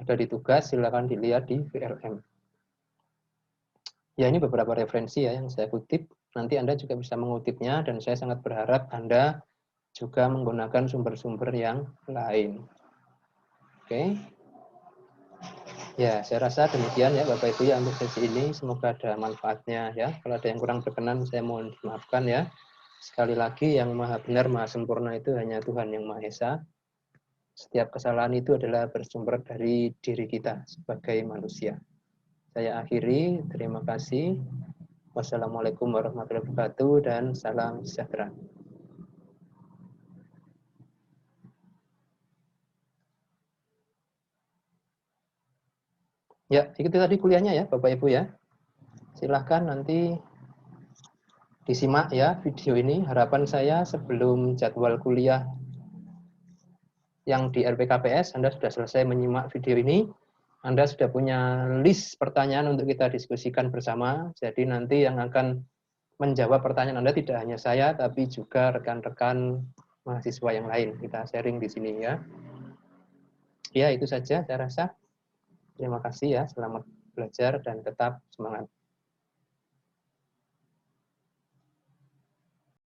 Ada di tugas, silakan dilihat di VLM. Ya, ini beberapa referensi ya yang saya kutip. Nanti Anda juga bisa mengutipnya dan saya sangat berharap Anda juga menggunakan sumber-sumber yang lain. Oke. Ya, saya rasa demikian ya Bapak Ibu ya untuk sesi ini. Semoga ada manfaatnya ya. Kalau ada yang kurang berkenan saya mohon dimaafkan ya. Sekali lagi yang maha benar, maha sempurna itu hanya Tuhan yang Maha Esa. Setiap kesalahan itu adalah bersumber dari diri kita sebagai manusia. Saya akhiri, terima kasih. Wassalamualaikum warahmatullahi wabarakatuh dan salam sejahtera. Ya, itu tadi kuliahnya ya Bapak Ibu ya. Silahkan nanti disimak ya video ini. Harapan saya sebelum jadwal kuliah yang di RPKPS, Anda sudah selesai menyimak video ini. Anda sudah punya list pertanyaan untuk kita diskusikan bersama. Jadi nanti yang akan menjawab pertanyaan Anda tidak hanya saya, tapi juga rekan-rekan mahasiswa yang lain. Kita sharing di sini ya. Ya, itu saja saya rasa. Terima kasih ya. Selamat belajar dan tetap semangat.